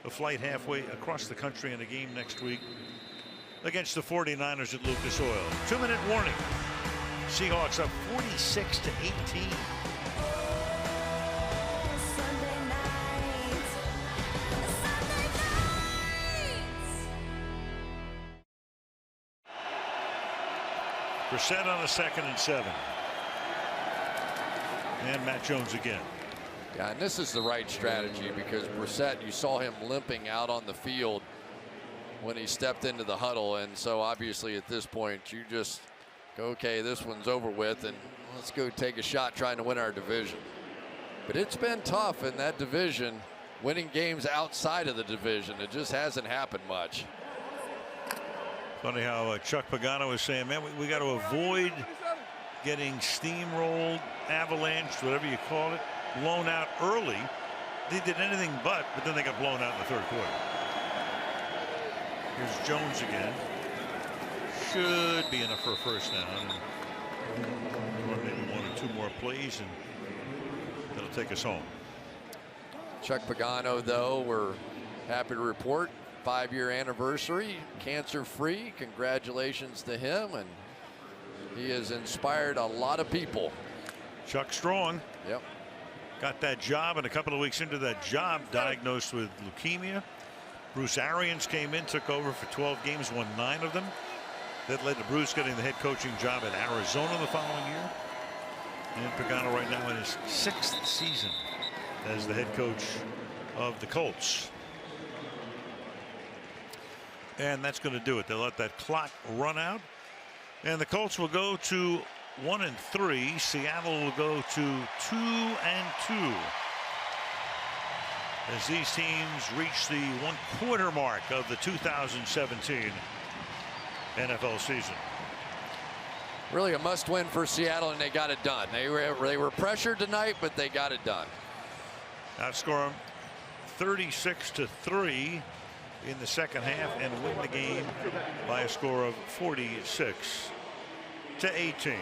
a flight halfway across the country in a game next week against the 49ers at Lucas Oil. 2-minute warning. Seahawks up 46-18. Brissett on a 2nd and 7. And Matt Jones again. Yeah, and this is the right strategy because Brissett, you saw him limping out on the field when he stepped into the huddle. And so obviously at this point, you just go, okay, this one's over with, and let's go take a shot trying to win our division. But it's been tough in that division, winning games outside of the division. It just hasn't happened much. Funny how Chuck Pagano was saying, man, we got to avoid getting steamrolled, avalanched, whatever you call it, blown out early. They did anything but then they got blown out in the 3rd quarter. Here's Jones again. Should be enough for a first down. Or maybe 1 or 2 more plays, and that'll take us home. Chuck Pagano, though, we're happy to report 5-year anniversary, cancer-free. Congratulations to him, and he has inspired a lot of people. Chuck Strong. Yep. Got that job, and a couple of weeks into that job, diagnosed with leukemia. Bruce Arians came in, took over for 12 games, won 9 of them. That led to Bruce getting the head coaching job at Arizona the following year. And Pagano right now in his 6th season as the head coach of the Colts. And that's going to do it. They'll let that clock run out. And the Colts will go to 1-3. Seattle will go to 2-2. As these teams reach the 1/4 mark of the 2017 NFL season. Really a must-win for Seattle, and they got it done. They were pressured tonight, but they got it done. Outscore them 36-3 in the second half and win the game by a score of 46-18.